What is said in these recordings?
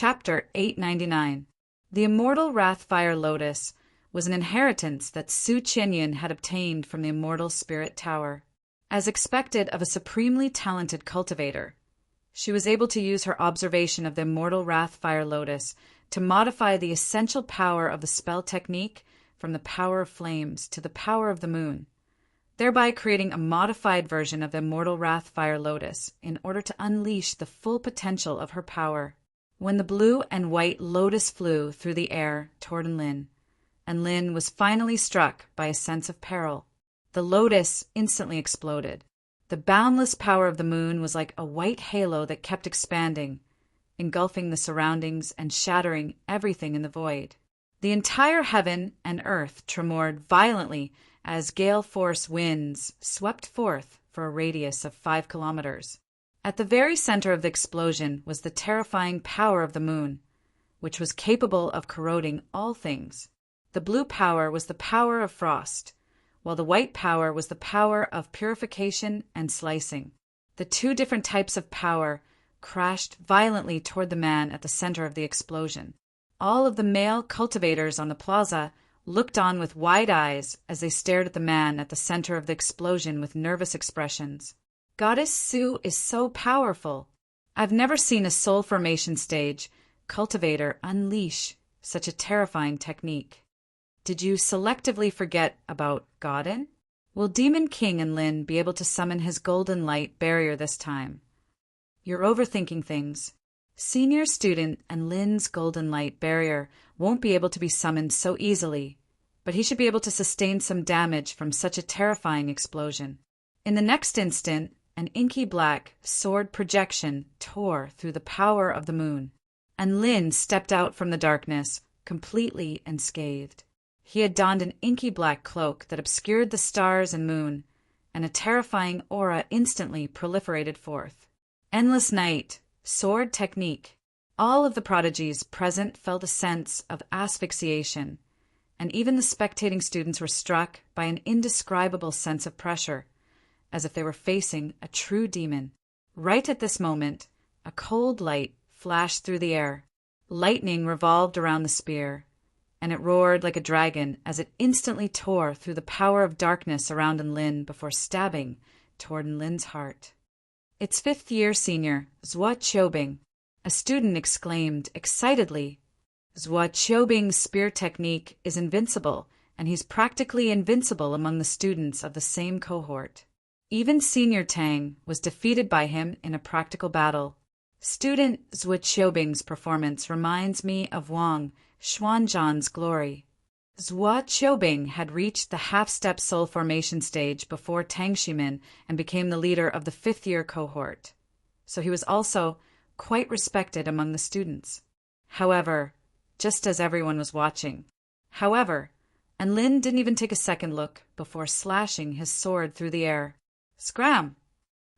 Chapter 899. The immortal Wrathfire Lotus was an inheritance that Su Qianyin had obtained from the immortal Spirit Tower. As expected of a supremely talented cultivator, she was able to use her observation of the immortal Wrathfire Lotus to modify the essential power of the spell technique from the power of flames to the power of the moon, thereby creating a modified version of the immortal Wrathfire Lotus in order to unleash the full potential of her power. When the blue and white lotus flew through the air toward Lin, and Lin was finally struck by a sense of peril, the lotus instantly exploded. The boundless power of the moon was like a white halo that kept expanding, engulfing the surroundings and shattering everything in the void. The entire heaven and earth tremored violently as gale-force winds swept forth for a radius of 5 kilometers. At the very center of the explosion was the terrifying power of the moon, which was capable of corroding all things. The blue power was the power of frost, while the white power was the power of purification and slicing. The two different types of power crashed violently toward the man at the center of the explosion. All of the male cultivators on the plaza looked on with wide eyes as they stared at the man at the center of the explosion with nervous expressions. Goddess Su is so powerful. I've never seen a soul formation stage cultivator unleash such a terrifying technique. Did you selectively forget about Godin? Will Demon King and Lin be able to summon his golden light barrier this time? You're overthinking things. Senior student and Lin's golden light barrier won't be able to be summoned so easily, but he should be able to sustain some damage from such a terrifying explosion. In the next instant, an inky black sword projection tore through the power of the moon, and Lin stepped out from the darkness, completely unscathed. He had donned an inky black cloak that obscured the stars and moon, and a terrifying aura instantly proliferated forth. Endless night, sword technique. All of the prodigies present felt a sense of asphyxiation, and even the spectating students were struck by an indescribable sense of pressure, as if they were facing a true demon. Right at this moment, a cold light flashed through the air. Lightning revolved around the spear, and it roared like a dragon as it instantly tore through the power of darkness around Lin before stabbing toward Lin's heart. Its fifth-year senior, Zhua Qiubing, a student exclaimed excitedly, "Zhua Qiubing's spear technique is invincible, and he's practically invincible among the students of the same cohort. Even Senior Tang was defeated by him in a practical battle. Student Zhua Qiubing's performance reminds me of Wang Xuanzhan's glory." Zhua Qiubing had reached the half-step soul formation stage before Tang Shimin and became the leader of the fifth-year cohort, so he was also quite respected among the students. However, just as everyone was watching. And Lin didn't even take a second look before slashing his sword through the air. Scram!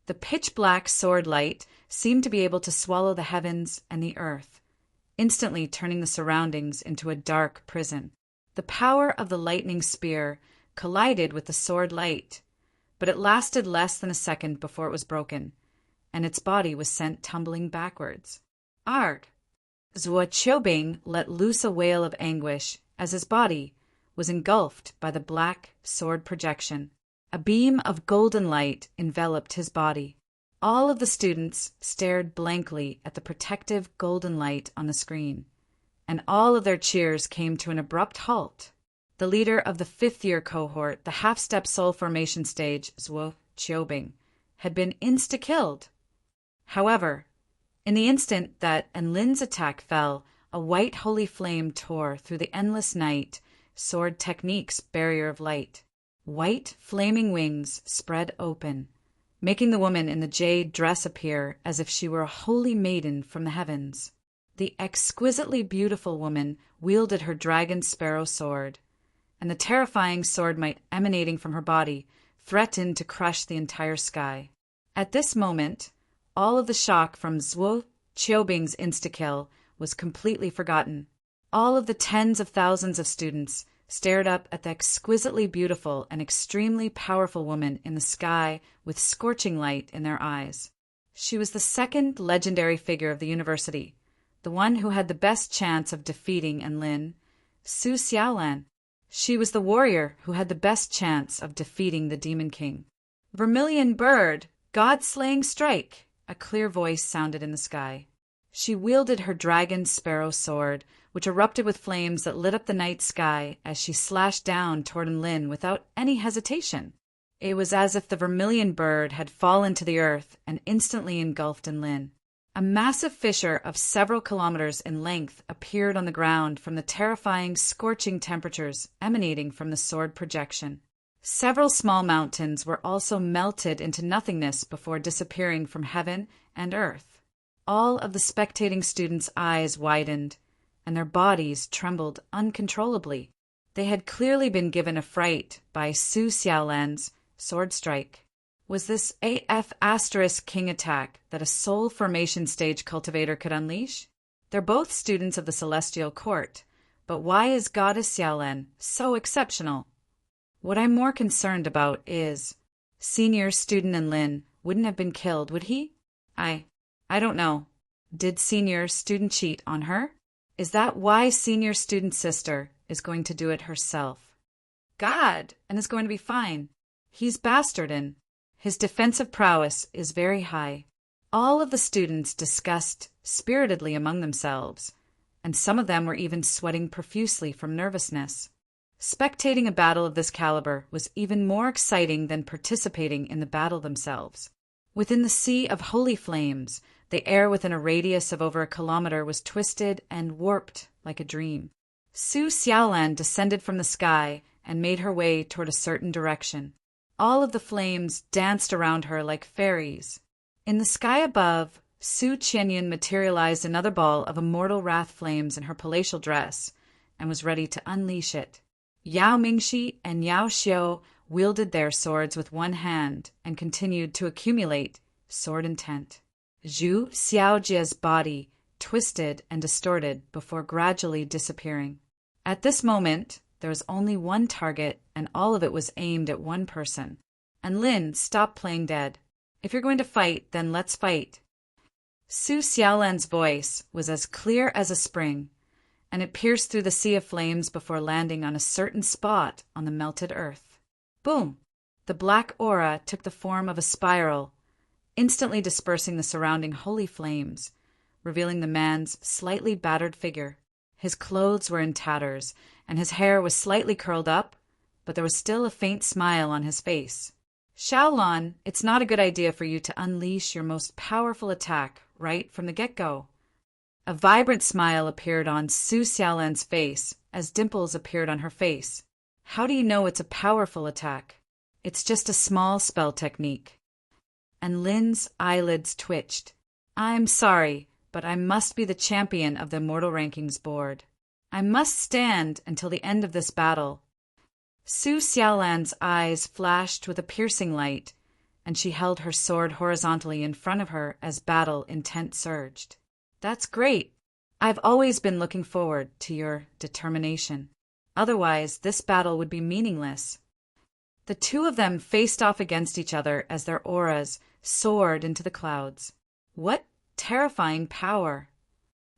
The pitch-black sword light seemed to be able to swallow the heavens and the earth, instantly turning the surroundings into a dark prison. The power of the lightning spear collided with the sword light, but it lasted less than a second before it was broken, and its body was sent tumbling backwards. Arg! Zhua Qiubing let loose a wail of anguish as his body was engulfed by the black sword projection. A beam of golden light enveloped his body. All of the students stared blankly at the protective golden light on the screen, and all of their cheers came to an abrupt halt. The leader of the fifth-year cohort, the half-step soul formation stage, Zhua Qiubing, had been insta-killed. However, in the instant that Lin's attack fell, a white holy flame tore through the endless night, sword technique's barrier of light. White flaming wings spread open, making the woman in the jade dress appear as if she were a holy maiden from the heavens. The exquisitely beautiful woman wielded her dragon sparrow sword, and the terrifying sword might emanating from her body threatened to crush the entire sky. At this moment, all of the shock from Zhua Qiubing's insta-kill was completely forgotten. All of the tens of thousands of students stared up at the exquisitely beautiful and extremely powerful woman in the sky with scorching light in their eyes. She was the second legendary figure of the university, the one who had the best chance of defeating Enlin, Su Xiaolan. She was the warrior who had the best chance of defeating the Demon King. "Vermilion bird, God-slaying strike!" a clear voice sounded in the sky. She wielded her dragon sparrow sword, which erupted with flames that lit up the night sky as she slashed down toward Enlin without any hesitation. It was as if the vermilion bird had fallen to the earth and instantly engulfed Enlin. A massive fissure of several kilometers in length appeared on the ground from the terrifying, scorching temperatures emanating from the sword projection. Several small mountains were also melted into nothingness before disappearing from heaven and earth. All of the spectating students' eyes widened, and their bodies trembled uncontrollably. They had clearly been given a fright by Su Xiaolan's sword strike. Was this AF** king attack that a soul formation stage cultivator could unleash? They're both students of the Celestial Court, but why is Goddess Xiaolan so exceptional? What I'm more concerned about is, senior student Enlin wouldn't have been killed, would he? I don't know. Did senior student cheat on her? Is that why senior student sister is going to do it herself? God, and is going to be fine. He's bastardin. His defensive prowess is very high. All of the students discussed spiritedly among themselves, and some of them were even sweating profusely from nervousness. Spectating a battle of this caliber was even more exciting than participating in the battle themselves. Within the sea of holy flames, the air within a radius of over a kilometer was twisted and warped like a dream. Su Xiaolan descended from the sky and made her way toward a certain direction. All of the flames danced around her like fairies. In the sky above, Su Qianyan materialized another ball of immortal wrath flames in her palatial dress and was ready to unleash it. Yao Mingxi and Yao Xiu wielded their swords with one hand and continued to accumulate sword intent. Zhu Xiaojie's body twisted and distorted before gradually disappearing. At this moment, there was only one target, and all of it was aimed at one person. And Lin stopped playing dead. If you're going to fight, then let's fight. Su Xiaolan's voice was as clear as a spring, and it pierced through the sea of flames before landing on a certain spot on the melted earth. Boom! The black aura took the form of a spiral, instantly dispersing the surrounding holy flames, revealing the man's slightly battered figure. His clothes were in tatters, and his hair was slightly curled up, but there was still a faint smile on his face. Xiaolan, it's not a good idea for you to unleash your most powerful attack right from the get-go. A vibrant smile appeared on Su Xiaolan's face as dimples appeared on her face. How do you know it's a powerful attack? It's just a small spell technique. And Lin's eyelids twitched. I'm sorry, but I must be the champion of the Immortal Rankings board. I must stand until the end of this battle. Su Xiaolan's eyes flashed with a piercing light, and she held her sword horizontally in front of her as battle intent surged. That's great. I've always been looking forward to your determination. Otherwise, this battle would be meaningless. The two of them faced off against each other as their auras soared into the clouds. What terrifying power!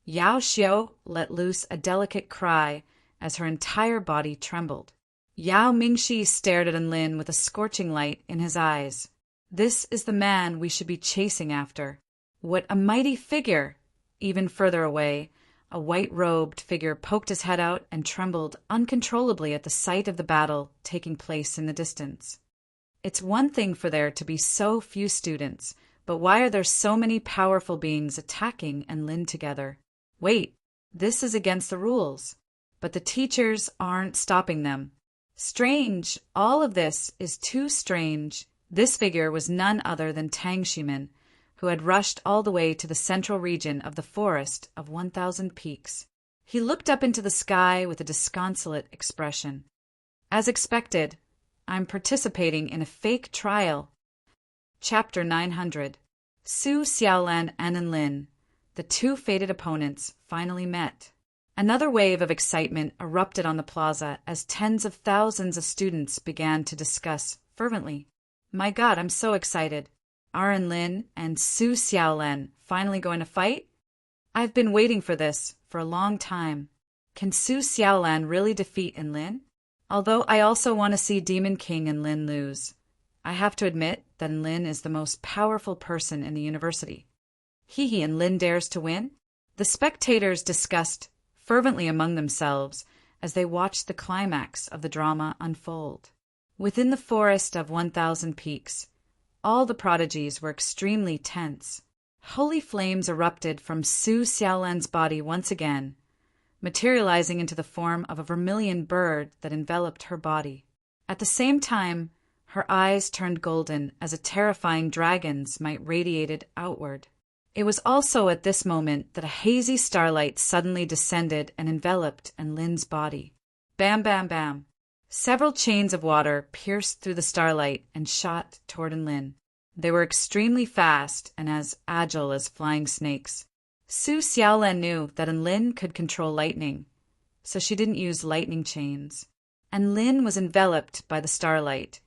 Yao Xiu let loose a delicate cry as her entire body trembled. Yao Mingxi stared at Enlin with a scorching light in his eyes. This is the man we should be chasing after. What a mighty figure! Even further away, a white-robed figure poked his head out and trembled uncontrollably at the sight of the battle taking place in the distance. It's one thing for there to be so few students, but why are there so many powerful beings attacking Enlin together? Wait, this is against the rules. But the teachers aren't stopping them. Strange, all of this is too strange. This figure was none other than Tang Shimin, who had rushed all the way to the central region of the Forest of 1,000 Peaks. He looked up into the sky with a disconsolate expression. As expected, I'm participating in a fake trial. Chapter 900. Su Xiaolan and Enlin, the two fated opponents, finally met. Another wave of excitement erupted on the plaza as tens of thousands of students began to discuss fervently. My God, I'm so excited. Are Enlin and Su Xiaolan finally going to fight? I've been waiting for this for a long time. Can Su Xiaolan really defeat Enlin? Although I also want to see Demon King Enlin lose. I have to admit that Enlin is the most powerful person in the university. He Enlin dares to win? The spectators discussed fervently among themselves as they watched the climax of the drama unfold. Within the forest of 1,000 peaks, all the prodigies were extremely tense. Holy flames erupted from Su Xiaolan's body once again, materializing into the form of a vermilion bird that enveloped her body. At the same time, her eyes turned golden as a terrifying dragon's might radiated outward. It was also at this moment that a hazy starlight suddenly descended and enveloped Enlin's body. Bam, bam, bam. Several chains of water pierced through the starlight and shot toward Enlin. They were extremely fast and as agile as flying snakes. Su Xiaolan knew that Enlin could control lightning, so she didn't use lightning chains. Enlin was enveloped by the starlight,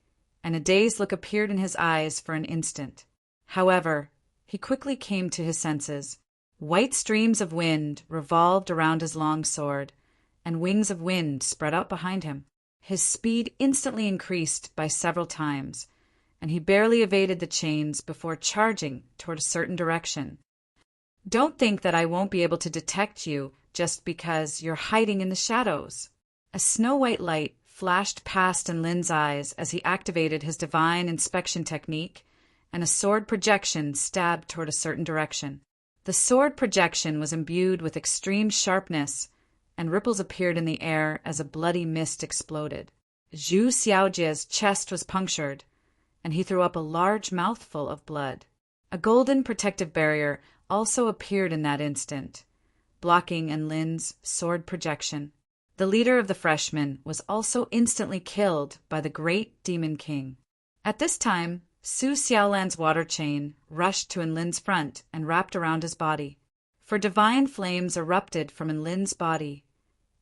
and a dazed look appeared in his eyes for an instant. However, he quickly came to his senses. White streams of wind revolved around his long sword, and wings of wind spread out behind him. His speed instantly increased by several times, and he barely evaded the chains before charging toward a certain direction. Don't think that I won't be able to detect you just because you're hiding in the shadows. A snow-white light flashed past Enlin's eyes as he activated his divine inspection technique, and a sword projection stabbed toward a certain direction. The sword projection was imbued with extreme sharpness, and ripples appeared in the air as a bloody mist exploded. Zhu Xiaojie's chest was punctured, and he threw up a large mouthful of blood. A golden protective barrier also appeared in that instant, blocking Enlin's sword projection. The leader of the freshmen was also instantly killed by the great Demon King. At this time, Su Xiaolan's water chain rushed to Enlin's front and wrapped around his body. For divine flames erupted from Enlin's body,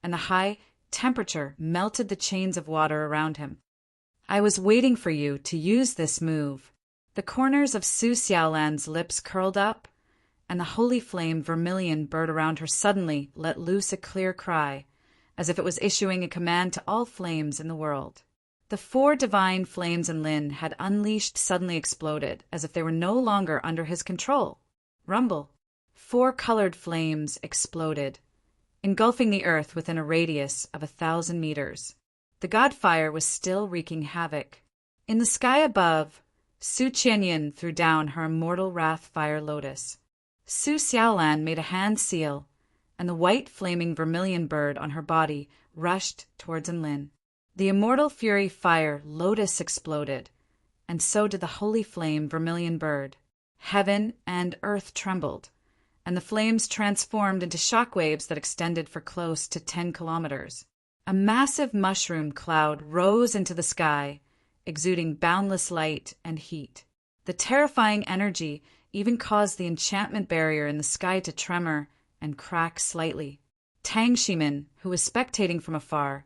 and the high temperature melted the chains of water around him. I was waiting for you to use this move. The corners of Su Xiaolan's lips curled up, and the holy flame vermilion bird around her suddenly let loose a clear cry, as if it was issuing a command to all flames in the world. The 4 divine flames Enlin had unleashed suddenly exploded, as if they were no longer under his control. Rumble. 4 colored flames exploded, engulfing the earth within a radius of 1,000 meters. The godfire was still wreaking havoc. In the sky above, Su Qianyin threw down her immortal wrath fire lotus. Su Xiaolan made a hand seal, and the white flaming vermilion bird on her body rushed towards Enlin. The immortal fury fire lotus exploded, and so did the holy flame vermilion bird. Heaven and earth trembled, and the flames transformed into shockwaves that extended for close to 10 kilometers. A massive mushroom cloud rose into the sky, exuding boundless light and heat. The terrifying energy even caused the enchantment barrier in the sky to tremor and crack slightly. Tang Shimin, who was spectating from afar,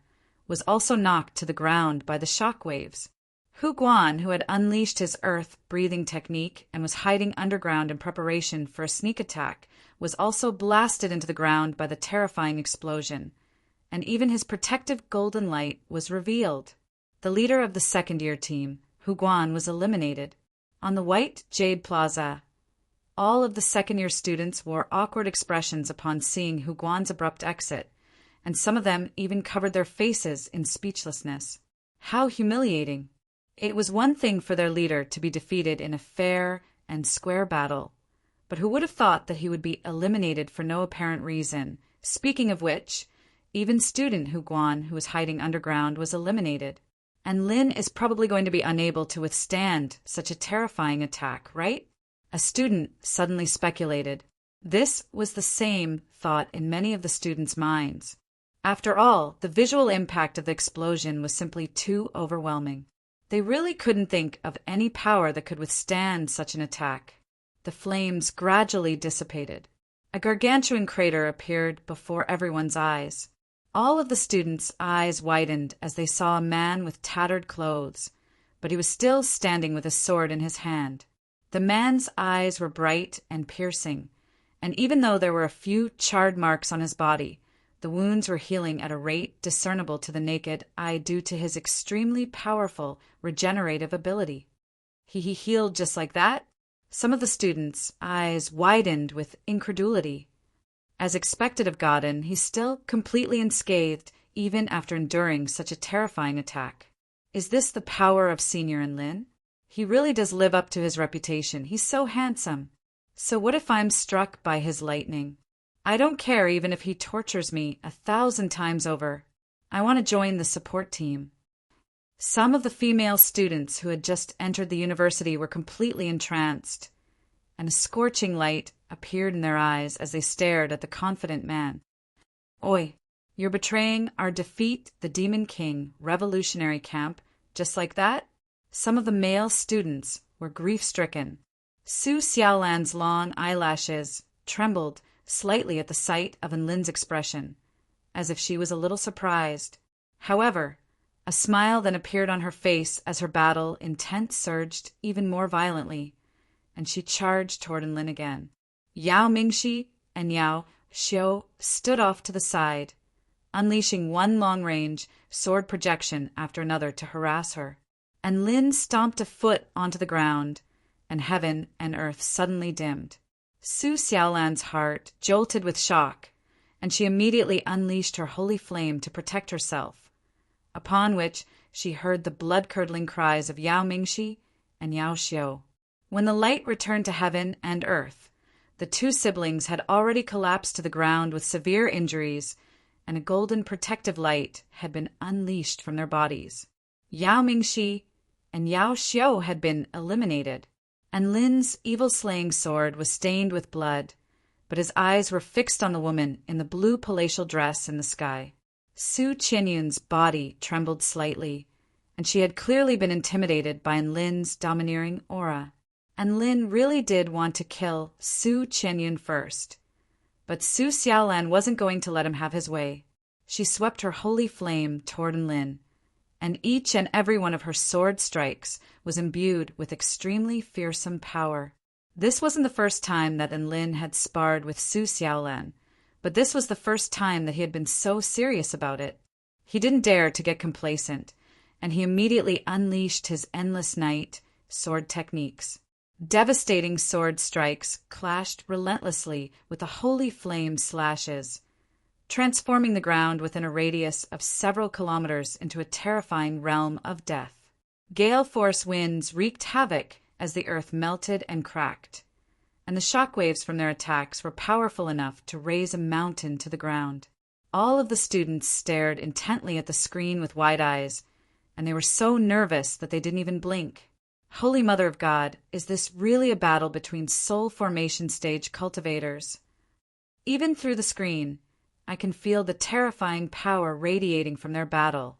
was also knocked to the ground by the shock waves. Hu Guan, who had unleashed his earth-breathing technique and was hiding underground in preparation for a sneak attack, was also blasted into the ground by the terrifying explosion, and even his protective golden light was revealed. The leader of the second-year team, Hu Guan, was eliminated. On the white Jade Plaza, all of the second-year students wore awkward expressions upon seeing Hu Guan's abrupt exit, and some of them even covered their faces in speechlessness. How humiliating! It was one thing for their leader to be defeated in a fair and square battle, but who would have thought that he would be eliminated for no apparent reason? Speaking of which, even student Hu Guan, who was hiding underground, was eliminated. And Lin is probably going to be unable to withstand such a terrifying attack, right? A student suddenly speculated. This was the same thought in many of the students' minds. After all, the visual impact of the explosion was simply too overwhelming. They really couldn't think of any power that could withstand such an attack. The flames gradually dissipated. A gargantuan crater appeared before everyone's eyes. All of the students' eyes widened as they saw a man with tattered clothes, but he was still standing with a sword in his hand. The man's eyes were bright and piercing, and even though there were a few charred marks on his body, the wounds were healing at a rate discernible to the naked eye due to his extremely powerful regenerative ability. He healed just like that? Some of the students' eyes widened with incredulity. As expected of Godin, he's still completely unscathed even after enduring such a terrifying attack. Is this the power of Senior and Lin? He really does live up to his reputation. He's so handsome. So what if I'm struck by his lightning? I don't care even if he tortures me 1,000 times over. I want to join the support team. Some of the female students who had just entered the university were completely entranced, and a scorching light appeared in their eyes as they stared at the confident man. Oi, you're betraying our Defeat the Demon King revolutionary camp just like that? Some of the male students were grief-stricken. Su Xiaolan's long eyelashes trembled slightly at the sight of Lin's expression, as if she was a little surprised. However, a smile then appeared on her face as her battle intent surged even more violently, and she charged toward Lin again. Yao Mingxi and Yao Xiao stood off to the side, unleashing one long-range sword projection after another to harass her. And Lin stomped a foot onto the ground, and heaven and earth suddenly dimmed. Su Xiaolan's heart jolted with shock, and she immediately unleashed her holy flame to protect herself, upon which she heard the blood-curdling cries of Yao Mingxi and Yao Xiao. When the light returned to heaven and earth, the two siblings had already collapsed to the ground with severe injuries, and a golden protective light had been unleashed from their bodies. Yao Mingxi and Yao Xiao had been eliminated, and Lin's evil-slaying sword was stained with blood, but his eyes were fixed on the woman in the blue palatial dress in the sky. Su Qianyun's body trembled slightly, and she had clearly been intimidated by Lin's domineering aura. And Lin really did want to kill Su Qianyun first. But Su Xiaolan wasn't going to let him have his way. She swept her holy flame toward Lin, and each and every one of her sword strikes was imbued with extremely fearsome power. This wasn't the first time that Lin had sparred with Su Xiaolan, but this was the first time that he had been so serious about it. He didn't dare to get complacent, and he immediately unleashed his endless night sword techniques. Devastating sword strikes clashed relentlessly with the holy flame slashes, transforming the ground within a radius of several kilometers into a terrifying realm of death. Gale force winds wreaked havoc as the earth melted and cracked, and the shockwaves from their attacks were powerful enough to raise a mountain to the ground. All of the students stared intently at the screen with wide eyes, and they were so nervous that they didn't even blink. Holy Mother of God, is this really a battle between soul formation stage cultivators? Even through the screen, I can feel the terrifying power radiating from their battle.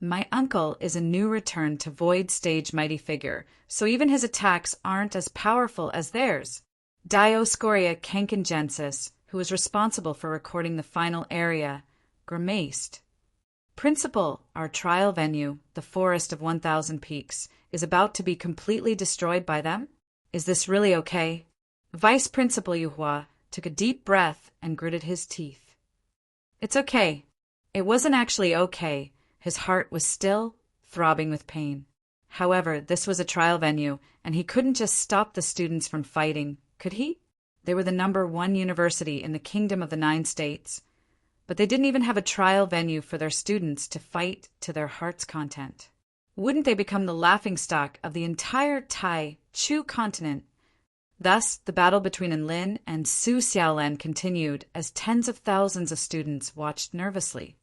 My uncle is a new return to void stage mighty figure, so even his attacks aren't as powerful as theirs. Dioscoria Kankingensis, who was responsible for recording the final area, grimaced. Principal, our trial venue, the Forest of 1,000 Peaks, is about to be completely destroyed by them? Is this really okay? Vice Principal Yuhua took a deep breath and gritted his teeth. It's okay. It wasn't actually okay. His heart was still throbbing with pain. However, this was a trial venue, and he couldn't just stop the students from fighting, could he? They were the #1 university in the Kingdom of the 9 States, but they didn't even have a trial venue for their students to fight to their heart's content. Wouldn't they become the laughingstock of the entire Tai Chu continent? Thus, the battle between Lin and Su Xiaolan continued as tens of thousands of students watched nervously.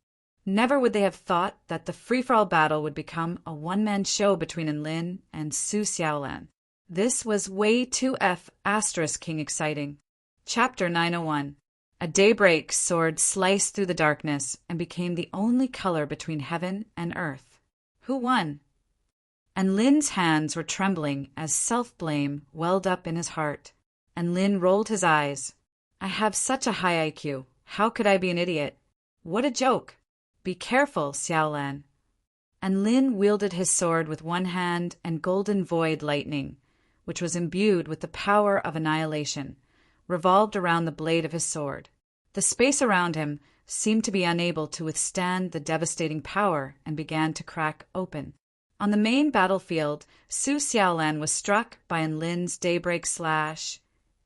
Never would they have thought that the free-for-all battle would become a one-man show between Lin and Su Xiaolan. This was way too *King exciting. Chapter 901. A daybreak sword sliced through the darkness and became the only color between heaven and earth. Who won? And Lin's hands were trembling as self-blame welled up in his heart. And Lin rolled his eyes. I have such a high IQ. How could I be an idiot? What a joke. Be careful, Xiaolan. And Lin wielded his sword with one hand and golden void lightning, which was imbued with the power of annihilation, revolved around the blade of his sword. The space around him seemed to be unable to withstand the devastating power and began to crack open. On the main battlefield, Su Xiaolan was struck by Lin's daybreak slash,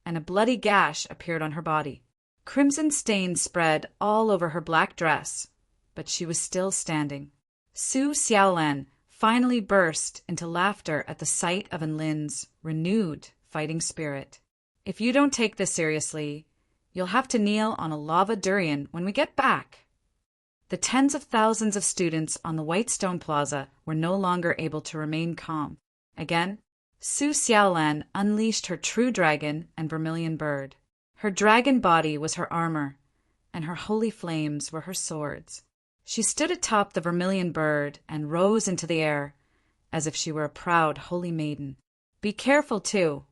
and a bloody gash appeared on her body. Crimson stains spread all over her black dress, but she was still standing. Su Xiaolan finally burst into laughter at the sight of Lin's renewed fighting spirit. "If you don't take this seriously, you'll have to kneel on a lava durian when we get back." The tens of thousands of students on the White Stone Plaza were no longer able to remain calm. Again, Su Xiaolan unleashed her true dragon and vermilion bird. Her dragon body was her armor, and her holy flames were her swords. She stood atop the vermilion bird and rose into the air, as if she were a proud holy maiden. "Be careful, too."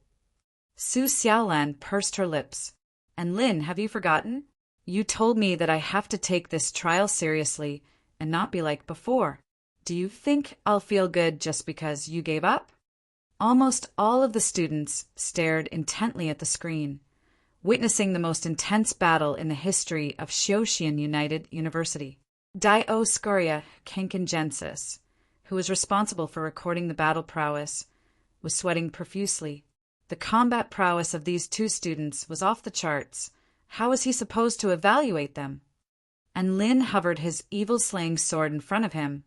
Su Xiaolan pursed her lips. "And Lin, have you forgotten? You told me that I have to take this trial seriously and not be like before. Do you think I'll feel good just because you gave up?" Almost all of the students stared intently at the screen, witnessing the most intense battle in the history of Xiaoxian United University. Dioscorea Kenkengensis, who was responsible for recording the battle prowess, was sweating profusely. The combat prowess of these two students was off the charts. How was he supposed to evaluate them? And Lin hovered his evil-slaying sword in front of him,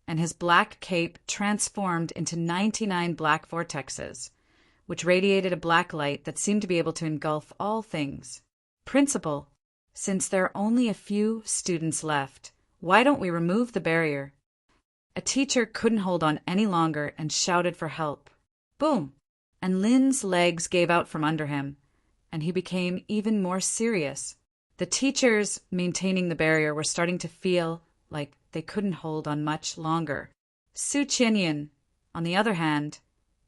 and his black cape transformed into 99 black vortexes, which radiated a black light that seemed to be able to engulf all things. "Principal, since there are only a few students left, why don't we remove the barrier?" A teacher couldn't hold on any longer and shouted for help. Boom! And Lin's legs gave out from under him, and he became even more serious. The teachers maintaining the barrier were starting to feel like they couldn't hold on much longer. Su Qianyin, on the other hand,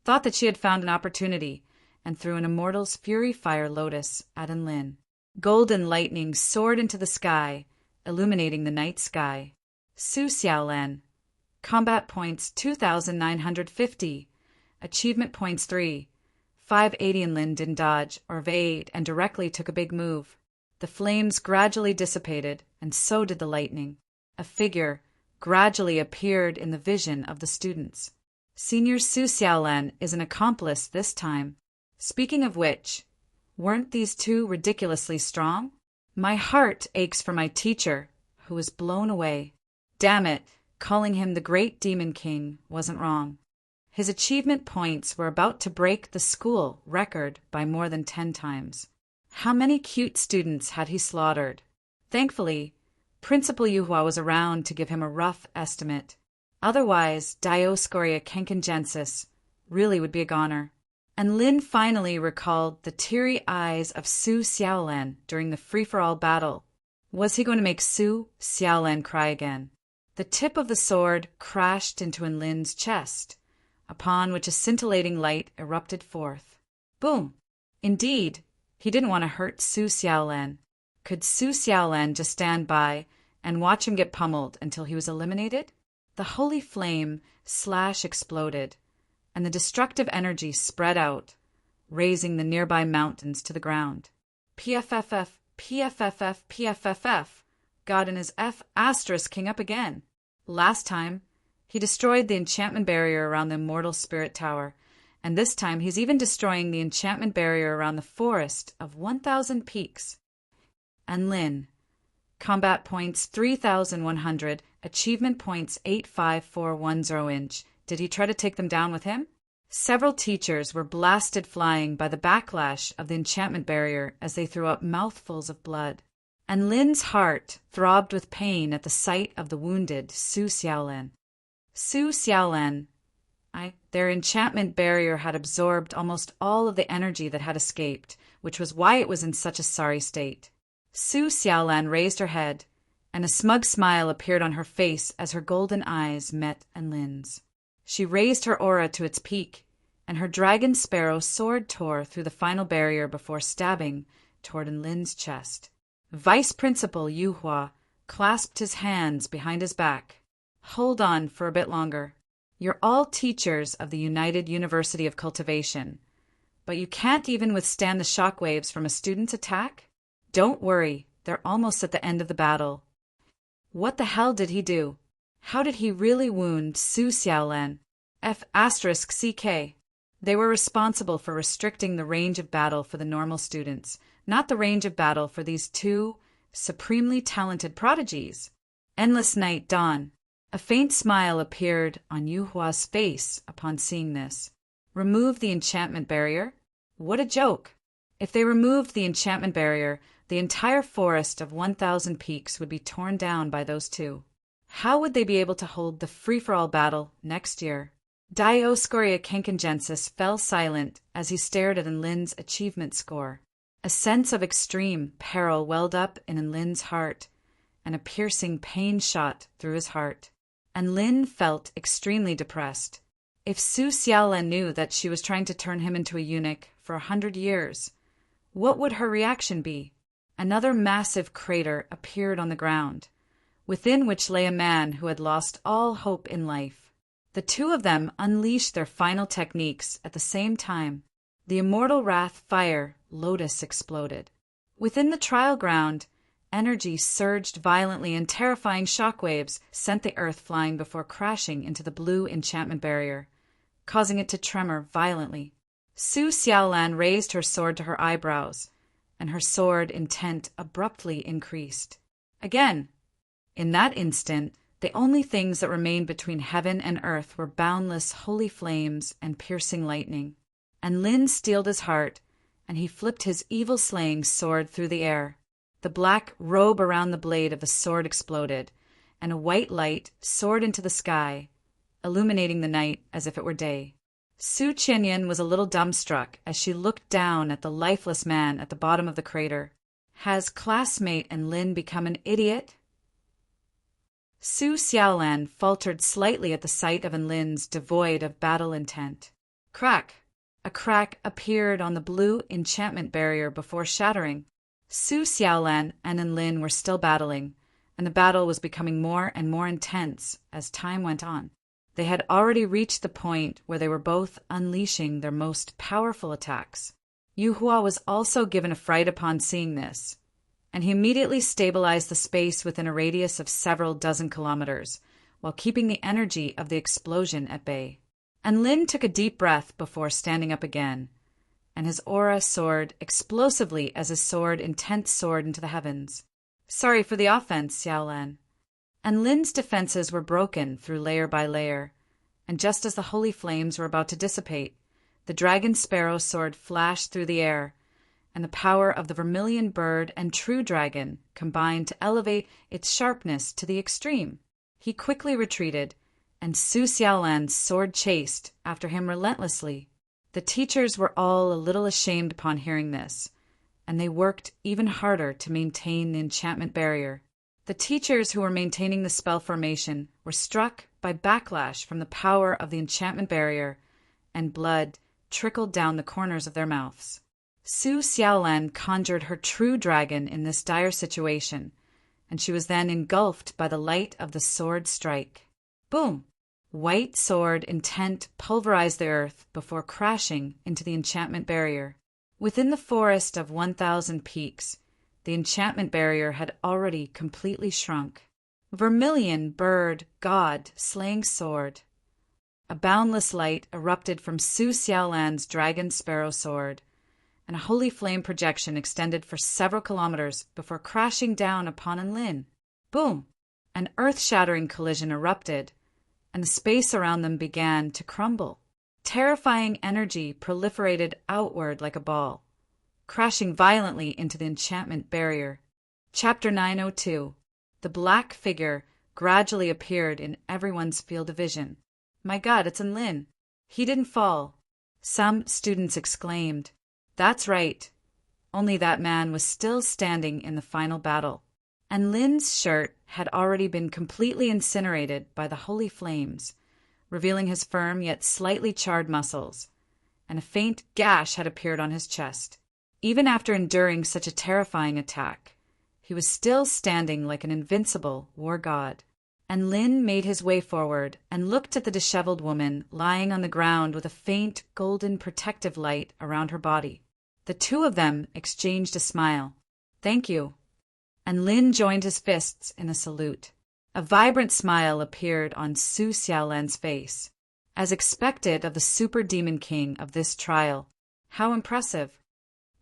thought that she had found an opportunity and threw an Immortal's Fury Fire Lotus at Lin. Golden lightning soared into the sky, illuminating the night sky. Su Xiaolan. Combat points 2,950. Achievement points 3. 580 Lin didn't dodge or evade and directly took a big move. The flames gradually dissipated, and so did the lightning. A figure gradually appeared in the vision of the students. Senior Su Xiaolan is an accomplice this time. Speaking of which, weren't these two ridiculously strong? My heart aches for my teacher, who was blown away. Damn it, calling him the Great Demon King wasn't wrong. His achievement points were about to break the school record by more than 10 times. How many cute students had he slaughtered? Thankfully, Principal Yuhua was around to give him a rough estimate. Otherwise, Dioscorea Kenkengensis really would be a goner. And Lin finally recalled the teary eyes of Su Xiaolan during the free-for-all battle. Was he going to make Su Xiaolan cry again? The tip of the sword crashed into Lin's chest, upon which a scintillating light erupted forth. Boom! Indeed, he didn't want to hurt Su Xiaolan. Could Su Xiaolan just stand by and watch him get pummeled until he was eliminated? The holy flame slash exploded, and the destructive energy spread out, raising the nearby mountains to the ground. PFFF, PFFF, PFFF, God and his F asterisk king up again. Last time, he destroyed the enchantment barrier around the Immortal Spirit Tower, and this time he's even destroying the enchantment barrier around the forest of 1,000 peaks. And Lin. Combat points 3,100, achievement points 85410 inch. Did he try to take them down with him? Several teachers were blasted flying by the backlash of the enchantment barrier as they threw up mouthfuls of blood. And Lin's heart throbbed with pain at the sight of the wounded Su Xiaolan. Su Xiaolan. Their enchantment barrier had absorbed almost all of the energy that had escaped, which was why it was in such a sorry state. Su Xiaolan raised her head, and a smug smile appeared on her face as her golden eyes met Lin's. She raised her aura to its peak, and her dragon sparrow sword tore through the final barrier before stabbing toward Lin's chest. Vice Principal Yuhua clasped his hands behind his back. Hold on for a bit longer. You're all teachers of the United University of Cultivation. But you can't even withstand the shockwaves from a student's attack? Don't worry, they're almost at the end of the battle. What the hell did he do? How did he really wound Su Xiaolan? F***CK. They were responsible for restricting the range of battle for the normal students, not the range of battle for these two supremely talented prodigies. Endless night dawn. A faint smile appeared on Yu Hua's face upon seeing this. Remove the enchantment barrier? What a joke! If they removed the enchantment barrier, the entire forest of 1,000 peaks would be torn down by those two. How would they be able to hold the free-for-all battle next year? Dioscorea Kankangensis fell silent as he stared at Enlin's achievement score. A sense of extreme peril welled up in Enlin's heart, and a piercing pain shot through his heart. Enlin felt extremely depressed. If Su Xiaolan knew that she was trying to turn him into a eunuch for 100 years, what would her reaction be? Another massive crater appeared on the ground, within which lay a man who had lost all hope in life. The two of them unleashed their final techniques at the same time. The immortal wrath fire lotus exploded. Within the trial ground, energy surged violently and terrifying shockwaves sent the earth flying before crashing into the blue enchantment barrier, causing it to tremor violently. Su Xiaolan raised her sword to her eyebrows, and her sword intent abruptly increased. Again, in that instant, the only things that remained between heaven and earth were boundless holy flames and piercing lightning. And Lin steeled his heart, and he flipped his evil-slaying sword through the air. The black robe around the blade of the sword exploded, and a white light soared into the sky, illuminating the night as if it were day. Su Qianyan was a little dumbstruck as she looked down at the lifeless man at the bottom of the crater. Has classmate Enlin become an idiot? Su Xiaolan faltered slightly at the sight of Enlin's devoid of battle intent. Crack! A crack appeared on the blue enchantment barrier before shattering. Su Xiaolan and Enlin were still battling, and the battle was becoming more and more intense as time went on. They had already reached the point where they were both unleashing their most powerful attacks. Yu Hua was also given a fright upon seeing this, and he immediately stabilized the space within a radius of several dozen kilometers, while keeping the energy of the explosion at bay. And Lin took a deep breath before standing up again, and his aura soared explosively as his sword intent soared into the heavens. Sorry for the offense, Xiaolan. And Lin's defenses were broken through layer by layer, and just as the holy flames were about to dissipate, the dragon sparrow sword flashed through the air, and the power of the vermilion bird and true dragon combined to elevate its sharpness to the extreme. He quickly retreated, and Su Xiaolan's sword chased after him relentlessly. The teachers were all a little ashamed upon hearing this, and they worked even harder to maintain the enchantment barrier. The teachers who were maintaining the spell formation were struck by backlash from the power of the enchantment barrier, and blood trickled down the corners of their mouths. Su Xiaolan conjured her true dragon in this dire situation, and she was then engulfed by the light of the sword strike. Boom! White sword intent pulverized the earth before crashing into the enchantment barrier. Within the forest of 1,000 peaks, the enchantment barrier had already completely shrunk. Vermilion bird, god, slaying sword. A boundless light erupted from Su Xiaolan's dragon sparrow sword, and a holy flame projection extended for several kilometers before crashing down upon Enlin. Boom! An earth-shattering collision erupted, and the space around them began to crumble. Terrifying energy proliferated outward like a ball, crashing violently into the enchantment barrier. Chapter 902. The black figure gradually appeared in everyone's field of vision. My God, it's Enlin. He didn't fall. Some students exclaimed. That's right. Only that man was still standing in the final battle. And Lin's shirt had already been completely incinerated by the holy flames, revealing his firm yet slightly charred muscles, and a faint gash had appeared on his chest. Even after enduring such a terrifying attack, he was still standing like an invincible war god. and Lin made his way forward and looked at the disheveled woman lying on the ground with a faint golden protective light around her body. The two of them exchanged a smile. "Thank you." And Lin joined his fists in a salute. A vibrant smile appeared on Su Xiaolan's face. As expected of the super demon king of this trial. How impressive.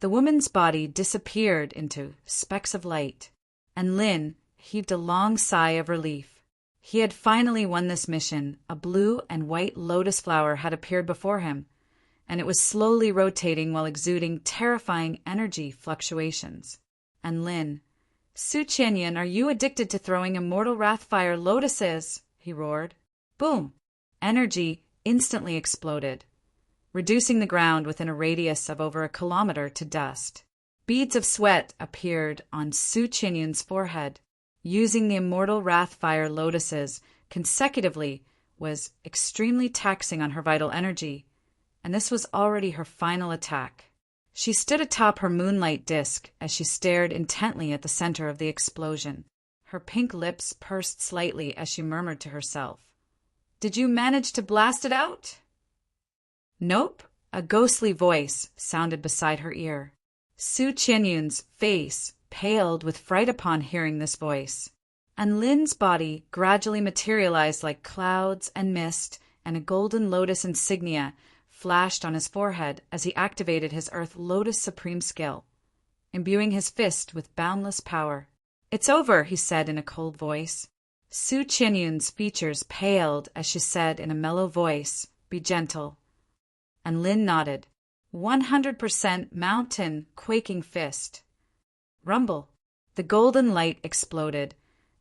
The woman's body disappeared into specks of light, and Lin heaved a long sigh of relief. He had finally won this mission. A blue and white lotus flower had appeared before him, and it was slowly rotating while exuding terrifying energy fluctuations. And Lin, "Su Qianyan, are you addicted to throwing immortal wrathfire lotuses?" he roared. Boom! Energy instantly exploded, reducing the ground within a radius of over a kilometer to dust. Beads of sweat appeared on Su Qianyan's forehead. Using the immortal wrathfire lotuses consecutively was extremely taxing on her vital energy, and this was already her final attack. She stood atop her moonlight disk as she stared intently at the center of the explosion. Her pink lips pursed slightly as she murmured to herself, "Did you manage to blast it out?" "Nope," a ghostly voice sounded beside her ear. Su Qianyun's face paled with fright upon hearing this voice, and Lin's body gradually materialized like clouds and mist, and a golden lotus insignia flashed on his forehead as he activated his Earth Lotus Supreme skill, imbuing his fist with boundless power. "It's over," he said in a cold voice. Su Qianyun's features paled as she said in a mellow voice, "Be gentle." And Lin nodded. 100% mountain quaking fist. Rumble. The golden light exploded,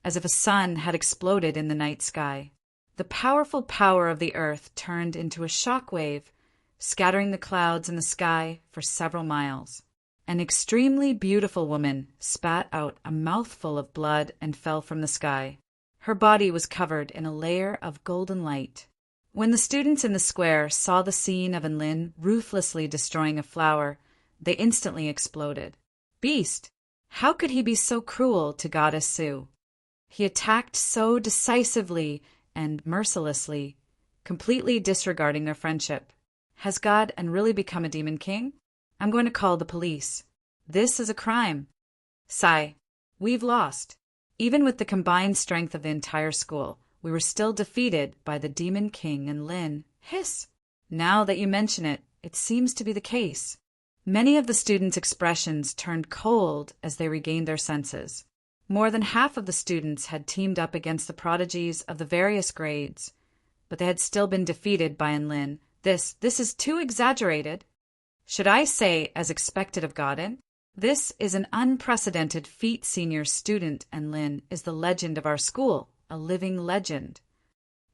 as if a sun had exploded in the night sky. The powerful power of the earth turned into a shock wave, scattering the clouds in the sky for several miles. An extremely beautiful woman spat out a mouthful of blood and fell from the sky. Her body was covered in a layer of golden light. When the students in the square saw the scene of Enlin ruthlessly destroying a flower, they instantly exploded. Beast! How could he be so cruel to Goddess Su? He attacked so decisively and mercilessly, completely disregarding their friendship. Has God and really become a demon king? I'm going to call the police. This is a crime. Sigh. We've lost. Even with the combined strength of the entire school, we were still defeated by the demon king and Lin. Hiss. Now that you mention it, it seems to be the case. Many of the students' expressions turned cold as they regained their senses. More than half of the students had teamed up against the prodigies of the various grades, but they had still been defeated by Enlin. This is too exaggerated. Should I say, as expected of Godin? This is an unprecedented feat, senior student, Enlin is the legend of our school, a living legend.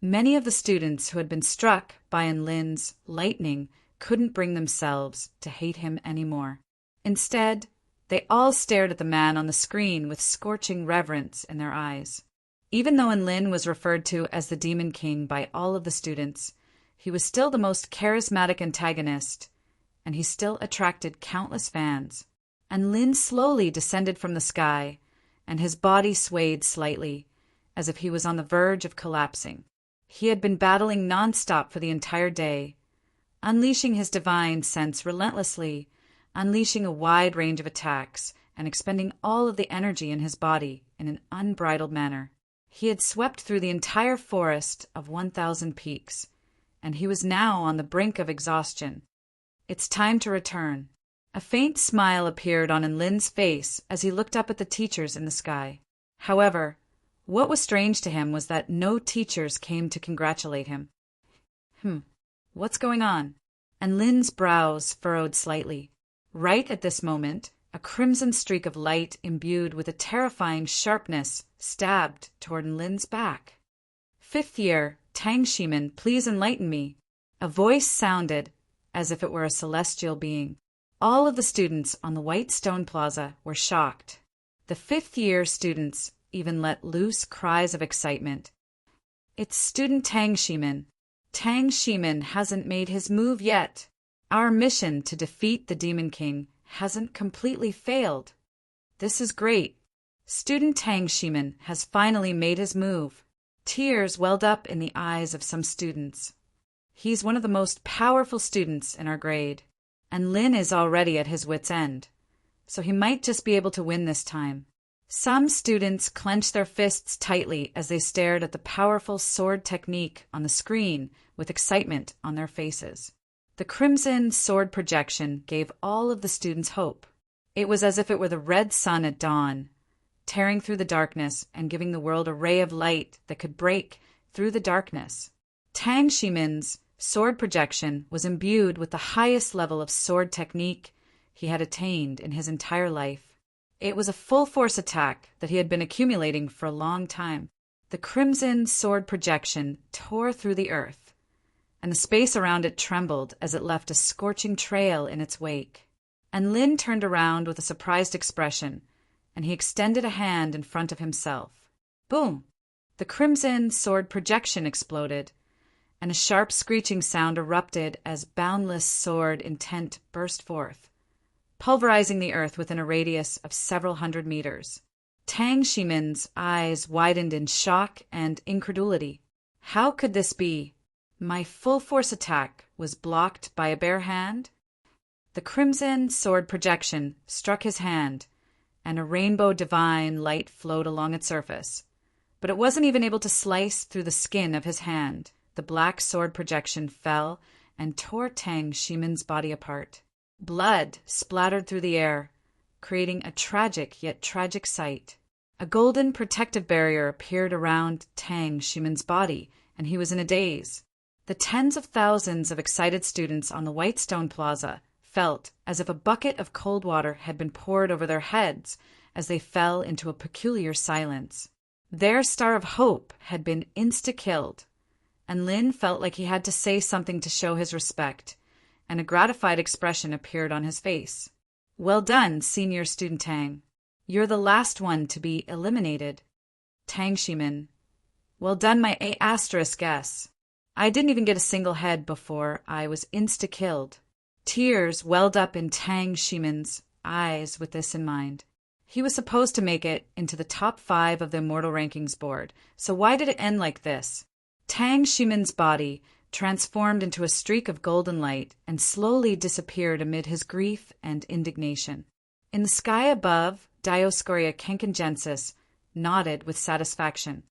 Many of the students who had been struck by Enlin's lightning couldn't bring themselves to hate him anymore. Instead, they all stared at the man on the screen with scorching reverence in their eyes. Even though Enlin was referred to as the Demon King by all of the students, he was still the most charismatic antagonist, and he still attracted countless fans. Enlin slowly descended from the sky, and his body swayed slightly, as if he was on the verge of collapsing. He had been battling nonstop for the entire day, unleashing his divine sense relentlessly, unleashing a wide range of attacks, and expending all of the energy in his body in an unbridled manner. He had swept through the entire forest of 1,000 peaks, and he was now on the brink of exhaustion. It's time to return. A faint smile appeared on Enlin's face as he looked up at the teachers in the sky. However, what was strange to him was that no teachers came to congratulate him. What's going on? Enlin's brows furrowed slightly. Right at this moment, a crimson streak of light imbued with a terrifying sharpness stabbed toward Enlin's back. "Fifth year, Tang Shiman, please enlighten me." A voice sounded as if it were a celestial being. All of the students on the White Stone Plaza were shocked. The fifth-year students even let loose cries of excitement. "It's student Tang Shiman. Tang Shiman hasn't made his move yet. Our mission to defeat the Demon King hasn't completely failed. This is great. Student Tang Shiman has finally made his move." Tears welled up in the eyes of some students. He's one of the most powerful students in our grade, and Lin is already at his wit's end, so he might just be able to win this time. Some students clenched their fists tightly as they stared at the powerful sword technique on the screen with excitement on their faces. The crimson sword projection gave all of the students hope. It was as if it were the red sun at dawn, tearing through the darkness and giving the world a ray of light that could break through the darkness. Tang Shimin's sword projection was imbued with the highest level of sword technique he had attained in his entire life. It was a full-force attack that he had been accumulating for a long time. The crimson sword projection tore through the earth, and the space around it trembled as it left a scorching trail in its wake. And Lin turned around with a surprised expression, and he extended a hand in front of himself. Boom! The crimson sword projection exploded, and a sharp screeching sound erupted as boundless sword intent burst forth, pulverizing the earth within a radius of several hundred meters. Tang Shimin's eyes widened in shock and incredulity. How could this be? My full-force attack was blocked by a bare hand? The crimson sword projection struck his hand, and a rainbow divine light flowed along its surface. But it wasn't even able to slice through the skin of his hand. The black sword projection fell and tore Tang Shimin's body apart. Blood splattered through the air, creating a tragic yet tragic sight. A golden protective barrier appeared around Tang Shimin's body, and he was in a daze. The tens of thousands of excited students on the White Stone Plaza felt as if a bucket of cold water had been poured over their heads as they fell into a peculiar silence. Their star of hope had been insta-killed, and Lin felt like he had to say something to show his respect, and a gratified expression appeared on his face. Well done, Senior Student Tang. You're the last one to be eliminated. Tang Shimin. Well done, my A**guess. I didn't even get a single head before I was insta-killed. Tears welled up in Tang Shimin's eyes with this in mind. He was supposed to make it into the top 5 of the Immortal Rankings board, so why did it end like this? Tang Shimin's body transformed into a streak of golden light and slowly disappeared amid his grief and indignation. In the sky above, Dioscorea Kenkengensis nodded with satisfaction.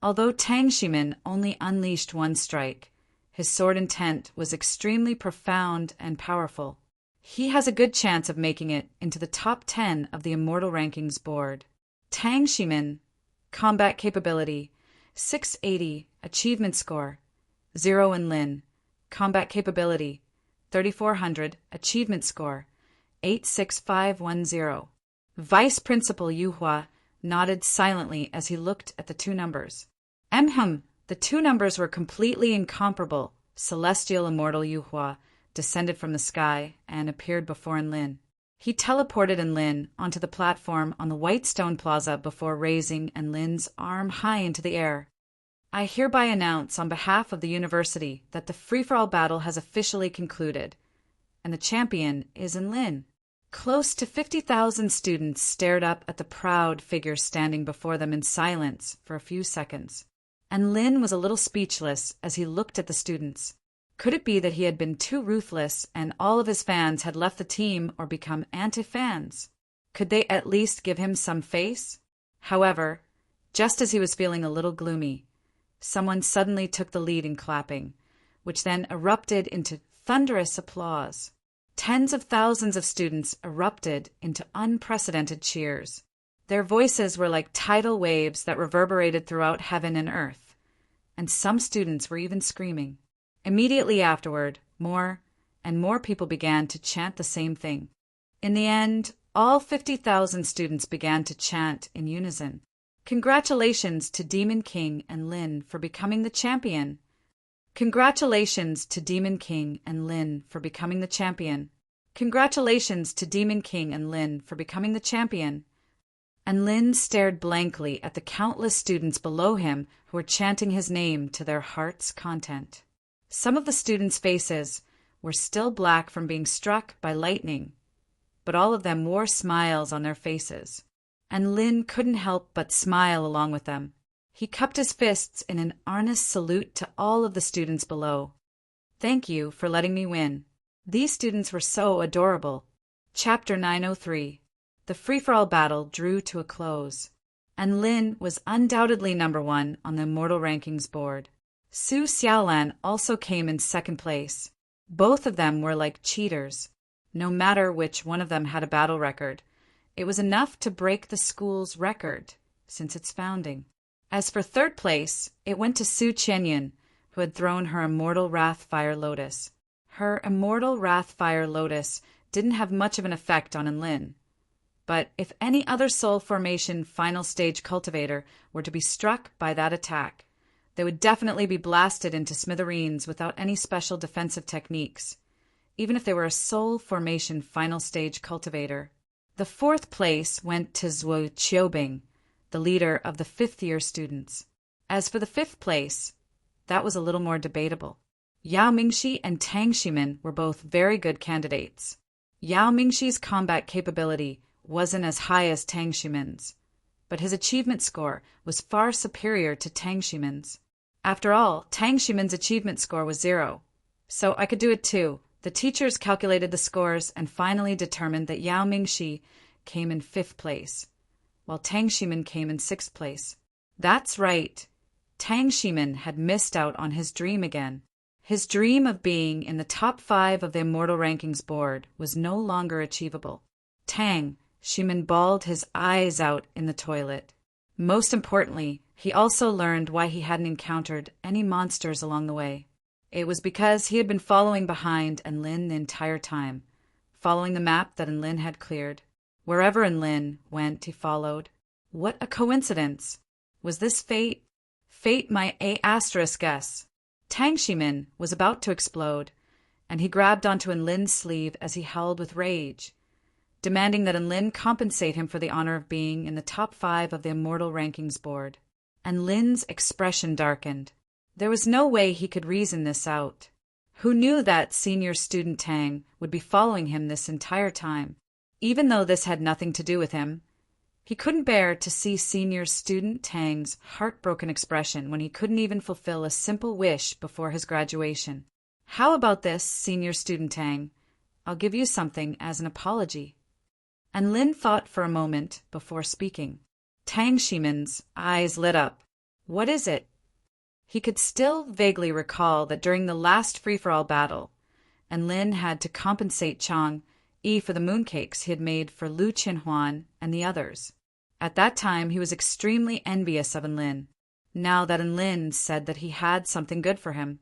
Although Tang Shimin only unleashed one strike, his sword intent was extremely profound and powerful. He has a good chance of making it into the top 10 of the Immortal Rankings board. Tang Shimin, combat capability, 680, achievement score, 0 in Lin, combat capability, 3400, achievement score, 86510. Vice Principal Yuhua nodded silently as he looked at the two numbers. The two numbers were completely incomparable. Celestial Immortal Yuhua descended from the sky and appeared before Enlin. He teleported Enlin onto the platform on the White Stone Plaza before raising Enlin's arm high into the air. I hereby announce on behalf of the university that the free-for-all battle has officially concluded, and the champion is Enlin. Close to 50,000 students stared up at the proud figure standing before them in silence for a few seconds. And Lin was a little speechless as he looked at the students. Could it be that he had been too ruthless and all of his fans had left the team or become anti-fans? Could they at least give him some face? However, just as he was feeling a little gloomy, someone suddenly took the lead in clapping, which then erupted into thunderous applause. Tens of thousands of students erupted into unprecedented cheers. Their voices were like tidal waves that reverberated throughout heaven and earth, and some students were even screaming. Immediately afterward, more and more people began to chant the same thing. In the end, all 50,000 students began to chant in unison. Congratulations to Demon King and Lin for becoming the champion. Congratulations to Demon King and Lin for becoming the champion. Congratulations to Demon King and Lin for becoming the champion. And Lin stared blankly at the countless students below him who were chanting his name to their heart's content. Some of the students' faces were still black from being struck by lightning, but all of them wore smiles on their faces, and Lin couldn't help but smile along with them. He cupped his fists in an earnest salute to all of the students below. Thank you for letting me win. These students were so adorable. Chapter 903. The free-for-all battle drew to a close, and Lin was undoubtedly number one on the Immortal Rankings board. Su Xiaolan also came in second place. Both of them were like cheaters. No matter which one of them had a battle record, it was enough to break the school's record since its founding. As for third place, it went to Su Qianyun, who had thrown her Immortal Wrathfire Lotus. Her Immortal Wrathfire Lotus didn't have much of an effect on Enlin, but if any other soul formation final stage cultivator were to be struck by that attack, they would definitely be blasted into smithereens without any special defensive techniques, even if they were a soul formation final stage cultivator. The fourth place went to Zhuo Qiubing, the leader of the fifth-year students. As for the fifth place, that was a little more debatable. Yao Mingxi and Tang Ximin were both very good candidates. Yao Mingxi's combat capability wasn't as high as Tang Ximin's, but his achievement score was far superior to Tang Ximin's. After all, Tang Ximin's achievement score was 0, so I could do it too. The teachers calculated the scores and finally determined that Yao Mingxi came in 5th place, while Tang Ximin came in 6th place. That's right. Tang Ximin had missed out on his dream again. His dream of being in the top 5 of the Immortal Rankings board was no longer achievable. Tang Ximin bawled his eyes out in the toilet. Most importantly, he also learned why he hadn't encountered any monsters along the way. It was because he had been following behind Enlin the entire time, following the map that Enlin had cleared. Wherever Enlin went, he followed. What a coincidence! Was this fate? Fate my A** guess. Tang Ximin was about to explode, and he grabbed onto Enlin's sleeve as he howled with rage, demanding that Enlin compensate him for the honor of being in the top 5 of the Immortal Rankings board. Enlin's expression darkened. There was no way he could reason this out. Who knew that senior student Tang would be following him this entire time? Even though this had nothing to do with him, he couldn't bear to see senior student Tang's heartbroken expression when he couldn't even fulfill a simple wish before his graduation. How about this, senior student Tang? I'll give you something as an apology. And Lin thought for a moment before speaking. Tang Ximin's eyes lit up. What is it? He could still vaguely recall that during the last free-for-all battle, Enlin had to compensate Chang Yi for the mooncakes he had made for Lu Qinhuan and the others. At that time, he was extremely envious of Enlin. Now that Enlin said that he had something good for him,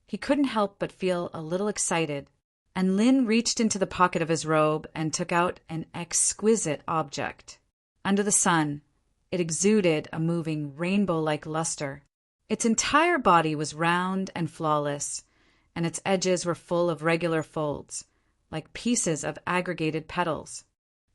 he couldn't help but feel a little excited. Enlin reached into the pocket of his robe and took out an exquisite object. Under the sun, it exuded a moving rainbow-like luster. Its entire body was round and flawless, and its edges were full of regular folds, like pieces of aggregated petals.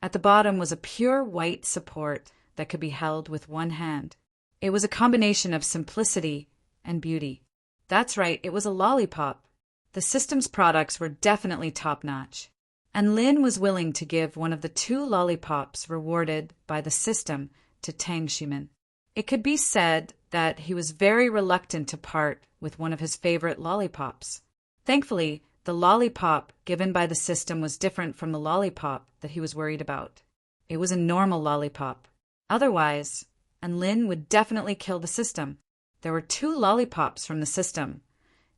At the bottom was a pure white support that could be held with one hand. It was a combination of simplicity and beauty. That's right, it was a lollipop. The system's products were definitely top-notch, and Lin was willing to give one of the 2 lollipops rewarded by the system to Tang Ximin. It could be said that he was very reluctant to part with one of his favorite lollipops. Thankfully, the lollipop given by the system was different from the lollipop that he was worried about. It was a normal lollipop. Otherwise, Enlin would definitely kill the system. There were 2 lollipops from the system,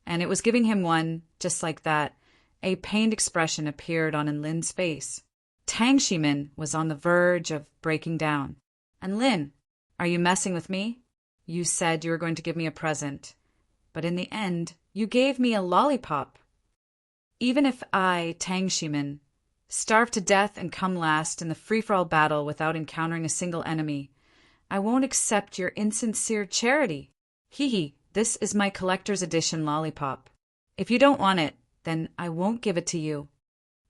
and it was giving him one just like that. A pained expression appeared on Enlin's face. Tang Ximin was on the verge of breaking down. Enlin, are you messing with me? You said you were going to give me a present, but in the end, you gave me a lollipop. Even if I, Tang Ximin, starve to death and come last in the free-for-all battle without encountering a single enemy, I won't accept your insincere charity. Hee, this is my collector's edition lollipop. If you don't want it, then I won't give it to you.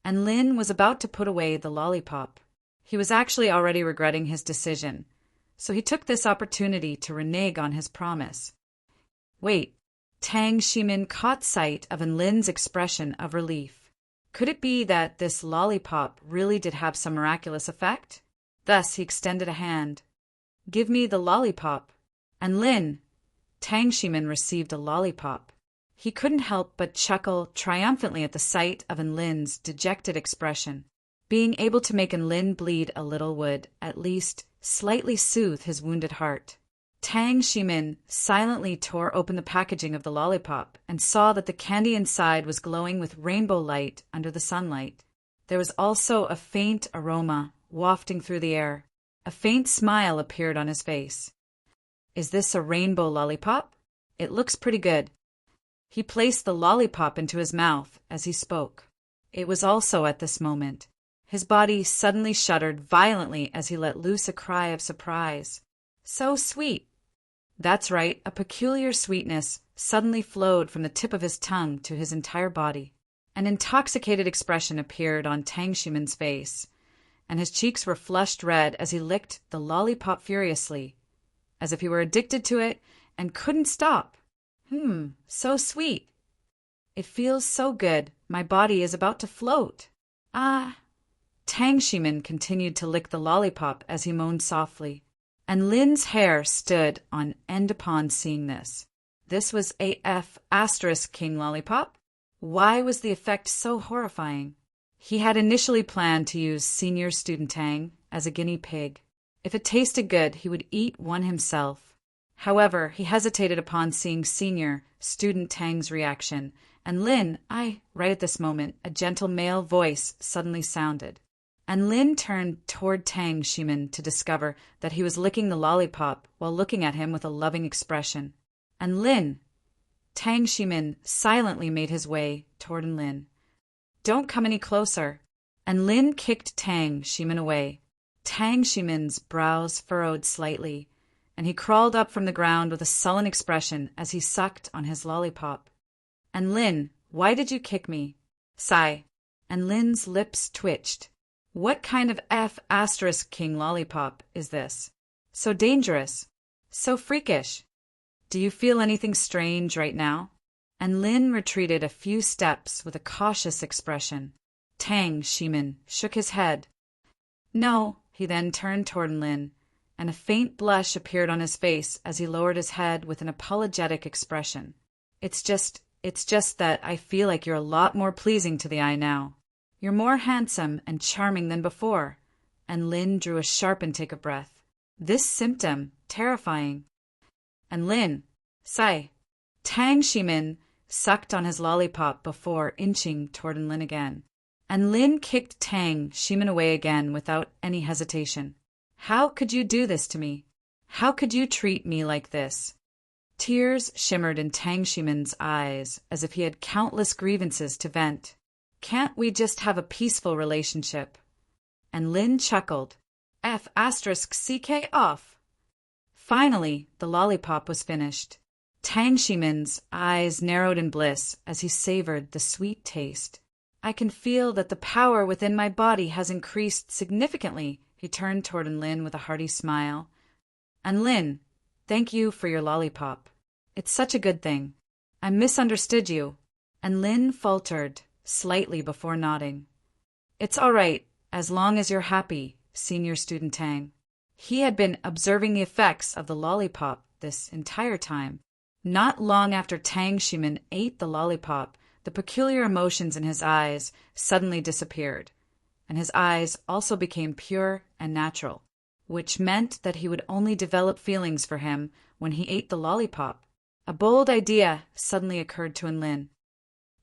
And Lin was about to put away the lollipop. He was actually already regretting his decision, so he took this opportunity to renege on his promise. Wait. Tang Ximin caught sight of Enlin's expression of relief. Could it be that this lollipop really did have some miraculous effect? Thus he extended a hand. Give me the lollipop. And Lin, Tang Shimin received a lollipop. He couldn't help but chuckle triumphantly at the sight of Lin's dejected expression. Being able to make Lin bleed a little would, at least, slightly soothe his wounded heart. Tang Shimin silently tore open the packaging of the lollipop and saw that the candy inside was glowing with rainbow light under the sunlight. There was also a faint aroma wafting through the air. A faint smile appeared on his face. "Is this a rainbow lollipop? It looks pretty good." He placed the lollipop into his mouth as he spoke. It was also at this moment. His body suddenly shuddered violently as he let loose a cry of surprise. "So sweet!" That's right, a peculiar sweetness suddenly flowed from the tip of his tongue to his entire body. An intoxicated expression appeared on Tang Shimin's face, and his cheeks were flushed red as he licked the lollipop furiously, as if he were addicted to it and couldn't stop. So sweet. It feels so good, my body is about to float. Ah. Tang Shimin continued to lick the lollipop as he moaned softly, and Lin's hair stood on end upon seeing this. This was a F** King Lollipop? Why was the effect so horrifying? He had initially planned to use Senior Student Tang as a guinea pig. If it tasted good, he would eat one himself. However, he hesitated upon seeing Senior Student Tang's reaction, and right at this moment, a gentle male voice suddenly sounded. And Lin turned toward Tang Shimin to discover that he was licking the lollipop while looking at him with a loving expression. And Tang Shimin silently made his way toward Lin. "Don't come any closer." And Lin kicked Tang Shimin away. Tang Shimin's brows furrowed slightly, and he crawled up from the ground with a sullen expression as he sucked on his lollipop. "And Lin, why did you kick me?" "Sigh." And Lin's lips twitched. "What kind of F** King Lollipop is this? So dangerous. So freakish. Do you feel anything strange right now?" And Lin retreated a few steps with a cautious expression. Tang Shimin shook his head. "No." He then turned toward Lin, and a faint blush appeared on his face as he lowered his head with an apologetic expression. It's just that I feel like you're a lot more pleasing to the eye now. You're more handsome and charming than before." And Lin drew a sharp intake of breath. This symptom, terrifying. And sigh. Tang Shimin sucked on his lollipop before inching toward Lin again. And Lin kicked Tang Shimin away again without any hesitation. "How could you do this to me? How could you treat me like this?" Tears shimmered in Tang Shimin's eyes as if he had countless grievances to vent. "Can't we just have a peaceful relationship?" And Lin chuckled. F***ck off. Finally, the lollipop was finished. Tang Shimin's eyes narrowed in bliss as he savored the sweet taste. "I can feel that the power within my body has increased significantly." He turned toward Lin with a hearty smile. "And Lin, thank you for your lollipop. It's such a good thing. I misunderstood you." And Lin faltered slightly before nodding. "It's all right, as long as you're happy, Senior Student Tang." He had been observing the effects of the lollipop this entire time. Not long after Tang Shimin ate the lollipop, the peculiar emotions in his eyes suddenly disappeared, and his eyes also became pure and natural, which meant that he would only develop feelings for him when he ate the lollipop. A bold idea suddenly occurred to Lin.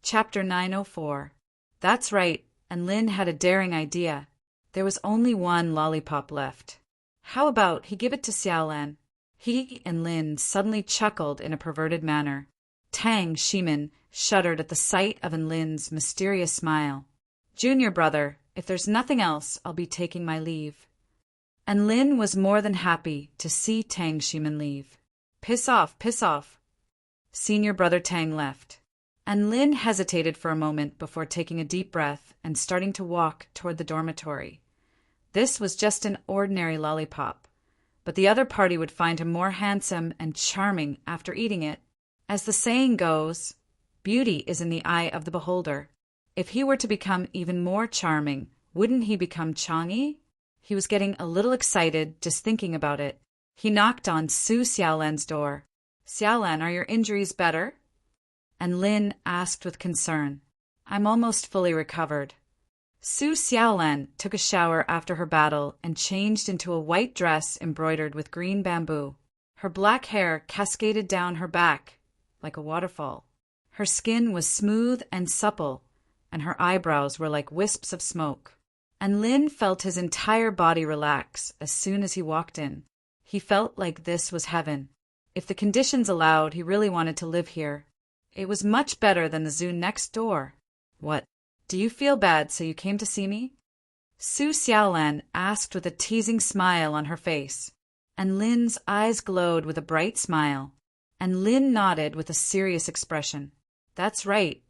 Chapter 904. That's right, and Lin had a daring idea. There was only one lollipop left. How about he give it to Xiaolan? He and Lin suddenly chuckled in a perverted manner. Tang Shimin shuddered at the sight of Lin's mysterious smile. "Junior brother, if there's nothing else, I'll be taking my leave." And Lin was more than happy to see Tang Shimin leave. Piss off, piss off." Senior brother Tang left, and Lin hesitated for a moment before taking a deep breath and starting to walk toward the dormitory. This was just an ordinary lollipop, but the other party would find him more handsome and charming after eating it. As the saying goes, beauty is in the eye of the beholder. If he were to become even more charming, wouldn't he become Chang'e? He was getting a little excited just thinking about it. He knocked on Su Xiaolan's door. "Xiaolan, are your injuries better?" And Lin asked with concern. "I'm almost fully recovered." Su Xiaolan took a shower after her battle and changed into a white dress embroidered with green bamboo. Her black hair cascaded down her back like a waterfall. Her skin was smooth and supple, and her eyebrows were like wisps of smoke. And Lin felt his entire body relax as soon as he walked in. He felt like this was heaven. If the conditions allowed, he really wanted to live here. It was much better than the zoo next door. "What? Do you feel bad, so you came to see me?" Su Xiaolan asked with a teasing smile on her face. And Lin's eyes glowed with a bright smile. And Lin nodded with a serious expression. "That's right.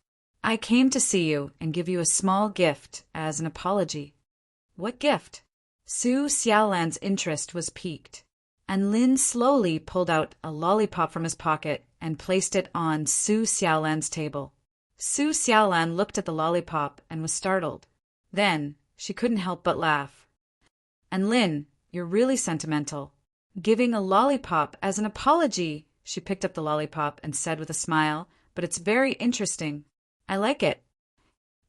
I came to see you and give you a small gift as an apology." "What gift?" Su Xiaolan's interest was piqued. And Lin slowly pulled out a lollipop from his pocket and placed it on Su Xiaolan's table. Su Xiaolan looked at the lollipop and was startled. Then she couldn't help but laugh. "And Lin, you're really sentimental. Giving a lollipop as an apology," she picked up the lollipop and said with a smile, "but it's very interesting. I like it."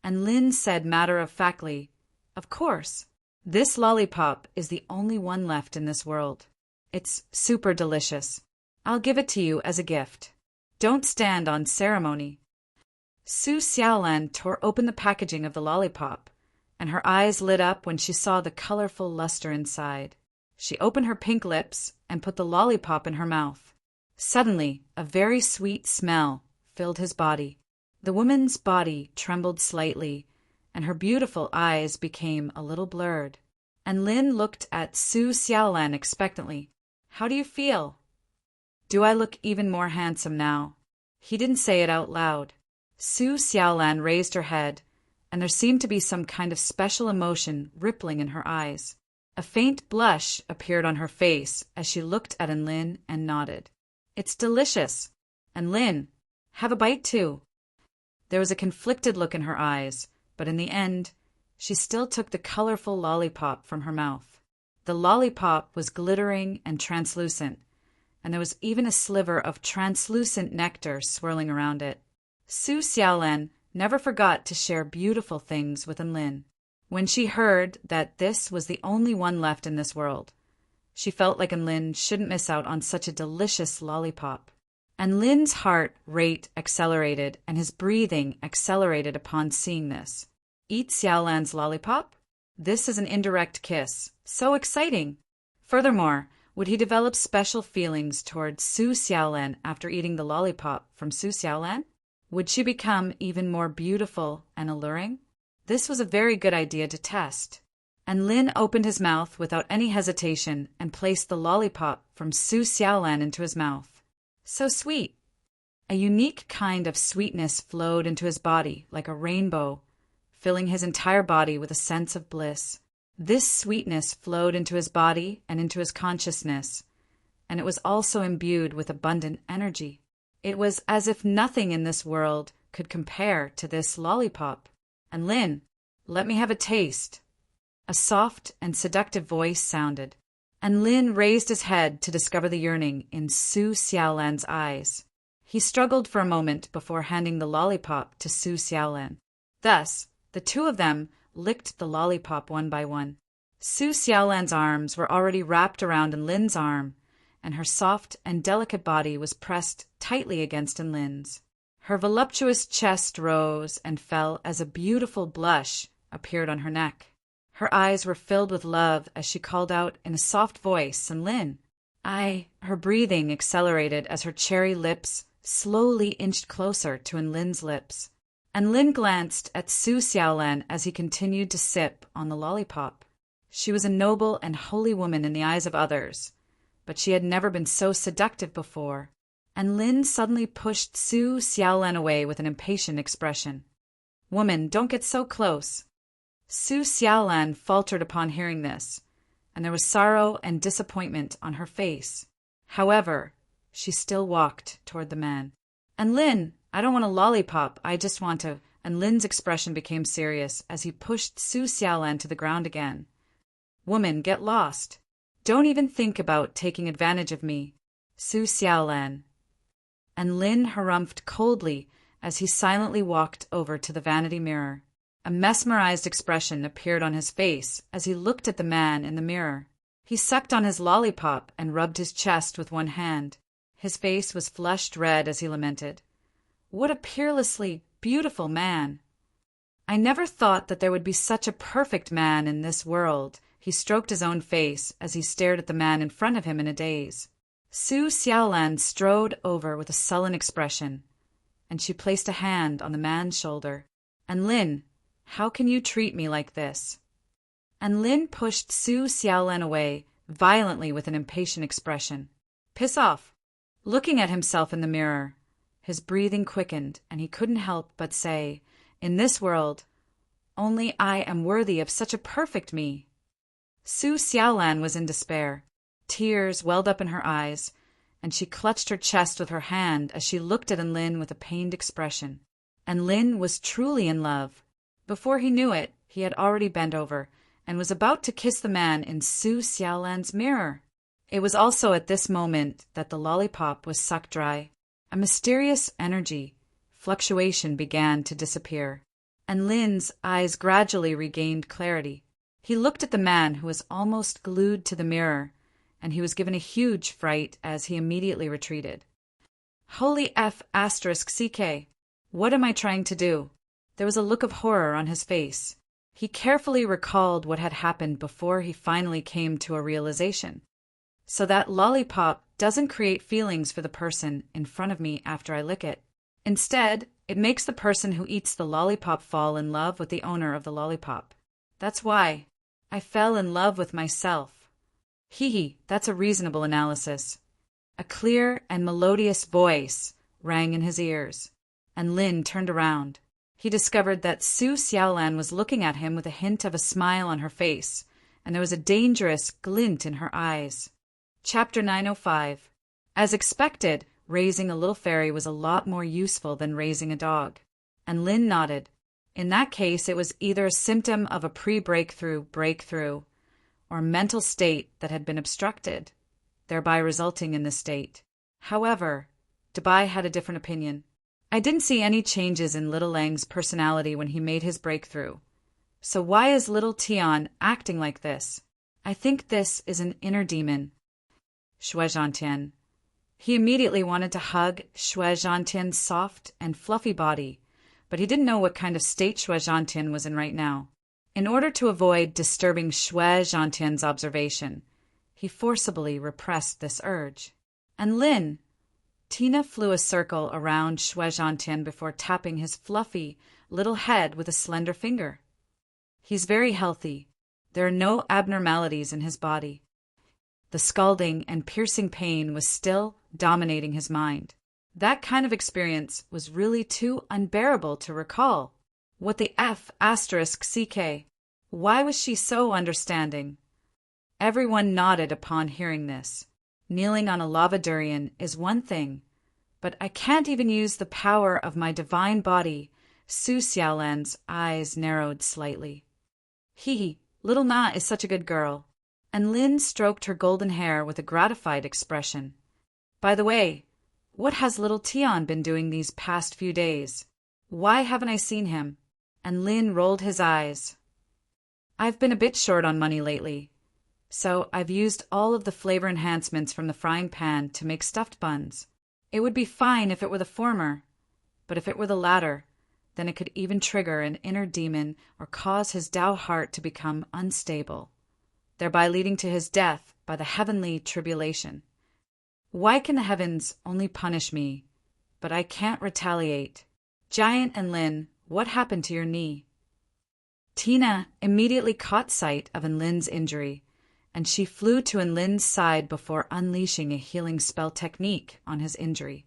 And Lin said matter-of-factly, "Of course. This lollipop is the only one left in this world. It's super delicious. I'll give it to you as a gift. Don't stand on ceremony." Su Xiaolan tore open the packaging of the lollipop, and her eyes lit up when she saw the colorful luster inside. She opened her pink lips and put the lollipop in her mouth. Suddenly, a very sweet smell filled his body. The woman's body trembled slightly, and her beautiful eyes became a little blurred. And Lin looked at Su Xiaolan expectantly. "How do you feel?" "Do I look even more handsome now?" He didn't say it out loud. Su Xiaolan raised her head, and there seemed to be some kind of special emotion rippling in her eyes. A faint blush appeared on her face as she looked at Lin and nodded. "It's delicious. And Lin, have a bite too." There was a conflicted look in her eyes, but in the end, she still took the colorful lollipop from her mouth. The lollipop was glittering and translucent, and there was even a sliver of translucent nectar swirling around it. Su Xiaolan never forgot to share beautiful things with Lin. When she heard that this was the only one left in this world, she felt like Lin shouldn't miss out on such a delicious lollipop. And Lin's heart rate accelerated and his breathing accelerated upon seeing this. Eat Xiaolan's lollipop? This is an indirect kiss. So exciting! Furthermore, would he develop special feelings towards Su Xiaolan after eating the lollipop from Su Xiaolan? Would she become even more beautiful and alluring? This was a very good idea to test. And Lin opened his mouth without any hesitation and placed the lollipop from Su Xiaolan into his mouth. So sweet! A unique kind of sweetness flowed into his body like a rainbow, filling his entire body with a sense of bliss. This sweetness flowed into his body and into his consciousness, and it was also imbued with abundant energy. It was as if nothing in this world could compare to this lollipop. "And Lin, let me have a taste." A soft and seductive voice sounded, and Lin raised his head to discover the yearning in Su Xiaolan's eyes. He struggled for a moment before handing the lollipop to Su Xiaolan. Thus, the two of them licked the lollipop one by one. Su Xiaolan's arms were already wrapped around Lin's arm, and her soft and delicate body was pressed tightly against Lin's. Her voluptuous chest rose and fell as a beautiful blush appeared on her neck. Her eyes were filled with love as she called out in a soft voice, "Lin." Her breathing accelerated as her cherry lips slowly inched closer to Lin's lips. And Lin glanced at Su Xiaolan as he continued to sip on the lollipop. She was a noble and holy woman in the eyes of others, but she had never been so seductive before. And Lin suddenly pushed Su Xiaolan away with an impatient expression. "Woman, don't get so close." Su Xiaolan faltered upon hearing this, and there was sorrow and disappointment on her face. However, she still walked toward the man. "And Lin, I don't want a lollipop, I just want to—" And Lin's expression became serious as he pushed Su Xiaolan to the ground again. "Woman, get lost." Don't even think about taking advantage of me, Su Xiaolan. And Lin harumphed coldly as he silently walked over to the vanity mirror. A mesmerized expression appeared on his face as he looked at the man in the mirror. He sucked on his lollipop and rubbed his chest with one hand. His face was flushed red as he lamented, "What a peerlessly beautiful man! I never thought that there would be such a perfect man in this world." He stroked his own face as he stared at the man in front of him in a daze. Su Xiaolan strode over with a sullen expression, and she placed a hand on the man's shoulder. "And Lin, how can you treat me like this?" And Lin pushed Su Xiaolan away violently with an impatient expression. "Piss off." Looking at himself in the mirror, his breathing quickened, and he couldn't help but say, "In this world, only I am worthy of such a perfect me." Su Xiaolan was in despair. Tears welled up in her eyes, and she clutched her chest with her hand as she looked at Lin with a pained expression. And Lin was truly in love. Before he knew it, he had already bent over and was about to kiss the man in Su Xiaolan's mirror. It was also at this moment that the lollipop was sucked dry. A mysterious energy fluctuation began to disappear, and Lin's eyes gradually regained clarity. He looked at the man who was almost glued to the mirror, and he was given a huge fright as he immediately retreated. Holy F***CK! What am I trying to do? There was a look of horror on his face. He carefully recalled what had happened before he finally came to a realization. So that lollipop doesn't create feelings for the person in front of me after I lick it. Instead, it makes the person who eats the lollipop fall in love with the owner of the lollipop. That's why I fell in love with myself. Hee, that's a reasonable analysis. A clear and melodious voice rang in his ears, and Lin turned around. He discovered that Su Xiaolan was looking at him with a hint of a smile on her face, and there was a dangerous glint in her eyes. Chapter 905. As expected, raising a little fairy was a lot more useful than raising a dog, and Lin nodded. In that case, it was either a symptom of a pre-breakthrough breakthrough, or mental state that had been obstructed, thereby resulting in this state. However, Dubai had a different opinion. "I didn't see any changes in Little Lang's personality when he made his breakthrough. So why is little Tian acting like this? I think this is an inner demon." Shui Zhantian. He immediately wanted to hug Shui Zhantian's soft and fluffy body, but he didn't know what kind of state Shui Zhantian was in right now. In order to avoid disturbing Shui Zhantian's observation, he forcibly repressed this urge. And Lin, Tina flew a circle around Shui Zhantian before tapping his fluffy little head with a slender finger. He's very healthy. There are no abnormalities in his body. The scalding and piercing pain was still dominating his mind. That kind of experience was really too unbearable to recall. What the F***CK? Why was she so understanding? Everyone nodded upon hearing this. Kneeling on a lava durian is one thing, but I can't even use the power of my divine body. Su Xiaolan's eyes narrowed slightly. Hee, little Na is such a good girl. And Lin stroked her golden hair with a gratified expression. By the way, what has little Tian been doing these past few days? Why haven't I seen him? And Lin rolled his eyes. I've been a bit short on money lately, so I've used all of the flavor enhancements from the frying pan to make stuffed buns. It would be fine if it were the former, but if it were the latter, then it could even trigger an inner demon or cause his Tao heart to become unstable, thereby leading to his death by the heavenly tribulation. Why can the heavens only punish me, but I can't retaliate? Giant and Lin, what happened to your knee? Tina immediately caught sight of Enlin's injury, and she flew to Enlin's side before unleashing a healing spell technique on his injury.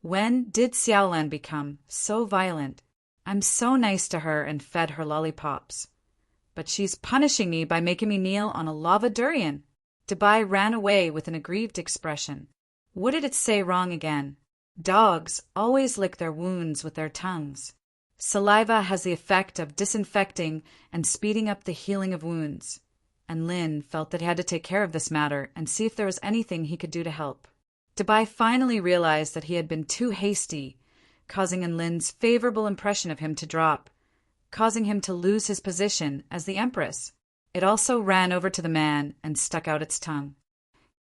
When did Xiaolan become so violent? I'm so nice to her and fed her lollipops, but she's punishing me by making me kneel on a lava durian. Dubai ran away with an aggrieved expression. What did it say wrong again? Dogs always lick their wounds with their tongues. Saliva has the effect of disinfecting and speeding up the healing of wounds. and Lin felt that he had to take care of this matter and see if there was anything he could do to help. Dabai finally realized that he had been too hasty, causing Lin's favorable impression of him to drop, causing him to lose his position as the Empress. It also ran over to the man and stuck out its tongue.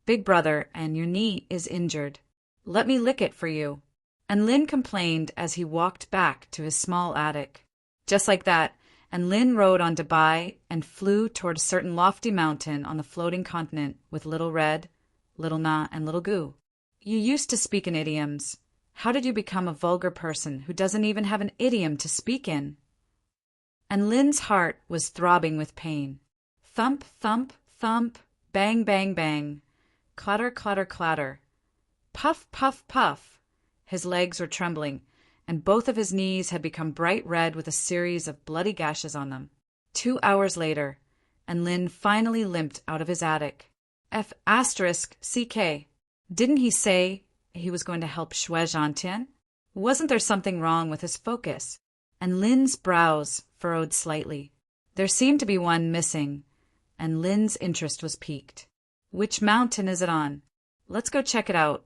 "Big brother, and your knee is injured. Let me lick it for you." And Lin complained as he walked back to his small attic. Just like that, and Lin rode on Dabai and flew toward a certain lofty mountain on the floating continent with Little Red, Little Na, and Little Goo. "You used to speak in idioms. How did you become a vulgar person who doesn't even have an idiom to speak in?" And Lin's heart was throbbing with pain. Thump, thump, thump, bang, bang, bang, clatter, clatter, clatter, puff, puff, puff. His legs were trembling, and both of his knees had become bright red with a series of bloody gashes on them. 2 hours later, and Lin finally limped out of his attic. F***CK. Didn't he say he was going to help Shui Zhantian? Wasn't there something wrong with his focus? And Lin's brows furrowed slightly. There seemed to be one missing, and Lin's interest was piqued. "Which mountain is it on? Let's go check it out."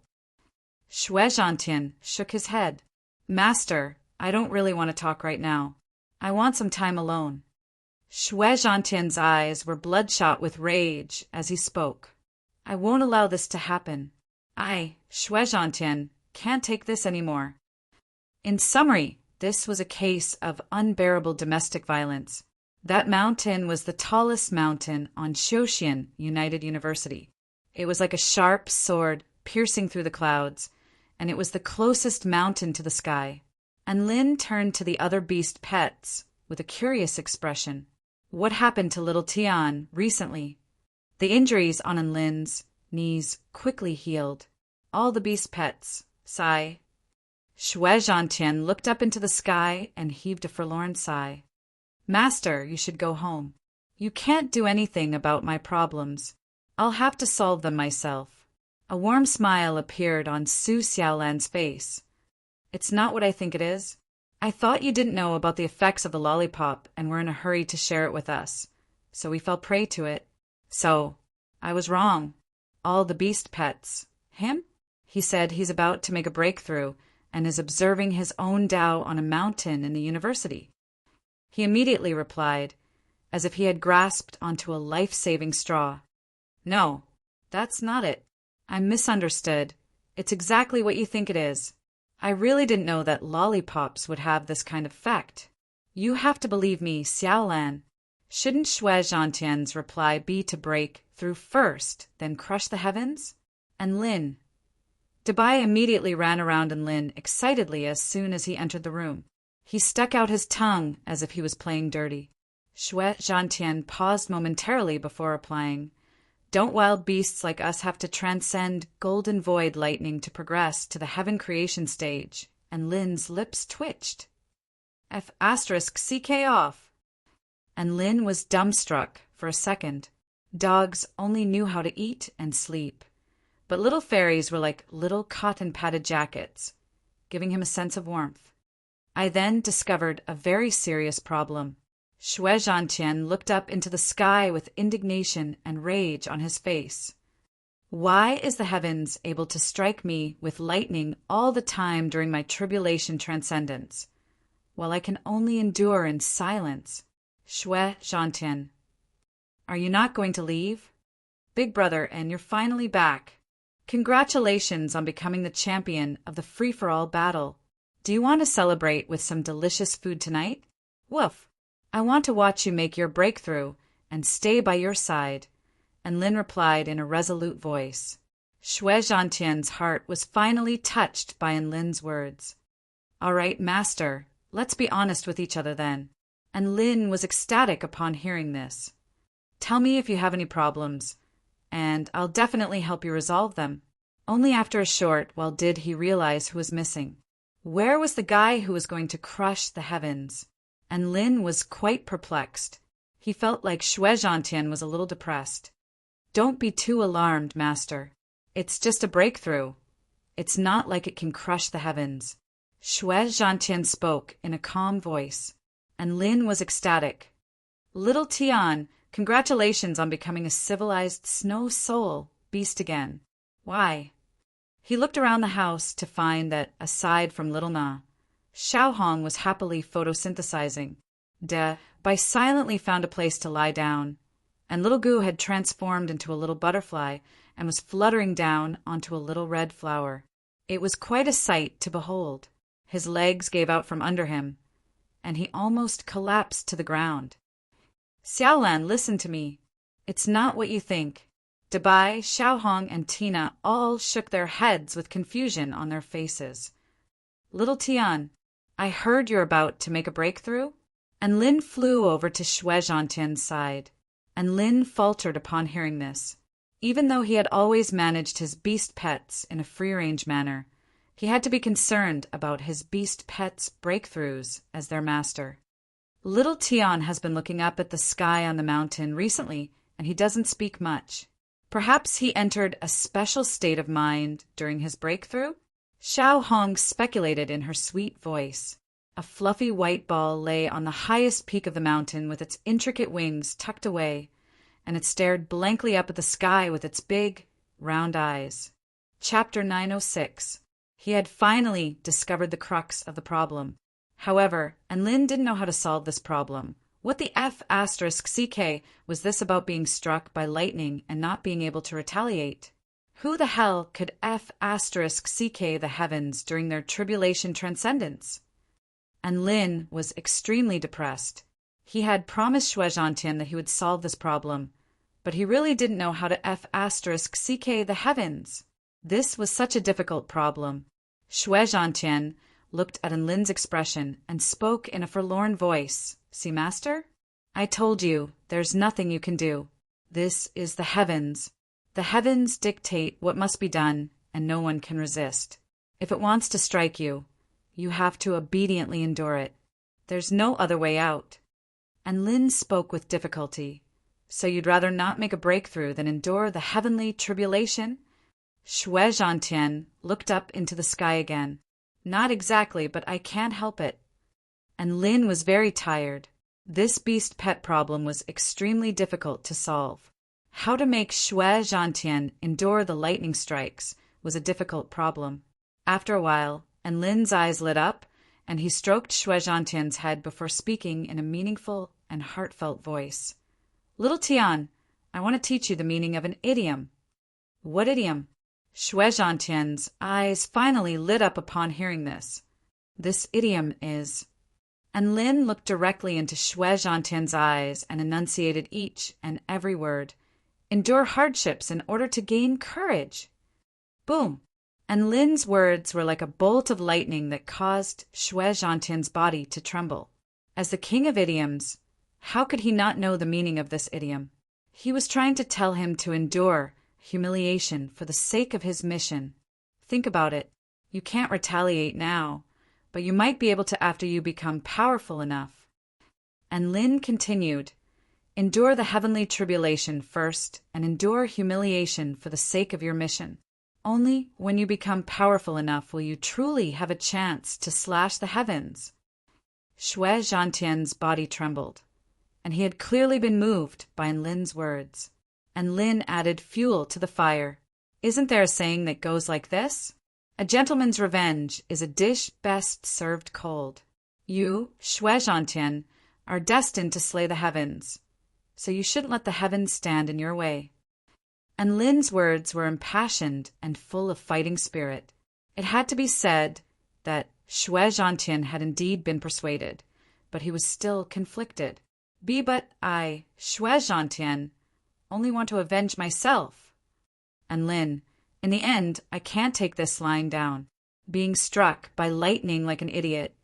Shui Zhantian shook his head. "Master, I don't really want to talk right now. I want some time alone." Shui Zhantian's eyes were bloodshot with rage as he spoke. "I won't allow this to happen. Shui Zhantian, can't take this anymore." In summary, this was a case of unbearable domestic violence. That mountain was the tallest mountain on Shoshian United University. It was like a sharp sword piercing through the clouds, and it was the closest mountain to the sky. And Lin turned to the other beast pets with a curious expression. What happened to little Tian recently? The injuries on Lin's knees quickly healed. All the beast pets sigh. Shui Zhantian looked up into the sky and heaved a forlorn sigh. "Master, you should go home. You can't do anything about my problems. I'll have to solve them myself." A warm smile appeared on Su Xiaolan's face. "It's not what I think it is. I thought you didn't know about the effects of the lollipop and were in a hurry to share it with us, so we fell prey to it. So, I was wrong. All the beast pets. Him? He said he's about to make a breakthrough and is observing his own Tao on a mountain in the university." He immediately replied, as if he had grasped onto a life-saving straw. "No, that's not it. I'm misunderstood. It's exactly what you think it is. I really didn't know that lollipops would have this kind of effect. You have to believe me, Xiaolan. Shouldn't Shui Zhantian's reply be to break through first, then crush the heavens?" And Lin. Dabai immediately ran around Lin excitedly as soon as he entered the room. He stuck out his tongue as if he was playing dirty. Shui Zhantian paused momentarily before replying, "Don't wild beasts like us have to transcend golden void lightning to progress to the heaven creation stage?" And Lin's lips twitched. F***CK off. And Lin was dumbstruck for a second. Dogs only knew how to eat and sleep. But little fairies were like little cotton-padded jackets, giving him a sense of warmth. I then discovered a very serious problem. Shui Zhantian looked up into the sky with indignation and rage on his face. "Why is the heavens able to strike me with lightning all the time during my tribulation transcendence, while I can only endure in silence?" Shui Zhantian. "Are you not going to leave? Big brother, and you're finally back. Congratulations on becoming the champion of the free-for-all battle. Do you want to celebrate with some delicious food tonight? Woof! I want to watch you make your breakthrough and stay by your side." And Lin replied in a resolute voice. Shui Zhantian's heart was finally touched by Lin's words. "All right, master, let's be honest with each other then." And Lin was ecstatic upon hearing this. "Tell me if you have any problems, and I'll definitely help you resolve them." Only after a short while did he realize who was missing. Where was the guy who was going to crush the heavens? And Lin was quite perplexed. He felt like Shui Zhantian was a little depressed. "Don't be too alarmed, master. It's just a breakthrough. It's not like it can crush the heavens." Shui Zhantian spoke in a calm voice, and Lin was ecstatic. "Little Tian, Congratulations on becoming a civilized snow soul beast again. Why? He looked around the house to find that, aside from Little Na, Xiaohong was happily photosynthesizing. Bai silently found a place to lie down, and Little Gu had transformed into a little butterfly and was fluttering down onto a little red flower. It was quite a sight to behold. His legs gave out from under him, and he almost collapsed to the ground. Xiaolan, listen to me. It's not what you think. Dabai, Xiaohong, and Tina all shook their heads with confusion on their faces. Little Tian, I heard you're about to make a breakthrough? And Lin flew over to Xue Zhantian's side, and Lin faltered upon hearing this. Even though he had always managed his beast pets in a free-range manner, he had to be concerned about his beast pets' breakthroughs as their master. Little Tian has been looking up at the sky on the mountain recently, and he doesn't speak much. Perhaps he entered a special state of mind during his breakthrough? Xiao Hong speculated in her sweet voice. A fluffy white ball lay on the highest peak of the mountain with its intricate wings tucked away, and it stared blankly up at the sky with its big, round eyes. Chapter 906. He had finally discovered the crux of the problem. However, Lin didn't know how to solve this problem. What the F***CK was this about being struck by lightning and not being able to retaliate? Who the hell could F***CK the heavens during their tribulation transcendence? And Lin was extremely depressed. He had promised Xue Zhantian that he would solve this problem, but he really didn't know how to F***CK the heavens. This was such a difficult problem. Xue Zhantian looked at Lin's expression and spoke in a forlorn voice. See, Master? I told you, there's nothing you can do. This is the heavens. The heavens dictate what must be done, and no one can resist. If it wants to strike you, you have to obediently endure it. There's no other way out. And Lin spoke with difficulty. So you'd rather not make a breakthrough than endure the heavenly tribulation? Xue Zhantian looked up into the sky again. Not exactly, but I can't help it. And Lin was very tired. This beast pet problem was extremely difficult to solve. How to make Xue Zhantian endure the lightning strikes was a difficult problem. After a while, Lin's eyes lit up, and he stroked Xue Zhantian's head before speaking in a meaningful and heartfelt voice. Little Tian, I want to teach you the meaning of an idiom. What idiom? Xue Zhantian's eyes finally lit up upon hearing this. This idiom is... And Lin looked directly into Xue Zhantian's eyes and enunciated each and every word. Endure hardships in order to gain courage. Boom! And Lin's words were like a bolt of lightning that caused Xue Zhantian's body to tremble. As the king of idioms, how could he not know the meaning of this idiom? He was trying to tell him to endure humiliation for the sake of his mission. Think about it. You can't retaliate now, but you might be able to after you become powerful enough. And Lin continued, endure the heavenly tribulation first and endure humiliation for the sake of your mission. Only when you become powerful enough will you truly have a chance to slash the heavens. Xue Zhantian's body trembled, and he had clearly been moved by Lin's words. And Lin added fuel to the fire. Isn't there a saying that goes like this? A gentleman's revenge is a dish best served cold. You, Xue Zhantian, are destined to slay the heavens, so you shouldn't let the heavens stand in your way. And Lin's words were impassioned and full of fighting spirit. It had to be said that Xue Zhantian had indeed been persuaded, but he was still conflicted. But I, Xue Zhantian, only want to avenge myself. And Lin, in the end, I can't take this lying down, being struck by lightning like an idiot,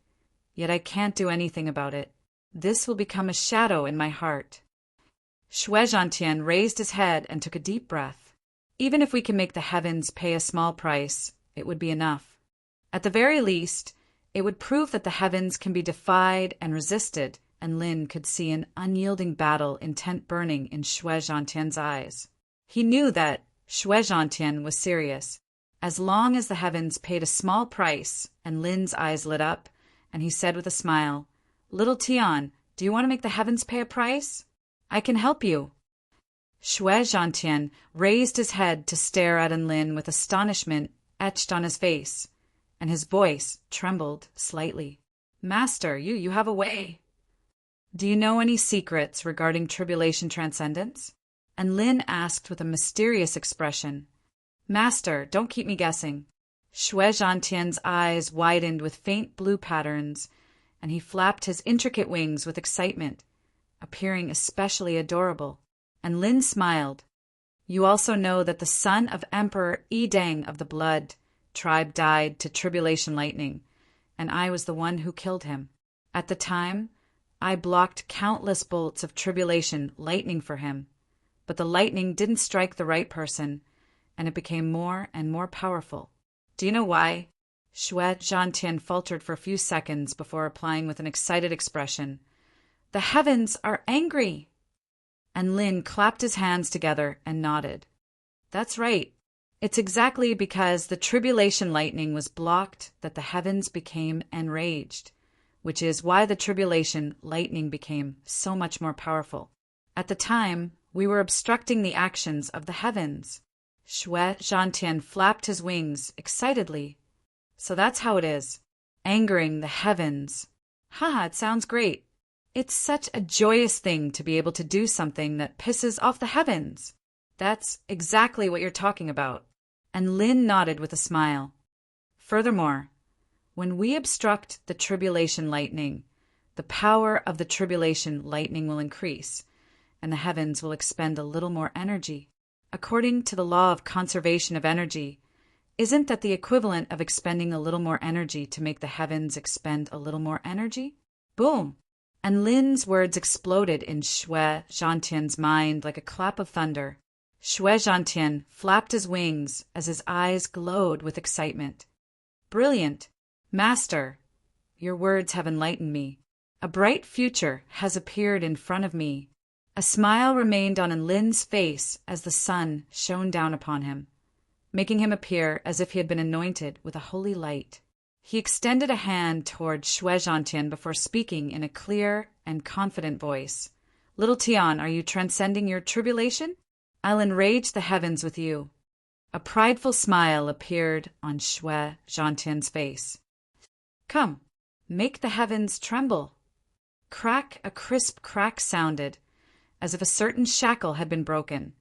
yet I can't do anything about it. This will become a shadow in my heart. Xue Zhantian raised his head and took a deep breath. Even if we can make the heavens pay a small price, it would be enough. At the very least, it would prove that the heavens can be defied and resisted, and Lin could see an unyielding battle intent burning in Xue Zhantian's eyes. He knew that Xue Zhantian was serious. As long as the heavens paid a small price, and Lin's eyes lit up, and he said with a smile, Little Tian, do you want to make the heavens pay a price? I can help you. Xue Zhantian raised his head to stare at Enlin with astonishment etched on his face, and his voice trembled slightly. Master, you have a way. Do you know any secrets regarding tribulation transcendence? Enlin asked with a mysterious expression. Master, don't keep me guessing. Xue Zhantian's eyes widened with faint blue patterns, and he flapped his intricate wings with excitement, appearing especially adorable. And Lin smiled. You also know that the son of Emperor Yidang of the Blood tribe died to tribulation lightning, and I was the one who killed him. At the time, I blocked countless bolts of tribulation lightning for him, but the lightning didn't strike the right person, and it became more and more powerful. Do you know why? Xue Zhantian faltered for a few seconds before replying with an excited expression. The heavens are angry! And Lin clapped his hands together and nodded. That's right. It's exactly because the tribulation lightning was blocked that the heavens became enraged, which is why the tribulation lightning became so much more powerful. At the time, we were obstructing the actions of the heavens. Xue Zhantian flapped his wings excitedly. So that's how it is. Angering the heavens. Haha, it sounds great. It's such a joyous thing to be able to do something that pisses off the heavens. That's exactly what you're talking about. And Lin nodded with a smile. Furthermore, when we obstruct the tribulation lightning, the power of the tribulation lightning will increase, and the heavens will expend a little more energy. According to the law of conservation of energy, isn't that the equivalent of expending a little more energy to make the heavens expend a little more energy? Boom! And Lin's words exploded in Xue Zhantian's mind like a clap of thunder. Xue Zhantian flapped his wings as his eyes glowed with excitement. Brilliant! Master, your words have enlightened me. A bright future has appeared in front of me. A smile remained on Lin's face as the sun shone down upon him, making him appear as if he had been anointed with a holy light. He extended a hand toward Xue Zhantian before speaking in a clear and confident voice. Little Tian, are you transcending your tribulation? I'll enrage the heavens with you. A prideful smile appeared on Xue Zhantian's face. Come, make the heavens tremble. Crack, a crisp crack sounded, as if a certain shackle had been broken,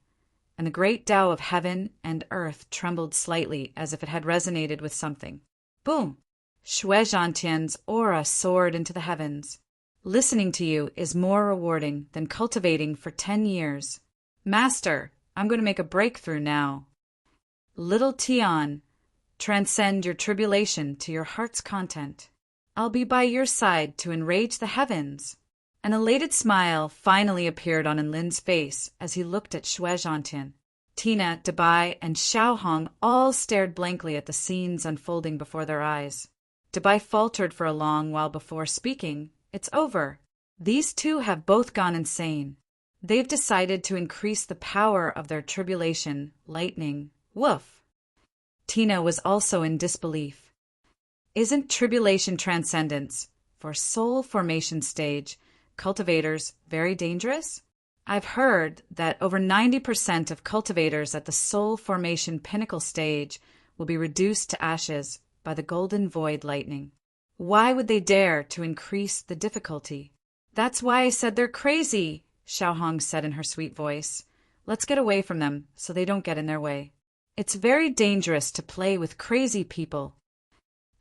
and the great Tao of heaven and earth trembled slightly as if it had resonated with something. Boom! Xue Zhantian's aura soared into the heavens. Listening to you is more rewarding than cultivating for 10 years. Master, I'm going to make a breakthrough now. Little Tian, transcend your tribulation to your heart's content. I'll be by your side to enrage the heavens. An elated smile finally appeared on Enlin's face as he looked at Xue Zhantian. Tina, Dabai, and Xiaohong all stared blankly at the scenes unfolding before their eyes. Dabai faltered for a long while before speaking. It's over. These two have both gone insane. They've decided to increase the power of their tribulation, lightning. Woof! Tina was also in disbelief. Isn't tribulation transcendence, for soul formation stage, cultivators very dangerous? I've heard that over 90% of cultivators at the soul formation pinnacle stage will be reduced to ashes by the golden void lightning. Why would they dare to increase the difficulty? That's why I said they're crazy, Xiaohong said in her sweet voice. Let's get away from them so they don't get in their way. It's very dangerous to play with crazy people.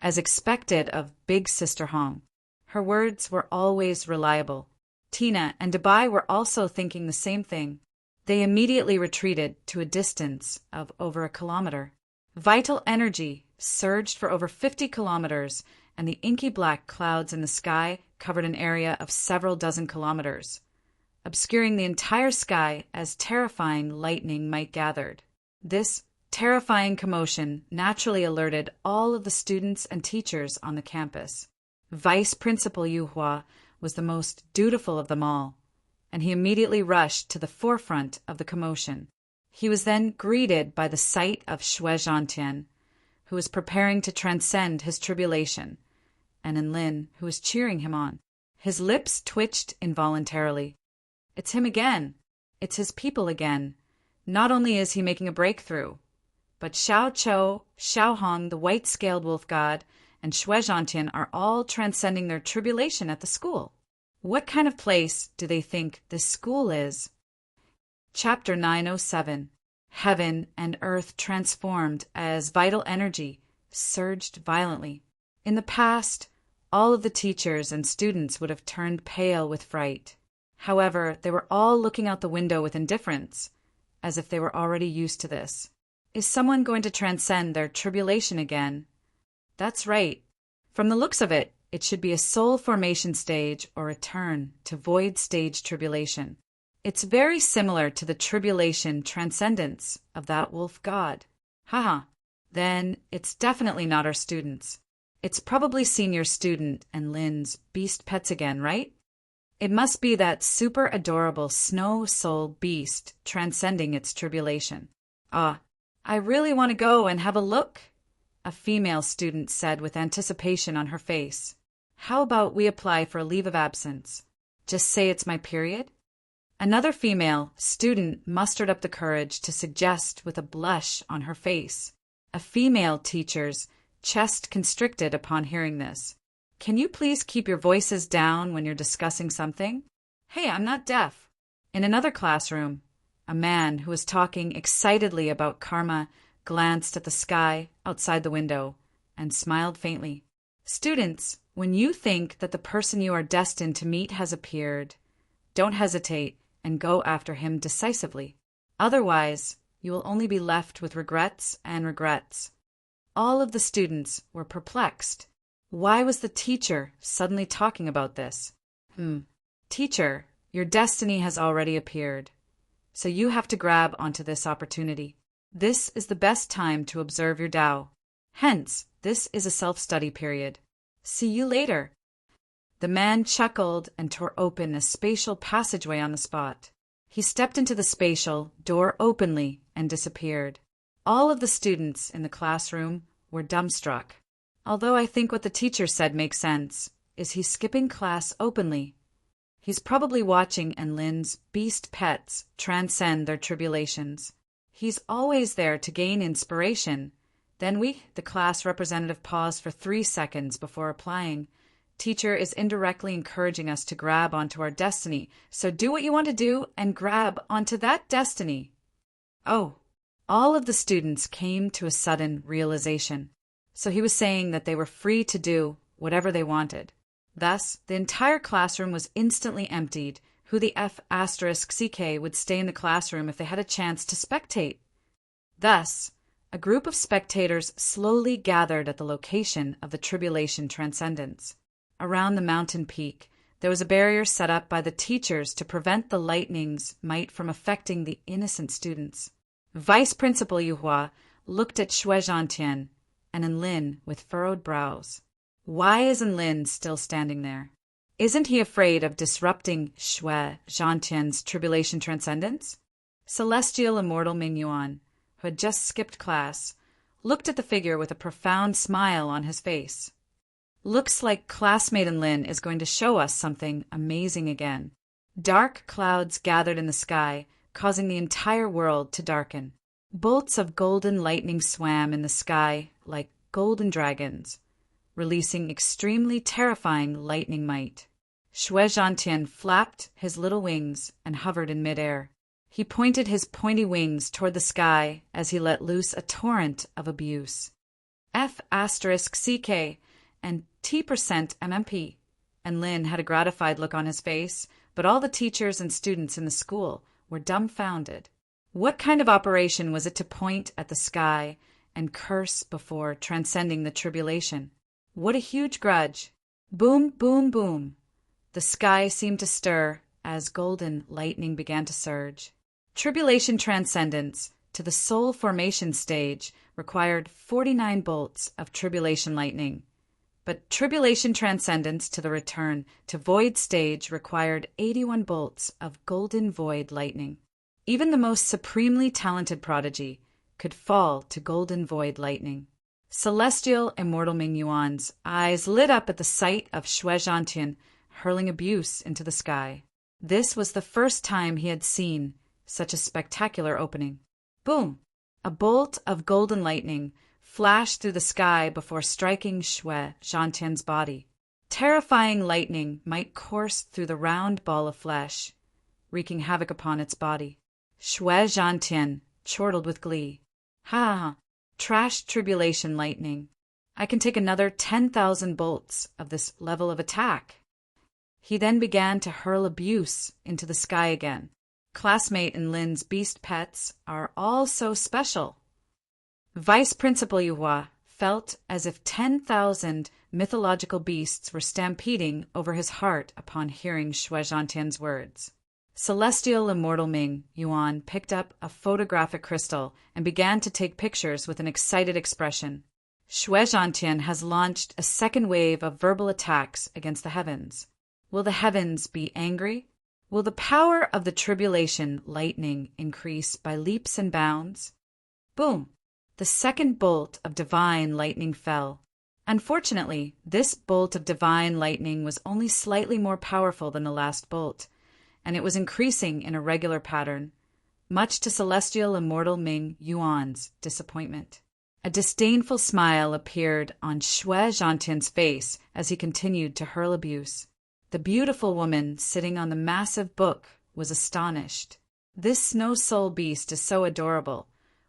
As expected of Big Sister Hong. Her words were always reliable. Tina and Dabai were also thinking the same thing. They immediately retreated to a distance of over a kilometer. Vital energy surged for over 50 kilometers, and the inky black clouds in the sky covered an area of several dozen kilometers, obscuring the entire sky as terrifying lightning might gathered. This terrifying commotion naturally alerted all of the students and teachers on the campus. Vice Principal Yu Hua was the most dutiful of them all, and he immediately rushed to the forefront of the commotion. He was then greeted by the sight of Xue Zhantian, who was preparing to transcend his tribulation, and Enlin, who was cheering him on. His lips twitched involuntarily. It's him again. It's his people again. Not only is he making a breakthrough, but Xiao Qiu, Xiao Hong, the white-scaled wolf god, and Shui Zhantian are all transcending their tribulation at the school. What kind of place do they think this school is? Chapter 907. Heaven and earth transformed as vital energy surged violently. In the past, all of the teachers and students would have turned pale with fright. However, they were all looking out the window with indifference, as if they were already used to this. Is someone going to transcend their tribulation again? That's right. From the looks of it, it should be a soul formation stage or a turn to void stage tribulation. It's very similar to the tribulation transcendence of that wolf god. Haha, then it's definitely not our students. It's probably senior student and Lynn's beast pets again, right? It must be that super adorable snow soul beast transcending its tribulation. Ah, I really want to go and have a look, a female student said with anticipation on her face. How about we apply for a leave of absence? Just say it's my period? Another female student mustered up the courage to suggest with a blush on her face. A female teacher's chest constricted upon hearing this. Can you please keep your voices down when you're discussing something? Hey, I'm not deaf. In another classroom, a man who was talking excitedly about karma glanced at the sky outside the window and smiled faintly. Students, when you think that the person you are destined to meet has appeared, don't hesitate and go after him decisively. Otherwise, you will only be left with regrets and regrets. All of the students were perplexed. Why was the teacher suddenly talking about this? Teacher, your destiny has already appeared, so you have to grab onto this opportunity. This is the best time to observe your Tao. Hence, this is a self-study period. See you later. The man chuckled and tore open a spatial passageway on the spot. He stepped into the spatial door openly and disappeared. All of the students in the classroom were dumbstruck. Although I think what the teacher said makes sense, is he skipping class openly? He's probably watching Enlin's beast pets transcend their tribulations. He's always there to gain inspiration. Then the class representative, paused for 3 seconds before replying. Teacher is indirectly encouraging us to grab onto our destiny, so do what you want to do and grab onto that destiny. Oh, all of the students came to a sudden realization. So he was saying that they were free to do whatever they wanted. Thus, the entire classroom was instantly emptied. Who the F***CK would stay in the classroom if they had a chance to spectate? Thus, a group of spectators slowly gathered at the location of the tribulation transcendence. Around the mountain peak, there was a barrier set up by the teachers to prevent the lightning's might from affecting the innocent students. Vice Principal Yuhua looked at Shui Zhantian and Enlin with furrowed brows. Why is Enlin still standing there? Isn't he afraid of disrupting Shui Zhantian's tribulation transcendence? Celestial Immortal Mingyuan, who had just skipped class, looked at the figure with a profound smile on his face. Looks like classmate Enlin is going to show us something amazing again. Dark clouds gathered in the sky, causing the entire world to darken. Bolts of golden lightning swam in the sky like golden dragons, releasing extremely terrifying lightning might. Shui Zhantian flapped his little wings and hovered in midair. He pointed his pointy wings toward the sky as he let loose a torrent of abuse. F***CK and T% MMP. And Lin had a gratified look on his face, but all the teachers and students in the school were dumbfounded. What kind of operation was it to point at the sky and curse before transcending the tribulation? What a huge grudge. Boom, boom, boom. The sky seemed to stir as golden lightning began to surge. Tribulation transcendence to the soul formation stage required 49 bolts of tribulation lightning. But tribulation transcendence to the return to void stage required 81 bolts of golden void lightning. Even the most supremely talented prodigy could fall to golden void lightning. Celestial Immortal Mingyuan's eyes lit up at the sight of Shui Zhantian hurling abuse into the sky. This was the first time he had seen such a spectacular opening. Boom! A bolt of golden lightning flashed through the sky before striking Shui Zhantian's body. Terrifying lightning might course through the round ball of flesh, wreaking havoc upon its body. Shui Zhantian chortled with glee. Ha ha! Trash tribulation lightning. I can take another 10,000 bolts of this level of attack. He then began to hurl abuse into the sky again. Classmate and Lin's beast pets are all so special. Vice Principal Yuhua felt as if 10,000 mythological beasts were stampeding over his heart upon hearing Shui Zhantian's words. Celestial Immortal Ming Yuan picked up a photographic crystal and began to take pictures with an excited expression. Shui Zhantian has launched a second wave of verbal attacks against the heavens. Will the heavens be angry? Will the power of the tribulation lightning increase by leaps and bounds? Boom! The second bolt of divine lightning fell. Unfortunately, this bolt of divine lightning was only slightly more powerful than the last bolt, and it was increasing in a regular pattern, much to Celestial Immortal Ming Yuan's disappointment. A disdainful smile appeared on Shui Zhantian's face as he continued to hurl abuse. The beautiful woman sitting on the massive book was astonished. This snow-soul beast is so adorable,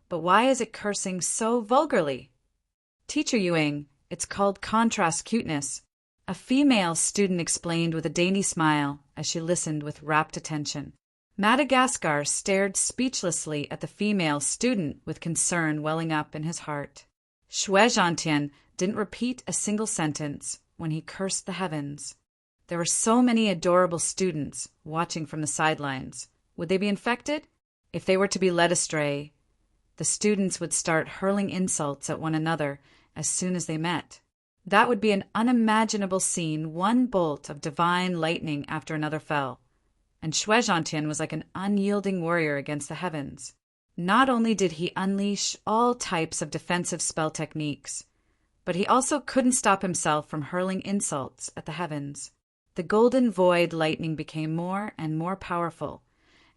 but why is it cursing so vulgarly? Teacher Yuing, it's called contrast cuteness, a female student explained with a dainty smile as she listened with rapt attention. Madagascar stared speechlessly at the female student with concern welling up in his heart. Shui Zhantian didn't repeat a single sentence when he cursed the heavens. There were so many adorable students watching from the sidelines. Would they be infected? If they were to be led astray, the students would start hurling insults at one another as soon as they met. That would be an unimaginable scene. One bolt of divine lightning after another fell, and Shui Zhantian was like an unyielding warrior against the heavens. Not only did he unleash all types of defensive spell techniques, but he also couldn't stop himself from hurling insults at the heavens. The golden void lightning became more and more powerful,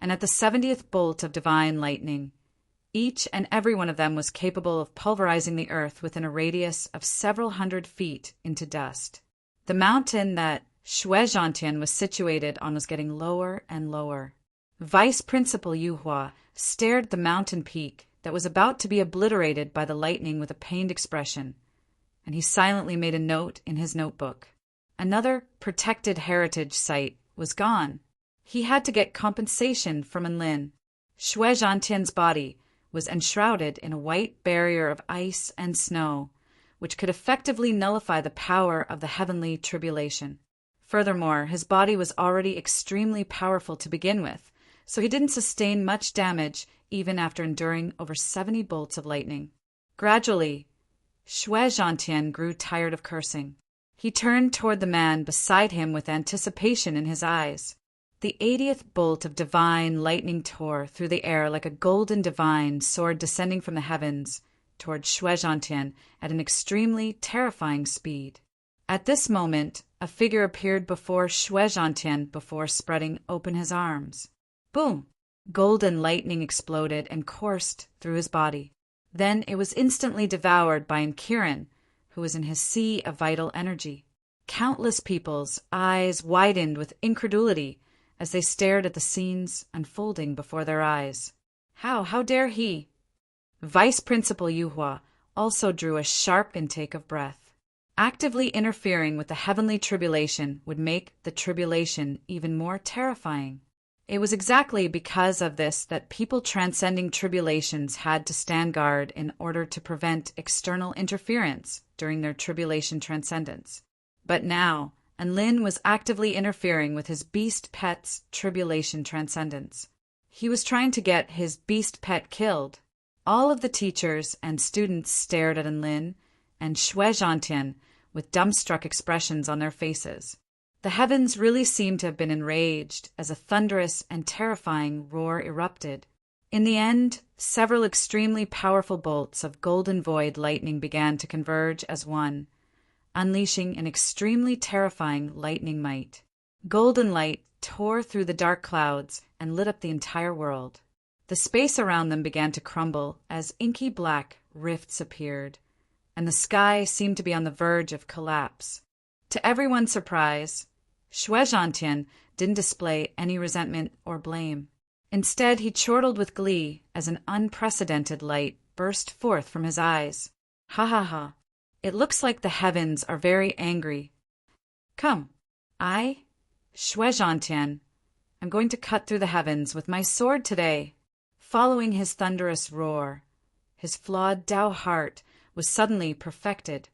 and at the 70th bolt of divine lightning, each and every one of them was capable of pulverizing the earth within a radius of several hundred feet into dust. The mountain that Shui Zhantian was situated on was getting lower and lower. Vice Principal Yuhua stared at the mountain peak that was about to be obliterated by the lightning with a pained expression, and he silently made a note in his notebook. Another protected heritage site was gone. He had to get compensation from Enlin. Shui Zhantian's body was enshrouded in a white barrier of ice and snow, which could effectively nullify the power of the heavenly tribulation. Furthermore, his body was already extremely powerful to begin with, so he didn't sustain much damage even after enduring over 70 bolts of lightning. Gradually, Shui Zhantian grew tired of cursing. He turned toward the man beside him with anticipation in his eyes. The 80th bolt of divine lightning tore through the air like a golden divine sword descending from the heavens toward Shui Zhantian at an extremely terrifying speed. At this moment, a figure appeared before Shui Zhantian before spreading open his arms. Boom! Golden lightning exploded and coursed through his body. Then it was instantly devoured by Kiran, who was in his sea of vital energy. Countless people's eyes widened with incredulity as they stared at the scenes unfolding before their eyes. How dare he? Vice Principal Yuhua also drew a sharp intake of breath. Actively interfering with the heavenly tribulation would make the tribulation even more terrifying. It was exactly because of this that people transcending tribulations had to stand guard in order to prevent external interference during their tribulation transcendence. But now, Enlin was actively interfering with his beast pet's tribulation transcendence. He was trying to get his beast pet killed. All of the teachers and students stared at Enlin and Shui Zhantian with dumbstruck expressions on their faces. The heavens really seemed to have been enraged as a thunderous and terrifying roar erupted. In the end, several extremely powerful bolts of golden void lightning began to converge as one, unleashing an extremely terrifying lightning might. Golden light tore through the dark clouds and lit up the entire world. The space around them began to crumble as inky black rifts appeared, and the sky seemed to be on the verge of collapse. To everyone's surprise, Shui Zhantian didn't display any resentment or blame. Instead, he chortled with glee as an unprecedented light burst forth from his eyes. Ha ha ha! It looks like the heavens are very angry. Come, Shui Zhantian, I'm going to cut through the heavens with my sword today. Following his thunderous roar, his flawed Tao heart was suddenly perfected.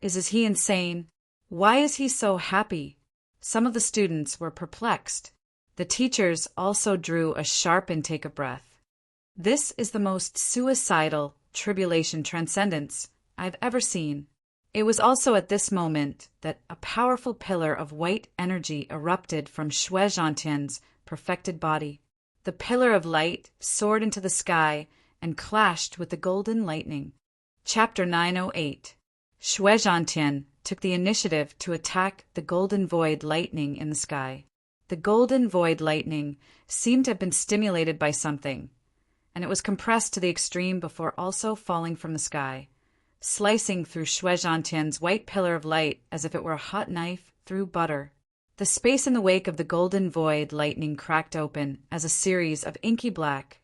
Is he insane? Why is he so happy? Some of the students were perplexed. The teachers also drew a sharp intake of breath. This is the most suicidal tribulation transcendence I've ever seen. It was also at this moment that a powerful pillar of white energy erupted from Shui Zhantian's perfected body. The pillar of light soared into the sky and clashed with the golden lightning. Chapter 908. Shui Zhantian took the initiative to attack the golden void lightning in the sky. The golden void lightning seemed to have been stimulated by something, and it was compressed to the extreme before also falling from the sky, slicing through Shui Zhantian's white pillar of light as if it were a hot knife through butter. The space in the wake of the golden void lightning cracked open as a series of inky black,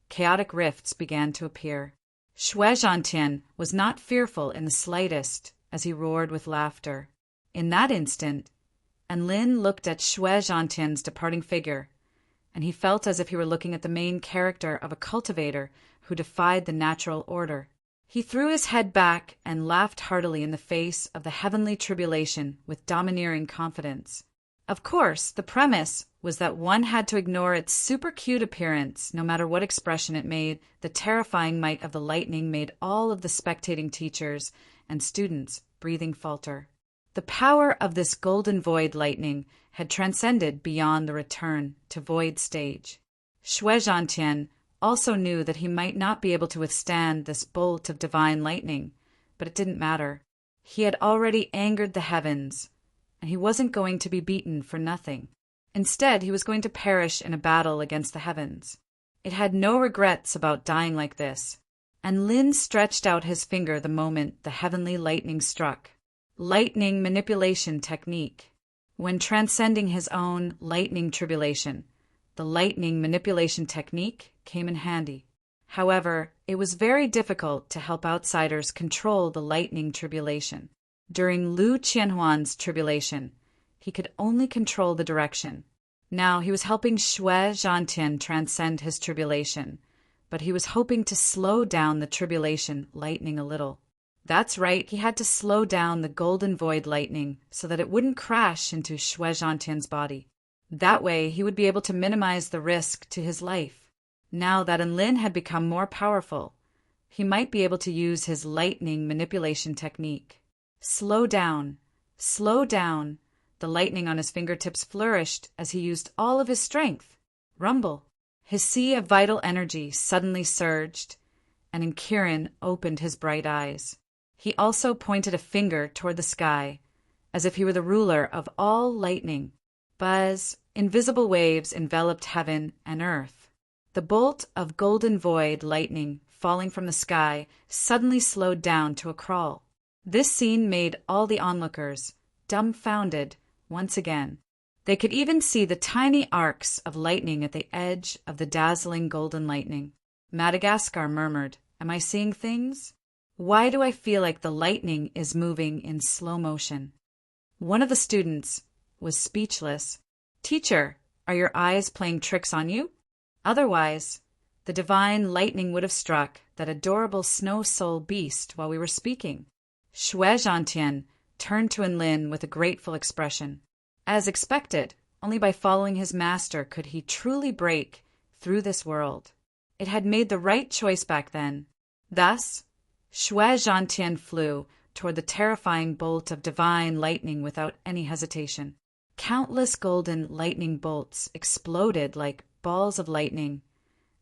chaotic rifts began to appear. Shui Zhantian was not fearful in the slightest as he roared with laughter. In that instant, Anlin looked at Shui Zhantian's departing figure, and he felt as if he were looking at the main character of a cultivator who defied the natural order. He threw his head back and laughed heartily in the face of the heavenly tribulation with domineering confidence. Of course, the premise was that one had to ignore its super cute appearance no matter what expression it made. The terrifying might of the lightning made all of the spectating teachers and students' breathing falter. The power of this golden void lightning had transcended beyond the return to void stage. Shui Zhantian also knew that he might not be able to withstand this bolt of divine lightning, but it didn't matter. He had already angered the heavens, and he wasn't going to be beaten for nothing. Instead, he was going to perish in a battle against the heavens. It had no regrets about dying like this, and Lin stretched out his finger the moment the heavenly lightning struck. Lightning manipulation technique. When transcending his own lightning tribulation, the lightning manipulation technique came in handy. However, it was very difficult to help outsiders control the lightning tribulation. During Lu Qianhuan's tribulation, he could only control the direction. Now he was helping Shui Zhantian transcend his tribulation, but he was hoping to slow down the tribulation lightning a little. That's right, he had to slow down the golden void lightning so that it wouldn't crash into Shui Zhantian's body. That way, he would be able to minimize the risk to his life. Now that Anlin had become more powerful, he might be able to use his lightning manipulation technique. Slow down, slow down. The lightning on his fingertips flourished as he used all of his strength. Rumble. His sea of vital energy suddenly surged, and Kirin opened his bright eyes. He also pointed a finger toward the sky, as if he were the ruler of all lightning. Buzz, invisible waves enveloped heaven and earth. The bolt of golden void lightning falling from the sky suddenly slowed down to a crawl. This scene made all the onlookers dumbfounded once again. They could even see the tiny arcs of lightning at the edge of the dazzling golden lightning. Madagascar murmured, "Am I seeing things? Why do I feel like the lightning is moving in slow motion?" One of the students was speechless. "Teacher, are your eyes playing tricks on you? Otherwise, the divine lightning would have struck that adorable snow soul beast while we were speaking." Shui Zhantian turned to Anlin with a grateful expression. As expected, only by following his master could he truly break through this world. It had made the right choice back then. Thus, Shui Zhantian flew toward the terrifying bolt of divine lightning without any hesitation. Countless golden lightning bolts exploded like balls of lightning,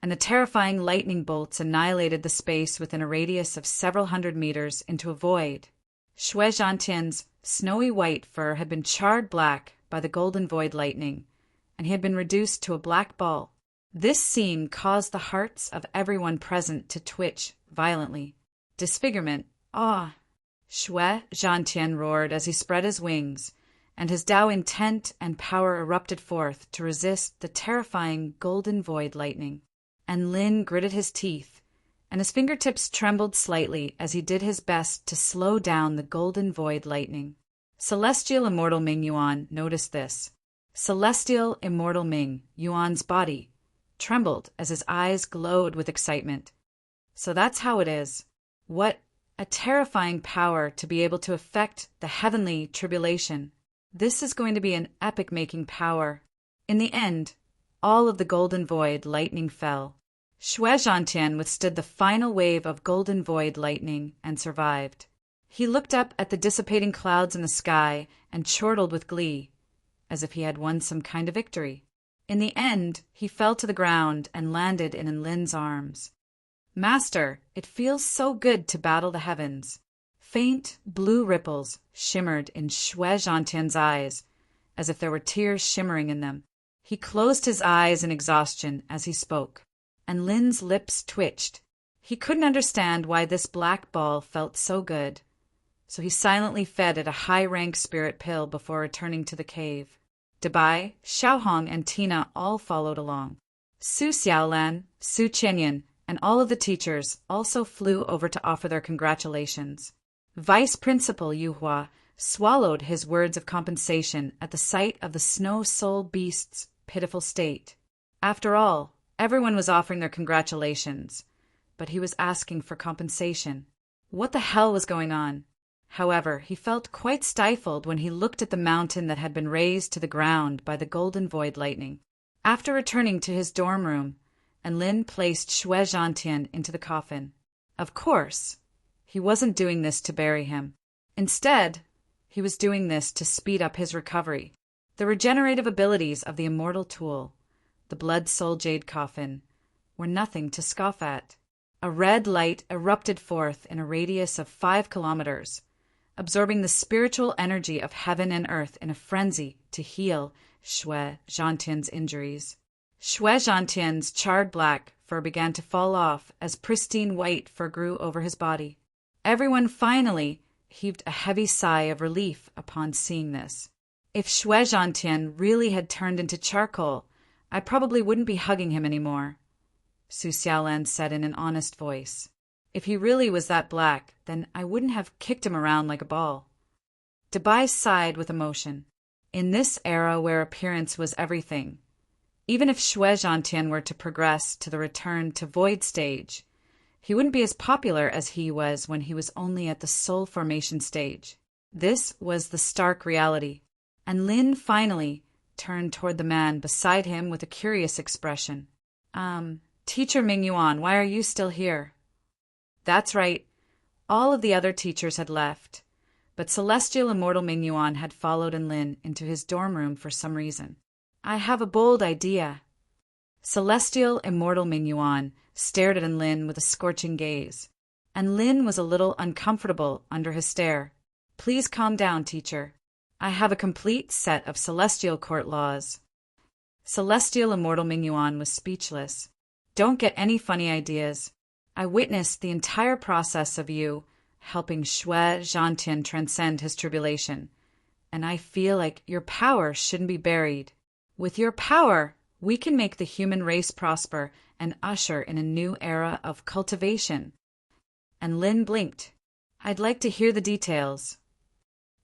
and the terrifying lightning bolts annihilated the space within a radius of several hundred meters into a void. Shui Zhantian's snowy white fur had been charred black by the golden void lightning, and he had been reduced to a black ball. This scene caused the hearts of everyone present to twitch violently. Disfigurement, awe. Shui Zhantian roared as he spread his wings, and his Tao intent and power erupted forth to resist the terrifying golden void lightning. And Lin gritted his teeth, and his fingertips trembled slightly as he did his best to slow down the golden void lightning. Celestial Immortal Ming Yuan noticed this. Celestial Immortal Ming Yuan's body trembled as his eyes glowed with excitement. So that's how it is. What a terrifying power to be able to affect the heavenly tribulation. This is going to be an epic-making power. In the end, all of the golden void lightning fell. Shui Zhantian withstood the final wave of golden void lightning and survived. He looked up at the dissipating clouds in the sky and chortled with glee, as if he had won some kind of victory. In the end, he fell to the ground and landed in Lin's arms. Master, it feels so good to battle the heavens. Faint blue ripples shimmered in Shui Zhantian's eyes, as if there were tears shimmering in them. He closed his eyes in exhaustion as he spoke, and Lin's lips twitched. He couldn't understand why this black ball felt so good, so he silently fed it a high-rank spirit pill before returning to the cave. Dabai, Xiaohong, and Tina all followed along. Su Xiaolan, Su Qianyan, and all of the teachers also flew over to offer their congratulations. Vice Principal Yu Hua swallowed his words of compensation at the sight of the snow soul beast's pitiful state. After all, everyone was offering their congratulations, but he was asking for compensation. What the hell was going on? However, he felt quite stifled when he looked at the mountain that had been razed to the ground by the golden void lightning. After returning to his dorm room, and Lin placed Shui Zhantian into the coffin. Of course, he wasn't doing this to bury him. Instead, he was doing this to speed up his recovery. The regenerative abilities of the immortal tool, the blood soul jade coffin, were nothing to scoff at. A red light erupted forth in a radius of 5 kilometers, absorbing the spiritual energy of heaven and earth in a frenzy to heal Shui Zhantian's injuries. Shui Zhantian's charred black fur began to fall off as pristine white fur grew over his body. Everyone finally heaved a heavy sigh of relief upon seeing this. If Shui Zhantian really had turned into charcoal, I probably wouldn't be hugging him anymore, Su Xiaolan said in an honest voice. If he really was that black, then I wouldn't have kicked him around like a ball. Dabai sighed with emotion. In this era where appearance was everything, even if Shui Zhantian were to progress to the return to void stage, he wouldn't be as popular as he was when he was only at the soul formation stage. This was the stark reality, and Lin finally turned toward the man beside him with a curious expression. Teacher Ming Yuan, why are you still here? That's right. All of the other teachers had left, but Celestial Immortal Ming Yuan had followed Lin into his dorm room for some reason. I have a bold idea. Celestial Immortal Ming Yuan stared at Lin with a scorching gaze, and Lin was a little uncomfortable under his stare. Please calm down, teacher. I have a complete set of celestial court laws. Celestial Immortal Ming Yuan was speechless. Don't get any funny ideas. I witnessed the entire process of you helping Shui Zhantian transcend his tribulation, and I feel like your power shouldn't be buried. With your power, we can make the human race prosper and usher in a new era of cultivation. And Lin blinked. I'd like to hear the details.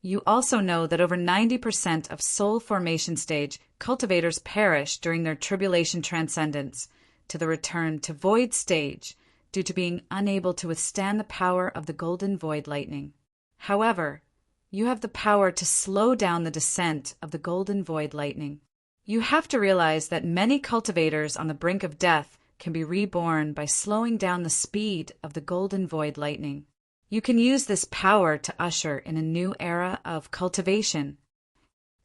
You also know that over 90% of soul formation stage cultivators perish during their tribulation transcendence to the return to void stage due to being unable to withstand the power of the golden void lightning. However, you have the power to slow down the descent of the golden void lightning. You have to realize that many cultivators on the brink of death can be reborn by slowing down the speed of the golden void lightning. You can use this power to usher in a new era of cultivation.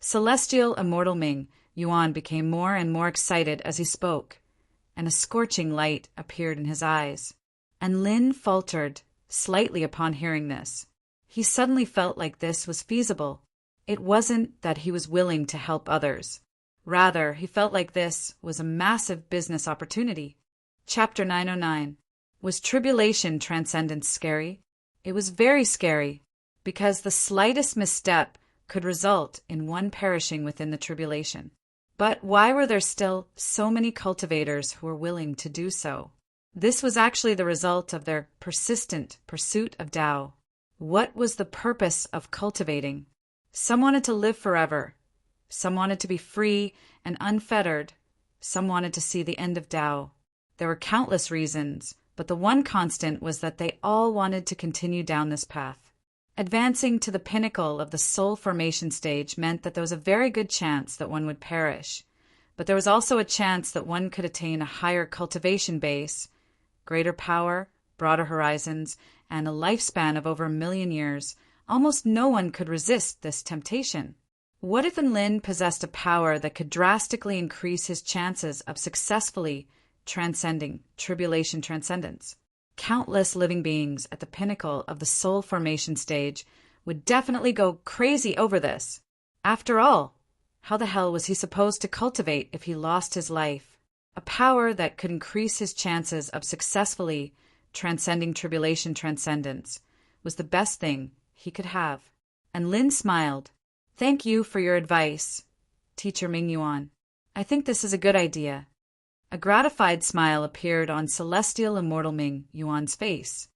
Celestial Immortal Ming Yuan became more and more excited as he spoke, and a scorching light appeared in his eyes. And Lin faltered slightly upon hearing this. He suddenly felt like this was feasible. It wasn't that he was willing to help others. Rather, he felt like this was a massive business opportunity. Chapter 909. Was tribulation transcendence scary? It was very scary, because the slightest misstep could result in one perishing within the tribulation. But why were there still so many cultivators who were willing to do so? This was actually the result of their persistent pursuit of Tao. What was the purpose of cultivating? Some wanted to live forever. Some wanted to be free and unfettered. Some wanted to see the end of Tao. There were countless reasons, but the one constant was that they all wanted to continue down this path. Advancing to the pinnacle of the soul formation stage meant that there was a very good chance that one would perish, but there was also a chance that one could attain a higher cultivation base, greater power, broader horizons, and a lifespan of over 1,000,000 years. Almost no one could resist this temptation. What if Enlin possessed a power that could drastically increase his chances of successfully transcending tribulation transcendence? Countless living beings at the pinnacle of the soul formation stage would definitely go crazy over this. After all, how the hell was he supposed to cultivate if he lost his life? A power that could increase his chances of successfully transcending tribulation transcendence was the best thing he could have. And Lin smiled. Thank you for your advice, Teacher Ming Yuan. I think this is a good idea. A gratified smile appeared on celestial immortal Ming Yuan's face.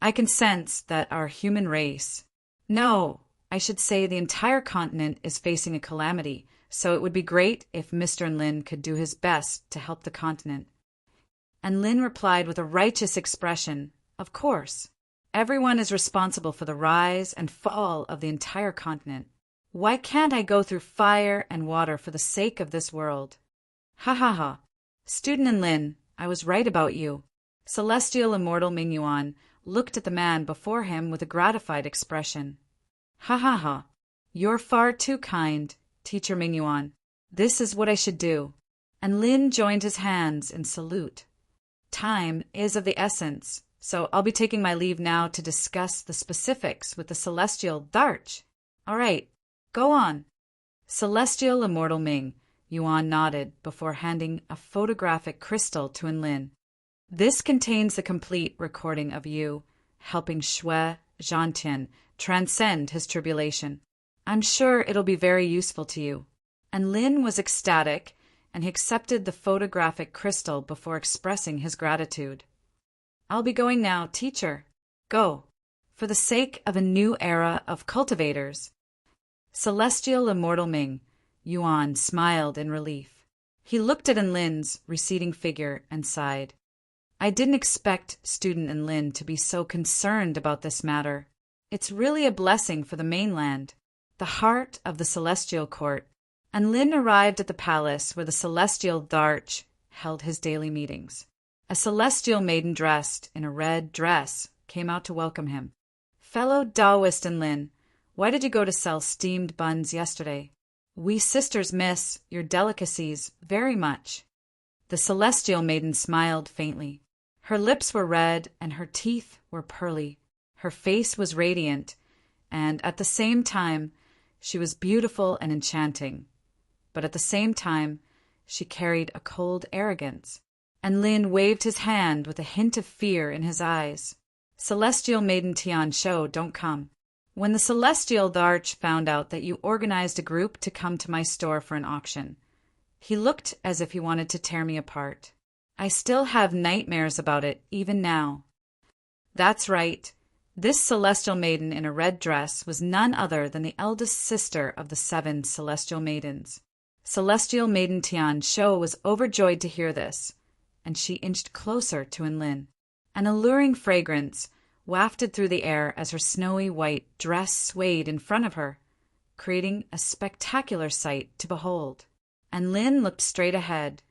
I can sense that our human race, no, I should say the entire continent, is facing a calamity, so it would be great if Mr. Enlin could do his best to help the continent. And Lin replied with a righteous expression, of course. Everyone is responsible for the rise and fall of the entire continent. Why can't I go through fire and water for the sake of this world? Ha ha ha. Student Enlin, I was right about you. Celestial immortal Ming Yuan looked at the man before him with a gratified expression. Ha ha ha. You're far too kind, Teacher Ming Yuan. This is what I should do. And Lin joined his hands in salute. Time is of the essence, so I'll be taking my leave now to discuss the specifics with the celestial Darch. All right, go on. Celestial immortal Ming Yuan nodded before handing a photographic crystal to Enlin. This contains the complete recording of you helping Shui Zhantian transcend his tribulation. I'm sure it'll be very useful to you. And Lin was ecstatic, and he accepted the photographic crystal before expressing his gratitude. I'll be going now, teacher. Go, for the sake of a new era of cultivators. Celestial immortal Ming Yuan smiled in relief. He looked at Enlin's receding figure and sighed. I didn't expect student Enlin to be so concerned about this matter. It's really a blessing for the mainland, the heart of the celestial court. And Lin arrived at the palace where the celestial Darch held his daily meetings. A celestial maiden dressed in a red dress came out to welcome him. Fellow Taoist Enlin, why did you go to sell steamed buns yesterday? We sisters miss your delicacies very much. The celestial maiden smiled faintly. Her lips were red and her teeth were pearly. Her face was radiant, and at the same time, she was beautiful and enchanting. But at the same time, she carried a cold arrogance. And Lin waved his hand with a hint of fear in his eyes. Celestial Maiden Tian Shou, don't come. When the Celestial Darch found out that you organized a group to come to my store for an auction, he looked as if he wanted to tear me apart. I still have nightmares about it, even now. That's right. This celestial maiden in a red dress was none other than the eldest sister of the 7 celestial maidens. Celestial Maiden Tian Shou was overjoyed to hear this, and she inched closer to Enlin. An alluring fragrance wafted through the air as her snowy white dress swayed in front of her, creating a spectacular sight to behold. And Lin looked straight ahead,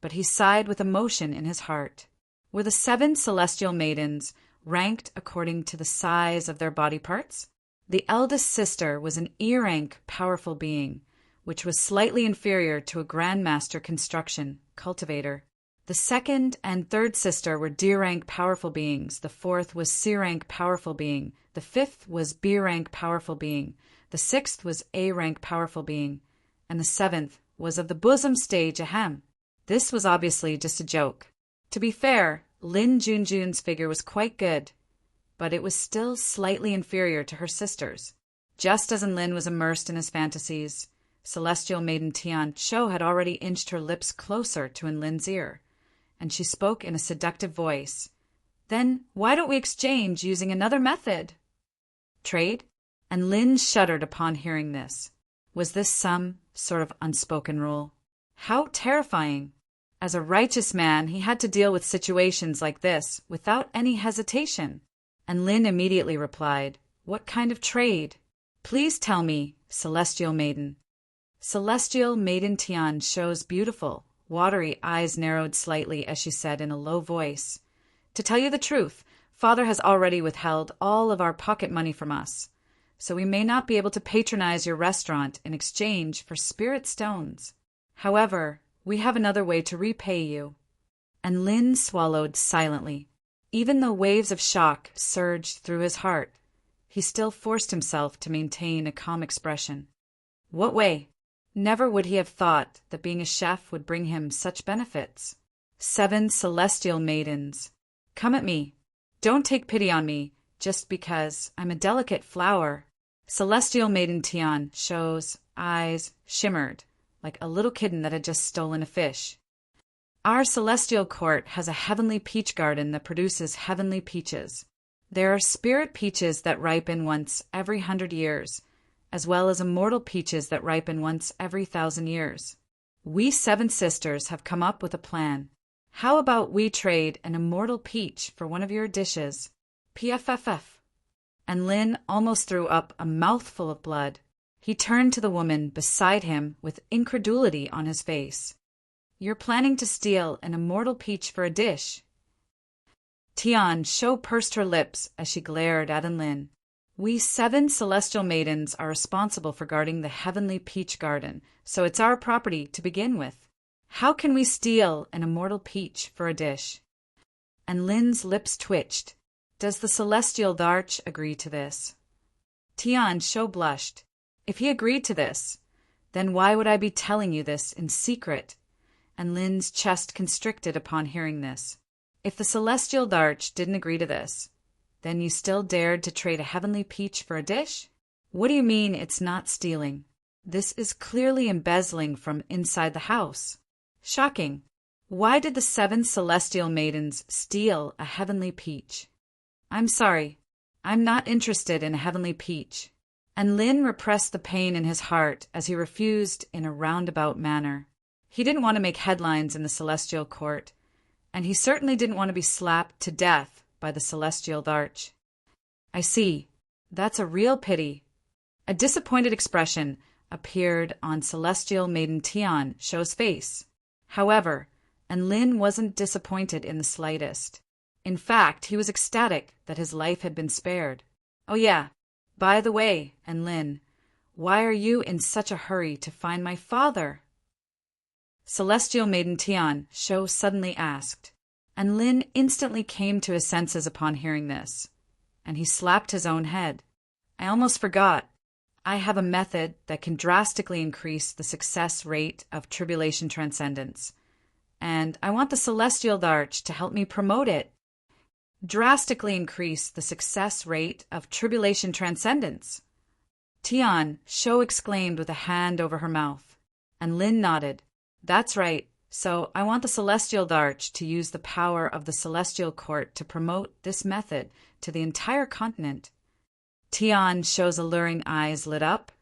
but he sighed with emotion in his heart. Were the 7 celestial maidens ranked according to the size of their body parts? The eldest sister was an E-rank powerful being, which was slightly inferior to a Grandmaster construction, Cultivator. The second and third sister were D-rank powerful beings. The fourth was C-rank powerful being, The 5th was B-rank powerful being. The 6th was A-rank powerful being. And the 7th was of the bosom stage ahem. This was obviously just a joke. To be fair, Lin Junjun's figure was quite good, but it was still slightly inferior to her sister's. Just as Lin was immersed in his fantasies, celestial maiden Tian Shou had already inched her lips closer to Lin's ear, and she spoke in a seductive voice. Then why don't we exchange using another method? Trade? And Lin shuddered upon hearing this. Was this some sort of unspoken rule? How terrifying! As a righteous man, he had to deal with situations like this without any hesitation. And Lin immediately replied, "What kind of trade? Please tell me, Celestial Maiden." Celestial Maiden Tian Shou's beautiful, watery eyes narrowed slightly as she said in a low voice, "To tell you the truth, Father has already withheld all of our pocket money from us, so we may not be able to patronize your restaurant in exchange for spirit stones. However, we have another way to repay you." And Lin swallowed silently. Even though waves of shock surged through his heart, he still forced himself to maintain a calm expression. What way? Never would he have thought that being a chef would bring him such benefits. 7 celestial maidens. Come at me. Don't take pity on me, just because I'm a delicate flower. Celestial Maiden Tian Shou's eyes shimmered like a little kitten that had just stolen a fish. Our celestial court has a heavenly peach garden that produces heavenly peaches. There are spirit peaches that ripen once every 100 years, as well as immortal peaches that ripen once every 1,000 years. We 7 sisters have come up with a plan. How about we trade an immortal peach for one of your dishes? PFFF. And Lin almost threw up a mouthful of blood. He turned to the woman beside him with incredulity on his face. You're planning to steal an immortal peach for a dish? Tian Shou pursed her lips as she glared at Lin. We 7 celestial maidens are responsible for guarding the heavenly peach garden, so it's our property to begin with. How can we steal an immortal peach for a dish? And Lin's lips twitched. Does the celestial Darch agree to this? Tian Shou blushed. If he agreed to this, then why would I be telling you this in secret? And Lin's chest constricted upon hearing this. If the celestial Darch didn't agree to this, then you still dared to trade a heavenly peach for a dish? What do you mean it's not stealing? This is clearly embezzling from inside the house. Shocking. Why did the 7 celestial maidens steal a heavenly peach? I'm sorry. I'm not interested in a heavenly peach. And Lin repressed the pain in his heart as he refused in a roundabout manner. He didn't want to make headlines in the celestial court, and he certainly didn't want to be slapped to death by the celestial Darch. I see. That's a real pity. A disappointed expression appeared on Celestial Maiden Tian Shou's face. However, and Lin wasn't disappointed in the slightest. In fact, he was ecstatic that his life had been spared. Oh yeah, by the way, and Lin, why are you in such a hurry to find my father? Celestial Maiden Tian Shou suddenly asked, and Lin instantly came to his senses upon hearing this, and he slapped his own head. I almost forgot. I have a method that can drastically increase the success rate of tribulation transcendence, and I want the celestial Darch to help me promote it. Drastically increase the success rate of tribulation transcendence. Tian Shou exclaimed with a hand over her mouth, and Lin nodded. That's right. So I want the celestial Darch to use the power of the celestial court to promote this method to the entire continent. Tian Shou's alluring eyes lit up,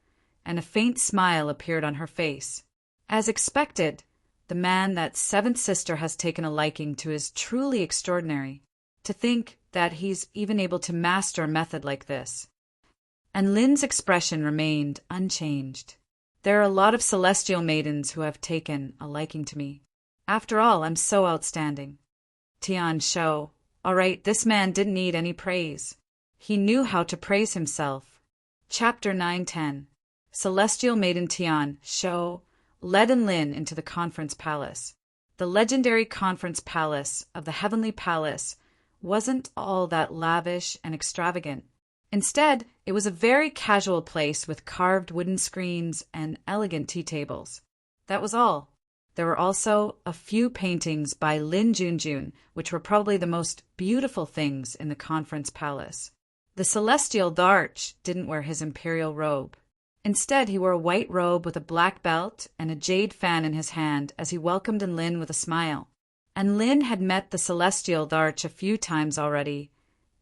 and a faint smile appeared on her face. As expected, the man that 7th sister has taken a liking to is truly extraordinary. To think that he's even able to master a method like this. And Lin's expression remained unchanged. There are a lot of celestial maidens who have taken a liking to me. After all, I'm so outstanding. Tian Shou, all right, this man didn't need any praise. He knew how to praise himself. Chapter 910. Celestial Maiden Tian Shou led Lin into the conference palace. The legendary conference palace of the Heavenly Palace wasn't all that lavish and extravagant. Instead, it was a very casual place with carved wooden screens and elegant tea tables. That was all. There were also a few paintings by Lin Junjun, which were probably the most beautiful things in the conference palace. The celestial Darch didn't wear his imperial robe. Instead, he wore a white robe with a black belt and a jade fan in his hand as he welcomed Enlin with a smile. Enlin had met the celestial Darch a few times already,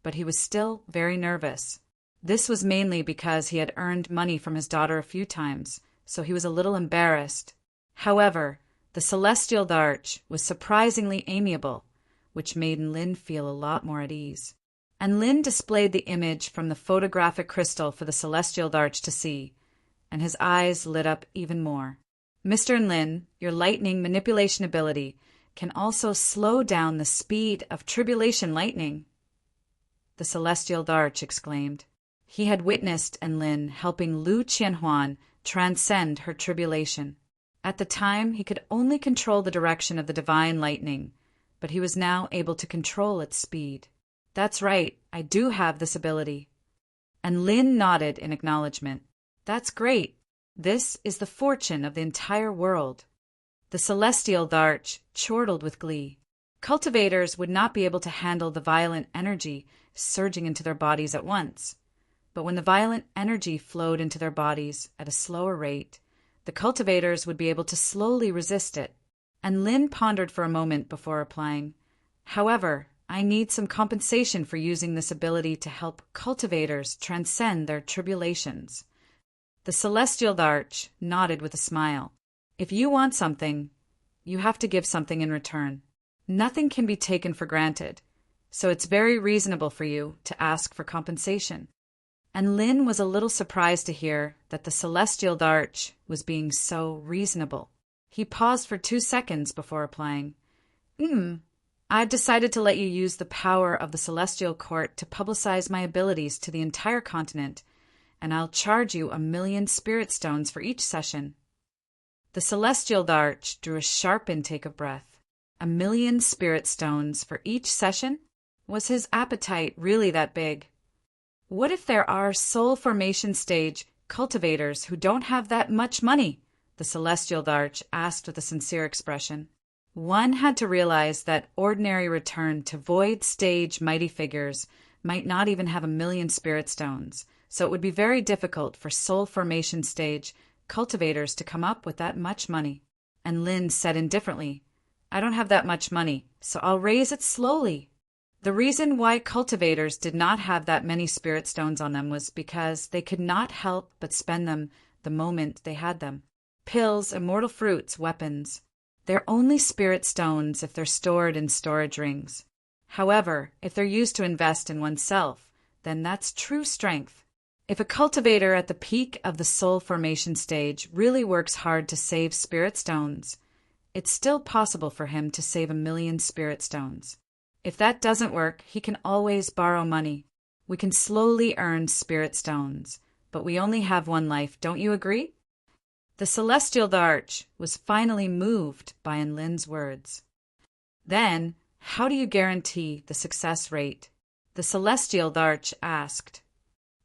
but he was still very nervous. This was mainly because he had earned money from his daughter a few times, so he was a little embarrassed. However, the celestial Darch was surprisingly amiable, which made Enlin feel a lot more at ease. Enlin displayed the image from the photographic crystal for the celestial Darch to see, and his eyes lit up even more. Mr. Enlin, your lightning manipulation ability can also slow down the speed of tribulation lightning, the celestial Darch exclaimed. He had witnessed Enlin helping Lu Qianhuan transcend her tribulation. At the time, he could only control the direction of the divine lightning, but he was now able to control its speed. That's right, I do have this ability. Enlin nodded in acknowledgement. That's great. This is the fortune of the entire world. The celestial Darch chortled with glee. Cultivators would not be able to handle the violent energy surging into their bodies at once. But when the violent energy flowed into their bodies at a slower rate, the cultivators would be able to slowly resist it. And Lin pondered for a moment before replying, "However, I need some compensation for using this ability to help cultivators transcend their tribulations." The celestial Darch nodded with a smile. "If you want something, you have to give something in return. Nothing can be taken for granted, so it's very reasonable for you to ask for compensation." And Lin was a little surprised to hear that the celestial Darch was being so reasonable. He paused for 2 seconds before replying, "I've decided to let you use the power of the celestial court to publicize my abilities to the entire continent, and I'll charge you 1,000,000 spirit stones for each session." The celestial Darch drew a sharp intake of breath. 1,000,000 spirit stones for each session? Was his appetite really that big? What if there are soul formation stage cultivators who don't have that much money? The celestial Darch asked with a sincere expression. One had to realize that ordinary return to void stage mighty figures might not even have 1,000,000 spirit stones, so it would be very difficult for soul formation stage cultivators to come up with that much money. And Lin said indifferently, "I don't have that much money, so I'll raise it slowly." The reason why cultivators did not have that many spirit stones on them was because they could not help but spend them the moment they had them. Pills, immortal fruits, weapons. They're only spirit stones if they're stored in storage rings. However, if they're used to invest in oneself, then that's true strength. If a cultivator at the peak of the soul formation stage really works hard to save spirit stones, it's still possible for him to save 1,000,000 spirit stones. If that doesn't work, he can always borrow money. We can slowly earn spirit stones, but we only have one life, don't you agree? The celestial Darch was finally moved by Enlin's words. Then, how do you guarantee the success rate? The celestial Darch asked.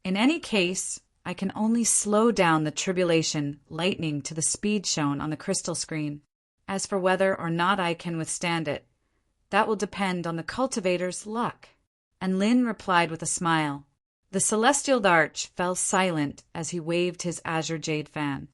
In any case, I can only slow down the tribulation lightning to the speed shown on the crystal screen. As for whether or not I can withstand it, that will depend on the cultivator's luck. And Lin replied with a smile. The celestial Darch fell silent as he waved his azure jade fan.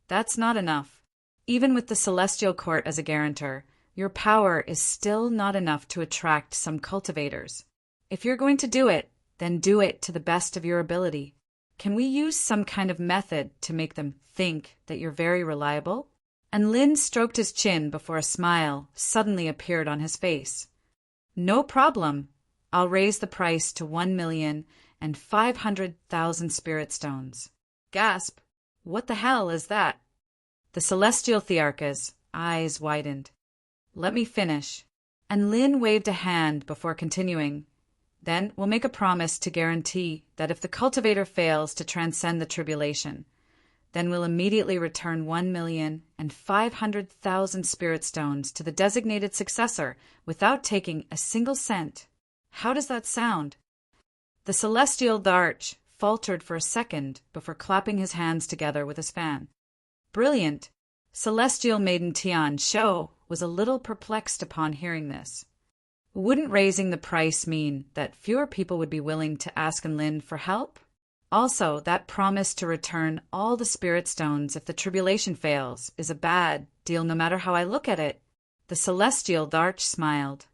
That's not enough. Even with the celestial court as a guarantor, your power is still not enough to attract some cultivators. If you're going to do it, then do it to the best of your ability. Can we use some kind of method to make them think that you're very reliable? And Lin stroked his chin before a smile suddenly appeared on his face. No problem. I'll raise the price to 1,500,000 spirit stones. Gasp. What the hell is that? The celestial Thearcha's eyes widened. Let me finish. And Lin waved a hand before continuing. Then we'll make a promise to guarantee that if the cultivator fails to transcend the tribulation, then we'll immediately return 1,500,000 spirit stones to the designated successor without taking a single cent. How does that sound? The celestial Darch faltered for a second before clapping his hands together with his fan. Brilliant! Celestial Maiden Tian Shou was a little perplexed upon hearing this. Wouldn't raising the price mean that fewer people would be willing to ask Enlin for help? Also, that promise to return all the spirit stones if the tribulation fails is a bad deal no matter how I look at it. The celestial Darch smiled.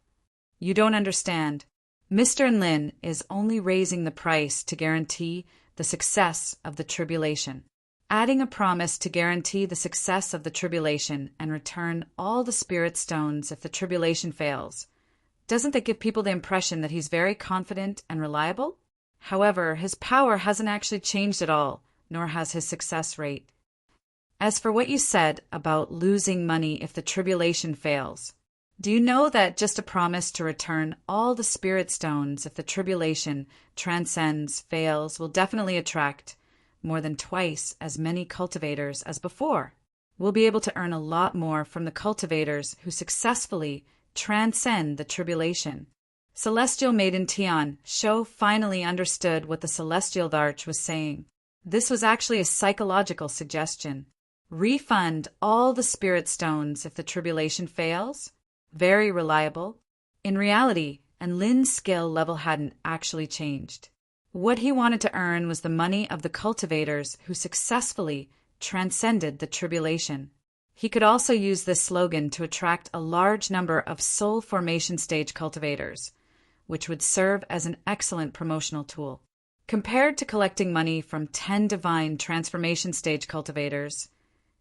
You don't understand. Mr. Enlin is only raising the price to guarantee the success of the tribulation. Adding a promise to guarantee the success of the tribulation and return all the spirit stones if the tribulation fails. Doesn't that give people the impression that he's very confident and reliable? However, his power hasn't actually changed at all, nor has his success rate. As for what you said about losing money if the tribulation fails, do you know that just a promise to return all the spirit stones if the tribulation fails will definitely attract more than twice as many cultivators as before? We'll be able to earn a lot more from the cultivators who successfully transcend the tribulation. Celestial Maiden Tian Shou finally understood what the celestial Darch was saying. This was actually a psychological suggestion. Refund all the spirit stones if the tribulation fails? Very reliable. In reality, Enlin's skill level hadn't actually changed. What he wanted to earn was the money of the cultivators who successfully transcended the tribulation. He could also use this slogan to attract a large number of soul formation stage cultivators, which would serve as an excellent promotional tool. Compared to collecting money from 10 divine transformation stage cultivators,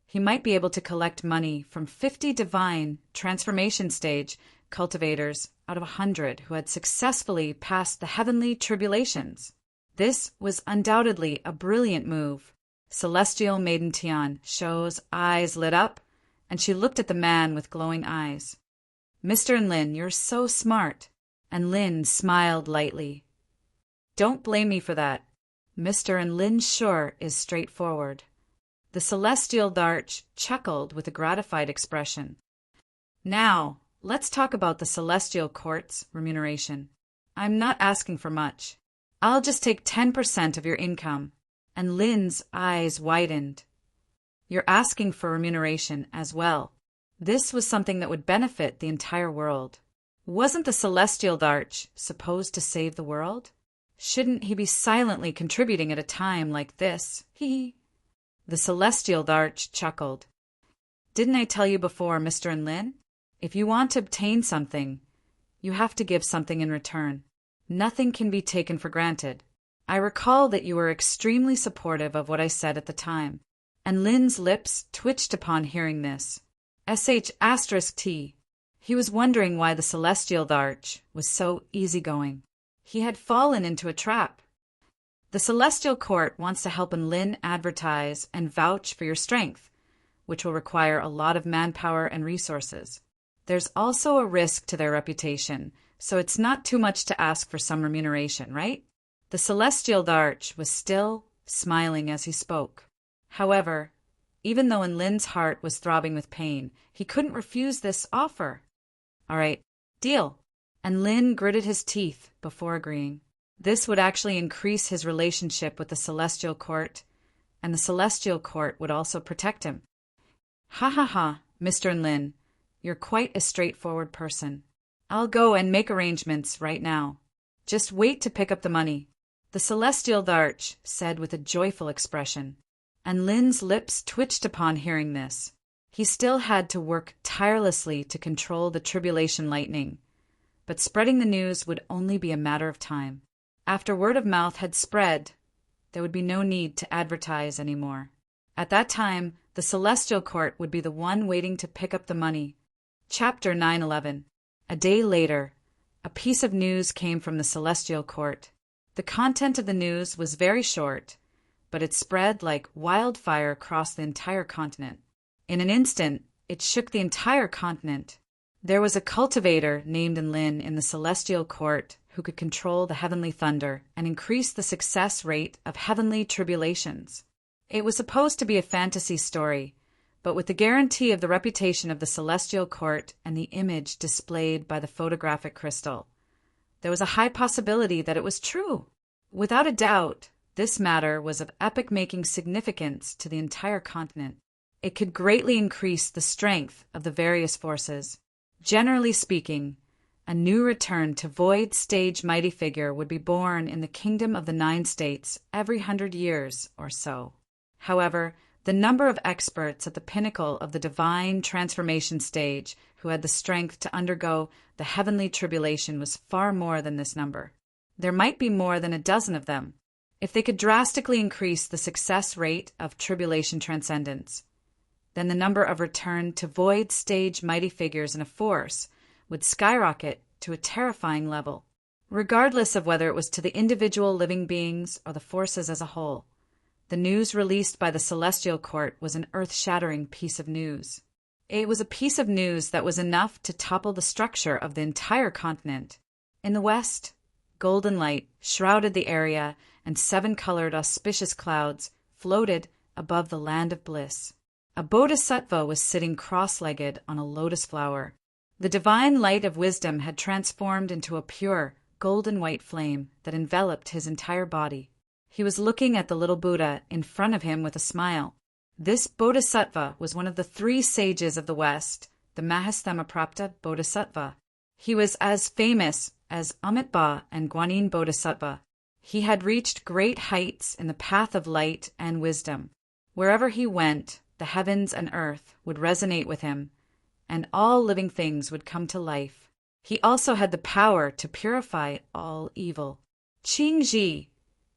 he might be able to collect money from 50 divine transformation stage cultivators out of 100 who had successfully passed the heavenly tribulations. This was undoubtedly a brilliant move. Celestial Maiden Tian Shou's eyes lit up, and she looked at the man with glowing eyes. Mr. Enlin, you're so smart. Enlin smiled lightly. Don't blame me for that. Mr. Enlin sure is straightforward. The celestial Darch chuckled with a gratified expression. Now, let's talk about the celestial court's remuneration. I'm not asking for much. I'll just take 10% of your income. Enlin's eyes widened. You're asking for remuneration as well. This was something that would benefit the entire world. Wasn't the celestial Darch supposed to save the world? Shouldn't he be silently contributing at a time like this? Hee. The celestial Darch chuckled. Didn't I tell you before, Mr. Enlin? If you want to obtain something, you have to give something in return. Nothing can be taken for granted. I recall that you were extremely supportive of what I said at the time. Enlin's lips twitched upon hearing this. **T. He was wondering why the celestial Darch was so easygoing. He had fallen into a trap. The celestial court wants to help Enlin advertise and vouch for your strength, which will require a lot of manpower and resources. There's also a risk to their reputation, so it's not too much to ask for some remuneration, right? The celestial Darch was still smiling as he spoke. However, even though Enlin's heart was throbbing with pain, he couldn't refuse this offer. All right, deal. Enlin gritted his teeth before agreeing. This would actually increase his relationship with the celestial court, and the celestial court would also protect him. Ha ha ha, Mr. Enlin, you're quite a straightforward person. I'll go and make arrangements right now. Just wait to pick up the money, the celestial Darch said with a joyful expression. Enlin's lips twitched upon hearing this. He still had to work tirelessly to control the tribulation lightning, but spreading the news would only be a matter of time. After word of mouth had spread, there would be no need to advertise anymore. At that time, the celestial court would be the one waiting to pick up the money. Chapter 911. A day later, a piece of news came from the celestial court. The content of the news was very short, but it spread like wildfire across the entire continent. In an instant, it shook the entire continent. There was a cultivator named Enlin in the celestial court who could control the heavenly thunder and increase the success rate of heavenly tribulations. It was supposed to be a fantasy story, but with the guarantee of the reputation of the celestial court and the image displayed by the photographic crystal, there was a high possibility that it was true. Without a doubt, this matter was of epoch-making significance to the entire continent. It could greatly increase the strength of the various forces. Generally speaking, a new return to void stage mighty figure would be born in the kingdom of the 9 states every 100 years or so. However, the number of experts at the pinnacle of the divine transformation stage who had the strength to undergo the heavenly tribulation was far more than this number. There might be more than a dozen of them. If they could drastically increase the success rate of tribulation transcendence, then the number of return to void stage mighty figures in a force would skyrocket to a terrifying level, regardless of whether it was to the individual living beings or the forces as a whole. The news released by the Celestial Court was an earth-shattering piece of news. It was a piece of news that was enough to topple the structure of the entire continent. In the west, golden light shrouded the area, and 7-colored auspicious clouds floated above the land of bliss. A bodhisattva was sitting cross-legged on a lotus flower. The divine light of wisdom had transformed into a pure, golden white flame that enveloped his entire body. He was looking at the little Buddha in front of him with a smile. This bodhisattva was one of the 3 sages of the West, the Mahastamaprapta Bodhisattva. He was as famous as Amitabha and Guanyin Bodhisattva. He had reached great heights in the path of light and wisdom. Wherever he went, the heavens and earth would resonate with him, and all living things would come to life. He also had the power to purify all evil. Qingji,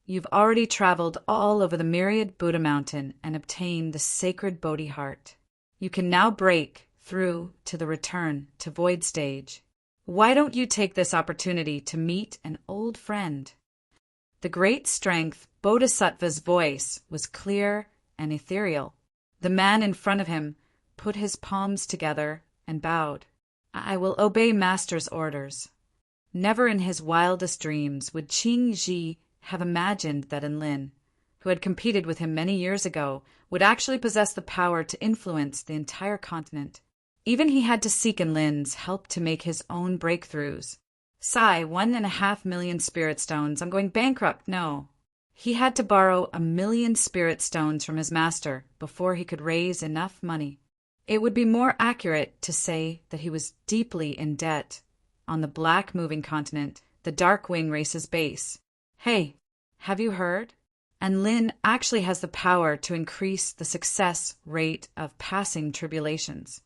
you've already traveled all over the myriad Buddha mountain and obtained the sacred Bodhi heart. You can now break through to the return to void stage. Why don't you take this opportunity to meet an old friend? The great strength Bodhisattva's voice was clear and ethereal. The man in front of him put his palms together and bowed. I will obey Master's orders. Never in his wildest dreams would Qingji have imagined that Enlin, who had competed with him many years ago, would actually possess the power to influence the entire continent. Even he had to seek Enlin's help to make his own breakthroughs. Sigh, 1.5 million spirit stones. I'm going bankrupt. No. He had to borrow 1 million spirit stones from his master before he could raise enough money. It would be more accurate to say that he was deeply in debt. On the black moving continent, the Darkwing race's base. Hey, have you heard? Enlin actually has the power to increase the success rate of passing tribulations.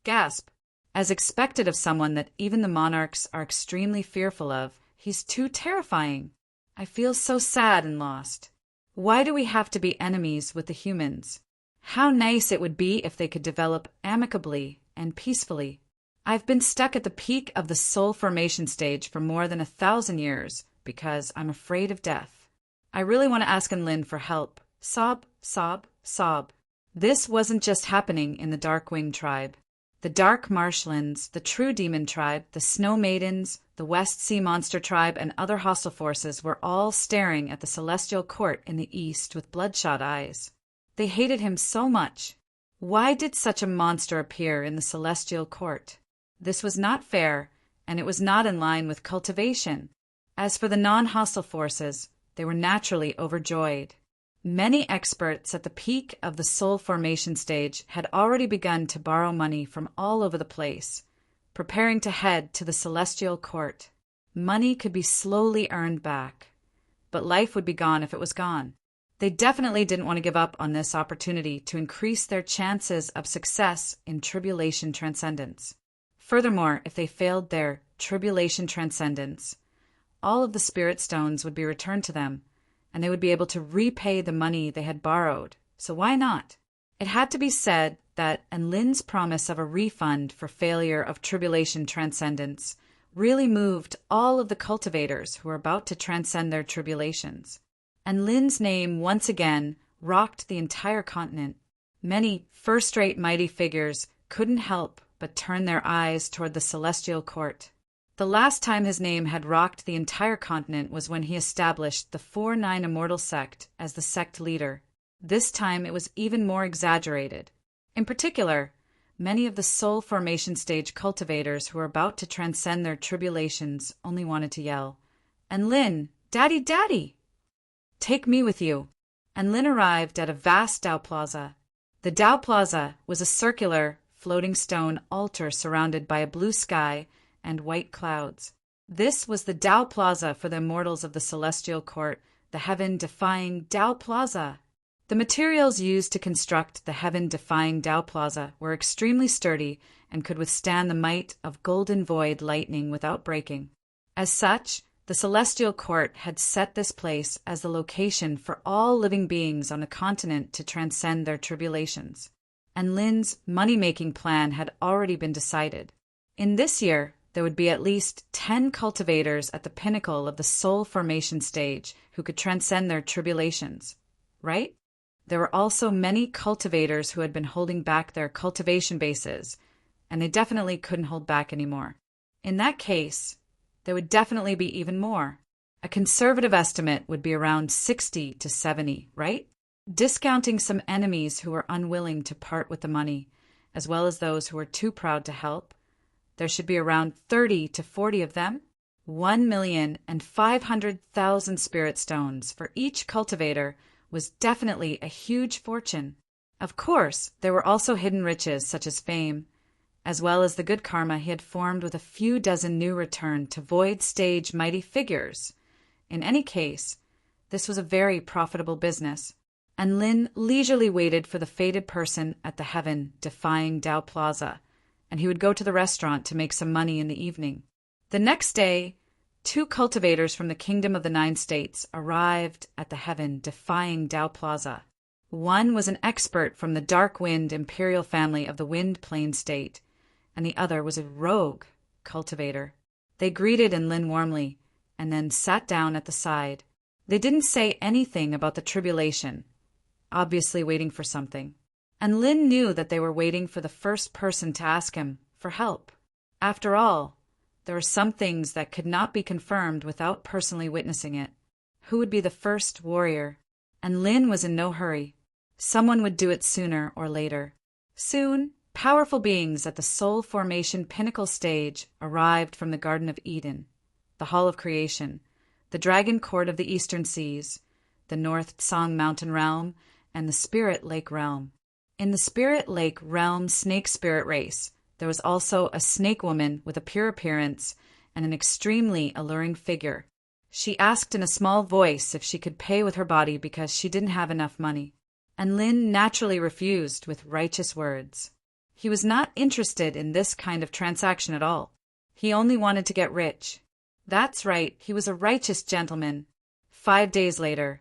Gasp. As expected of someone that even the monarchs are extremely fearful of, he's too terrifying. I feel so sad and lost. Why do we have to be enemies with the humans? How nice it would be if they could develop amicably and peacefully. I've been stuck at the peak of the soul formation stage for more than 1,000 years because I'm afraid of death. I really want to ask Enlin for help. Sob, sob, sob. This wasn't just happening in the Darkwing tribe. The Dark Marshlands, the True Demon tribe, the Snow Maidens, the West Sea Monster tribe, and other hostile forces were all staring at the Celestial Court in the east with bloodshot eyes. They hated him so much. Why did such a monster appear in the Celestial Court? This was not fair, and it was not in line with cultivation. As for the non-hostile forces, they were naturally overjoyed. Many experts at the peak of the soul formation stage had already begun to borrow money from all over the place, preparing to head to the Celestial Court. Money could be slowly earned back, but life would be gone if it was gone. They definitely didn't want to give up on this opportunity to increase their chances of success in tribulation transcendence. Furthermore, if they failed their tribulation transcendence, all of the spirit stones would be returned to them, and they would be able to repay the money they had borrowed. So why not? It had to be said that Enlin's promise of a refund for failure of tribulation transcendence really moved all of the cultivators who were about to transcend their tribulations. Enlin's name once again rocked the entire continent. Many first-rate mighty figures couldn't help but turn their eyes toward the Celestial Court. The last time his name had rocked the entire continent was when he established the 4-9 Immortal sect as the sect leader. This time it was even more exaggerated. In particular, many of the soul formation stage cultivators who were about to transcend their tribulations only wanted to yell, "Enlin, Daddy, Daddy!" Take me with you." And Lin arrived at a vast Tao Plaza. The Tao Plaza was a circular, floating stone altar surrounded by a blue sky and white clouds. This was the Tao Plaza for the immortals of the Celestial Court, the heaven-defying Tao Plaza. The materials used to construct the heaven-defying Tao Plaza were extremely sturdy and could withstand the might of golden void lightning without breaking. As such, the Celestial Court had set this place as the location for all living beings on a continent to transcend their tribulations. And Lin's money-making plan had already been decided. In this year, there would be at least 10 cultivators at the pinnacle of the soul formation stage who could transcend their tribulations, right? There were also many cultivators who had been holding back their cultivation bases, and they definitely couldn't hold back anymore. In that case, there would definitely be even more. A conservative estimate would be around 60 to 70, right? Discounting some enemies who were unwilling to part with the money, as well as those who were too proud to help, there should be around 30 to 40 of them. 1,500,000 spirit stones for each cultivator was definitely a huge fortune. Of course, there were also hidden riches such as fame, as well as the good karma he had formed with a few dozen new return to void stage mighty figures. In any case, this was a very profitable business, and Lin leisurely waited for the fated person at the heaven-defying Tao Plaza, and he would go to the restaurant to make some money in the evening. The next day, 2 cultivators from the Kingdom of the 9 States arrived at the heaven-defying Tao Plaza. One was an expert from the Dark Wind Imperial family of the Wind Plain State, and the other was a rogue cultivator. They greeted Lin warmly, and then sat down at the side. They didn't say anything about the tribulation, obviously waiting for something. And Lin knew that they were waiting for the first person to ask him for help. After all, there were some things that could not be confirmed without personally witnessing it. Who would be the first warrior? And Lin was in no hurry. Someone would do it sooner or later. Soon, powerful beings at the soul formation pinnacle stage arrived from the Garden of Eden, the Hall of Creation, the Dragon Court of the Eastern Seas, the North Tsang Mountain Realm, and the Spirit Lake Realm. In the Spirit Lake Realm snake spirit race, there was also a snake woman with a pure appearance and an extremely alluring figure. She asked in a small voice if she could pay with her body because she didn't have enough money. And Lin naturally refused with righteous words. He was not interested in this kind of transaction at all. He only wanted to get rich. That's right, he was a righteous gentleman. 5 days later,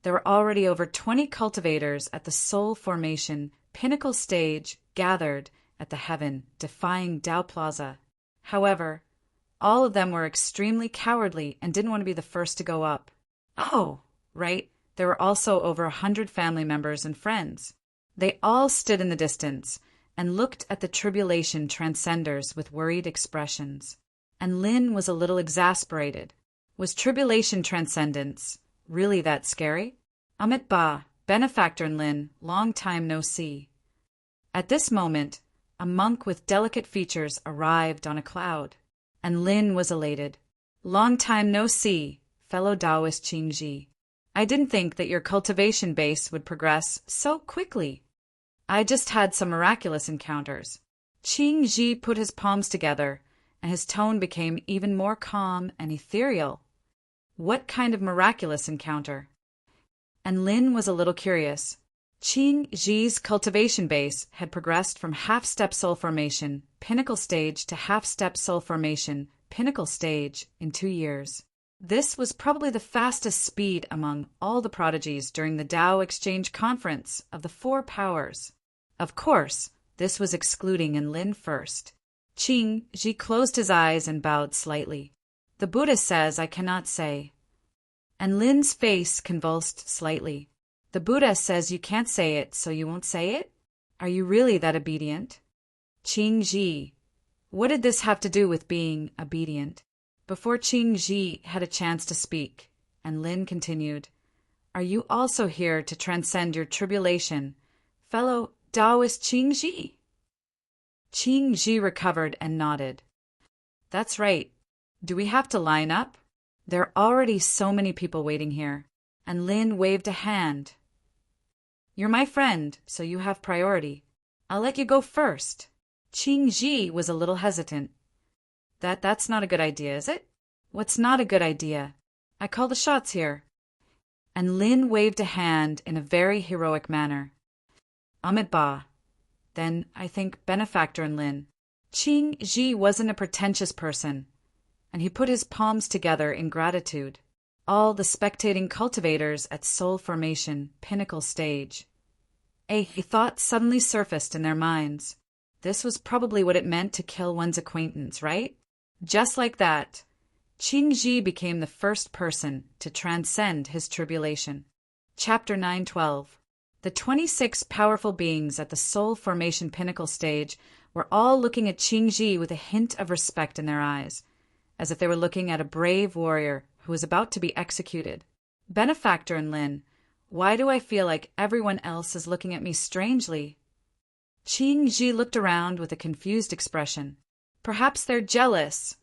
there were already over 20 cultivators at the soul formation pinnacle stage gathered at the heaven-defying Tao Plaza. However, all of them were extremely cowardly and didn't want to be the first to go up. Oh, right, there were also over 100 family members and friends. They all stood in the distance and looked at the tribulation transcenders with worried expressions. And Lin was a little exasperated. Was tribulation transcendence really that scary? Amit Ba, benefactor in Lin, long time no see. At this moment, a monk with delicate features arrived on a cloud, and Lin was elated. Long time no see, fellow Taoist Qingji. I didn't think that your cultivation base would progress so quickly. I just had some miraculous encounters. Qingji put his palms together, and his tone became even more calm and ethereal. What kind of miraculous encounter? And Lin was a little curious. Qingji's cultivation base had progressed from half-step soul formation, pinnacle stage to half-step soul formation, pinnacle stage in 2 years. This was probably the fastest speed among all the prodigies during the Tao Exchange Conference of the 4 powers. Of course, this was excluding Lin first. Qingji closed his eyes and bowed slightly. The Buddha says I cannot say. And Lin's face convulsed slightly. The Buddha says you can't say it, so you won't say it? Are you really that obedient? Qingji, what did this have to do with being obedient? Before Qingji had a chance to speak, and Lin continued, are you also here to transcend your tribulation, fellow Taoist Qingji? Qingji recovered and nodded. That's right. Do we have to line up? There are already so many people waiting here. and Lin waved a hand. "You're my friend, so you have priority. I'll let you go first." Qing Ji was a little hesitant. That's not a good idea, is it?" "What's not a good idea? I call the shots here." And Lin waved a hand in a very heroic manner. "Amit Ba. Then I think Benefactor and Lin." Qing Ji wasn't a pretentious person, and he put his palms together in gratitude. All the spectating cultivators at soul formation pinnacle stage. A thought suddenly surfaced in their minds. This was probably what it meant to kill one's acquaintance, right? Just like that, Qing Ji became the first person to transcend his tribulation. Chapter 912. The 26 powerful beings at the soul formation pinnacle stage were all looking at Qing Ji with a hint of respect in their eyes, as if they were looking at a brave warrior who was about to be executed. "Benefactor and Lin, why do I feel like everyone else is looking at me strangely?" Qing Ji looked around with a confused expression. "Perhaps they're jealous,"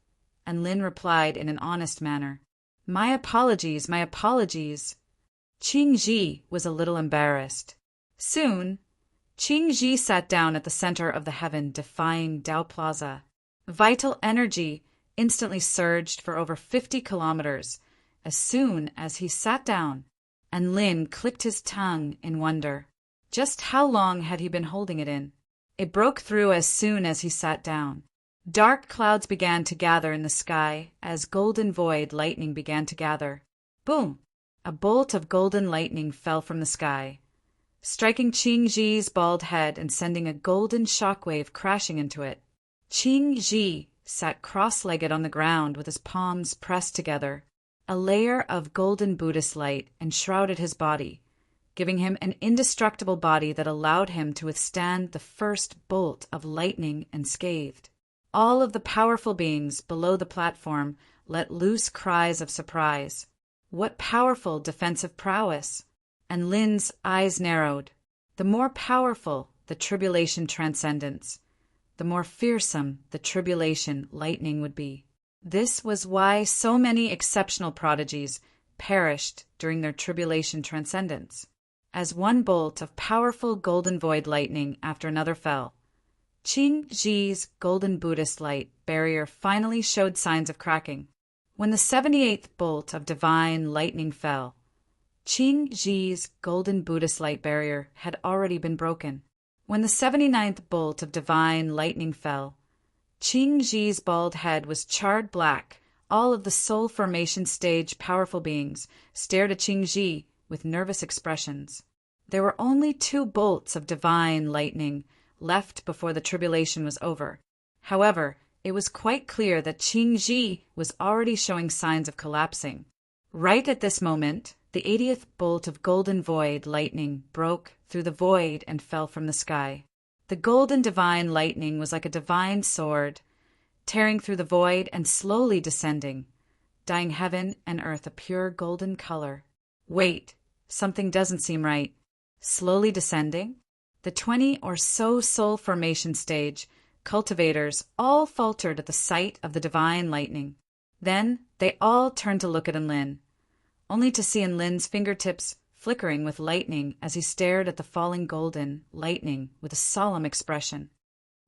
and Lin replied in an honest manner. My apologies. Qing Ji was a little embarrassed. Soon, Qing Ji sat down at the center of the heaven-defying Dao Plaza. Vital energy instantly surged for over 50 kilometers as soon as he sat down, and Lin clicked his tongue in wonder. Just how long had he been holding it in? It broke through as soon as he sat down. Dark clouds began to gather in the sky as golden void lightning began to gather. Boom! A bolt of golden lightning fell from the sky, striking Qing Ji's bald head and sending a golden shockwave crashing into it. Qing Ji sat cross-legged on the ground with his palms pressed together. A layer of golden Buddhist light enshrouded his body, giving him an indestructible body that allowed him to withstand the first bolt of lightning unscathed. All of the powerful beings below the platform let loose cries of surprise. What powerful defensive prowess! And Lin's eyes narrowed. The more powerful the tribulation transcendence, the more fearsome the tribulation lightning would be. This was why so many exceptional prodigies perished during their tribulation transcendence. As one bolt of powerful golden void lightning after another fell, Qing Ji's golden Buddhist light barrier finally showed signs of cracking. When the 78th bolt of divine lightning fell, Qing Ji's golden Buddhist light barrier had already been broken. When the 79th bolt of divine lightning fell, Qing Ji's bald head was charred black. All of the soul formation stage powerful beings stared at Qing Ji with nervous expressions. There were only 2 bolts of divine lightning left before the tribulation was over. However, it was quite clear that Qing Ji was already showing signs of collapsing. Right at this moment, the 80th bolt of golden void lightning broke through the void and fell from the sky. The golden divine lightning was like a divine sword, tearing through the void and slowly descending, dyeing heaven and earth a pure golden color. Wait, something doesn't seem right. Slowly descending? The 20 or so soul formation stage cultivators all faltered at the sight of the divine lightning. Then they all turned to look at Enlin, only to see Enlin's fingertips flickering with lightning as he stared at the falling golden lightning with a solemn expression.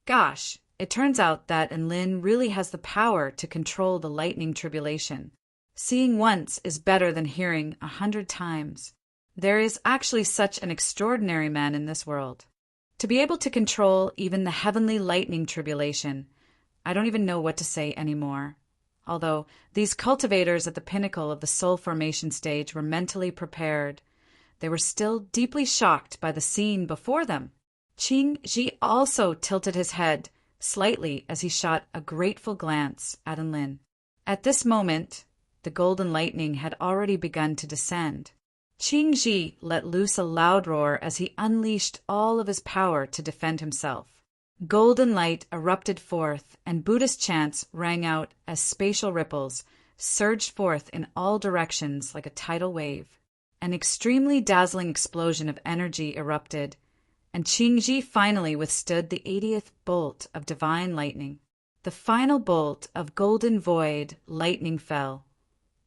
Gosh, it turns out that Enlin really has the power to control the lightning tribulation. Seeing once is better than hearing 100 times. There is actually such an extraordinary man in this world. To be able to control even the heavenly lightning tribulation, I don't even know what to say anymore. Although these cultivators at the pinnacle of the soul formation stage were mentally prepared, they were still deeply shocked by the scene before them. Qing Ji also tilted his head slightly as he shot a grateful glance at Enlin. At this moment, the golden lightning had already begun to descend. Qing Ji let loose a loud roar as he unleashed all of his power to defend himself. Golden light erupted forth, and Buddhist chants rang out as spatial ripples surged forth in all directions like a tidal wave. An extremely dazzling explosion of energy erupted, and Qing Ji finally withstood the 80th bolt of divine lightning. The final bolt of golden void lightning fell,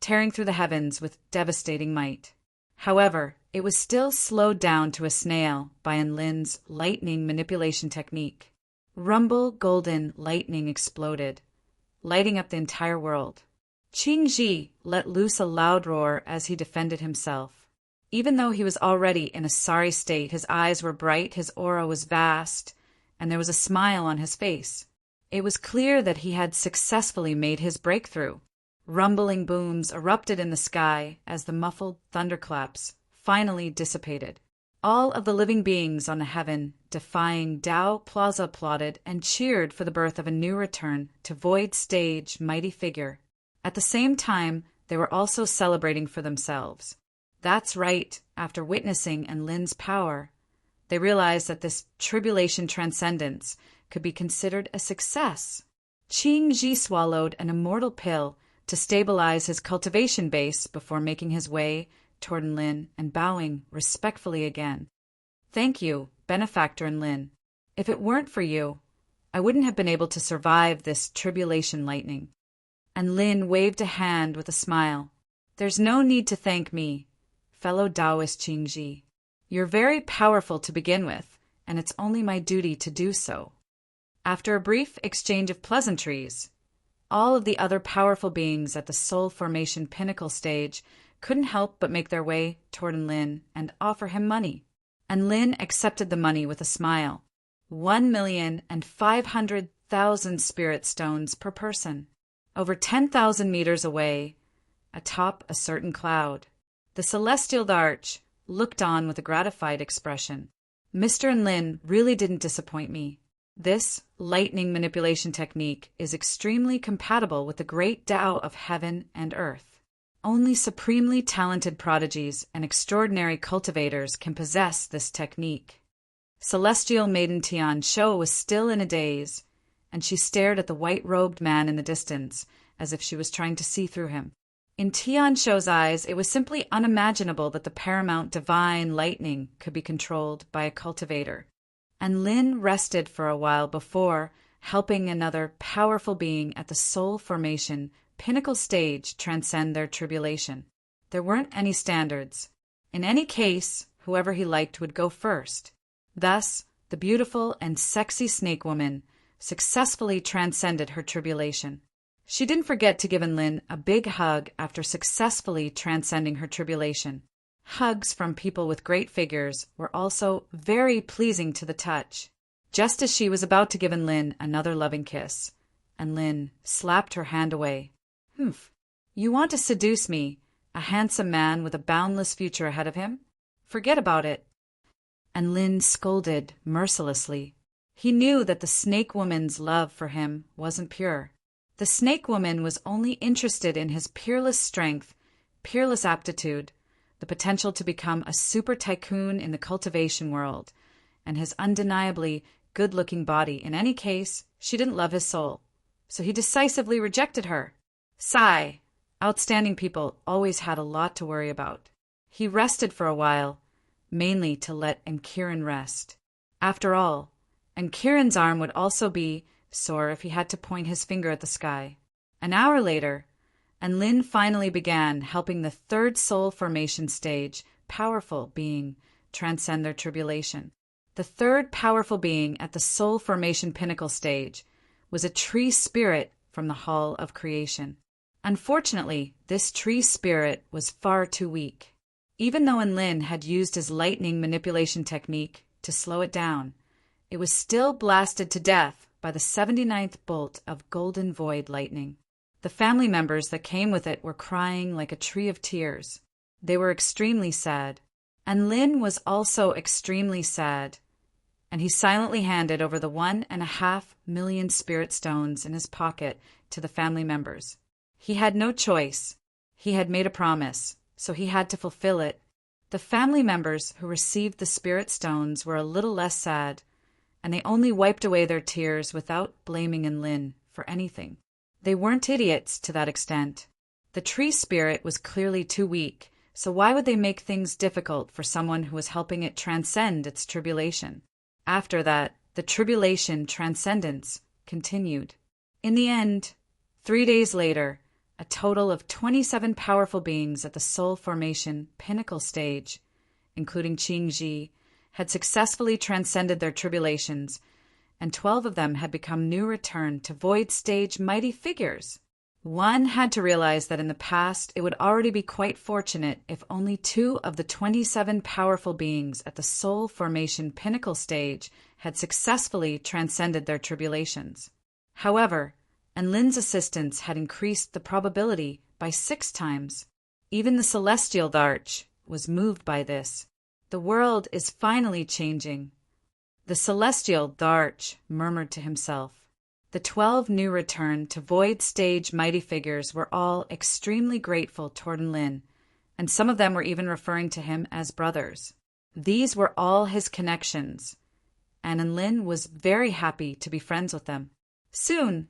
tearing through the heavens with devastating might. However, it was still slowed down to a snail by Enlin's lightning manipulation technique. Rumble golden lightning exploded, lighting up the entire world. Qingji let loose a loud roar as he defended himself. Even though he was already in a sorry state, his eyes were bright, his aura was vast, and there was a smile on his face. It was clear that he had successfully made his breakthrough. Rumbling booms erupted in the sky as the muffled thunderclaps finally dissipated. All of the living beings on the heaven-defying Dao Plaza applauded and cheered for the birth of a new return to Void Stage mighty figure. At the same time, they were also celebrating for themselves. That's right, after witnessing Enlin's power, they realized that this tribulation transcendence could be considered a success. Qingji swallowed an immortal pill to stabilize his cultivation base before making his way toward Enlin and bowing respectfully again. Thank you, benefactor Enlin. If it weren't for you, I wouldn't have been able to survive this tribulation lightning. Enlin waved a hand with a smile. There's no need to thank me, fellow Taoist Qingji. You're very powerful to begin with, and it's only my duty to do so. After a brief exchange of pleasantries, all of the other powerful beings at the soul formation pinnacle stage couldn't help but make their way toward Enlin and offer him money. Enlin accepted the money with a smile. 1,500,000 spirit stones per person. Over 10,000 meters away, atop a certain cloud, the celestial arch looked on with a gratified expression. Mr. Enlin really didn't disappoint me. This lightning manipulation technique is extremely compatible with the great Tao of heaven and earth. Only supremely talented prodigies and extraordinary cultivators can possess this technique. Celestial Maiden Tian Shou was still in a daze, and she stared at the white-robed man in the distance as if she was trying to see through him. In Tian Shou's eyes, it was simply unimaginable that the paramount divine lightning could be controlled by a cultivator. And Lin rested for a while before helping another powerful being at the soul formation pinnacle stage transcend their tribulation. There weren't any standards. In any case, whoever he liked would go first. Thus, the beautiful and sexy snake woman successfully transcended her tribulation. She didn't forget to give Enlin a big hug after successfully transcending her tribulation. Hugs from people with great figures were also very pleasing to the touch. Just as she was about to give Enlin another loving kiss, Enlin slapped her hand away. "Humph, you want to seduce me, a handsome man with a boundless future ahead of him? Forget about it." Enlin scolded mercilessly. He knew that the snake woman's love for him wasn't pure. The snake woman was only interested in his peerless strength, peerless aptitude, the potential to become a super tycoon in the cultivation world, and his undeniably good-looking body. In any case, she didn't love his soul, so he decisively rejected her. Sigh. Outstanding people always had a lot to worry about. He rested for a while, mainly to let Enkiran rest. After all, Enkiran's arm would also be sore if he had to point his finger at the sky. An hour later, Enlin finally began helping the third soul formation stage powerful being transcend their tribulation. The third powerful being at the soul formation pinnacle stage was a tree spirit from the Hall of Creation. Unfortunately, this tree spirit was far too weak. Even though Enlin had used his lightning manipulation technique to slow it down, it was still blasted to death by the 79th bolt of golden void lightning. The family members that came with it were crying like a tree of tears. They were extremely sad. Enlin was also extremely sad, and he silently handed over the 1.5 million spirit stones in his pocket to the family members. He had no choice. He had made a promise, so he had to fulfill it. The family members who received the spirit stones were a little less sad, and they only wiped away their tears without blaming Enlin for anything. They weren't idiots to that extent. The tree spirit was clearly too weak, so why would they make things difficult for someone who was helping it transcend its tribulation? After that, the tribulation transcendence continued. In the end, 3 days later, a total of 27 powerful beings at the soul formation pinnacle stage, including Qingji, had successfully transcended their tribulations, and 12 of them had become new return to void stage mighty figures. One had to realize that in the past it would already be quite fortunate if only 2 of the 27 powerful beings at the soul formation pinnacle stage had successfully transcended their tribulations. However, Enlin's assistance had increased the probability by 6 times. Even the celestial Dharch was moved by this. The world is finally changing. The celestial Dharch murmured to himself. The 12 new return to void stage mighty figures were all extremely grateful toward Enlin, and some of them were even referring to him as brothers. These were all his connections, and Enlin was very happy to be friends with them. Soon,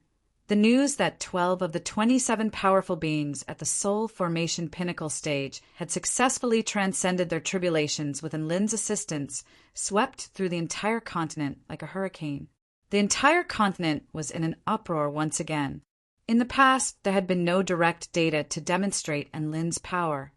the news that 12 of the 27 powerful beings at the soul formation pinnacle stage had successfully transcended their tribulations with Enlin's assistance swept through the entire continent like a hurricane. The entire continent was in an uproar once again. In the past, there had been no direct data to demonstrate Enlin's power,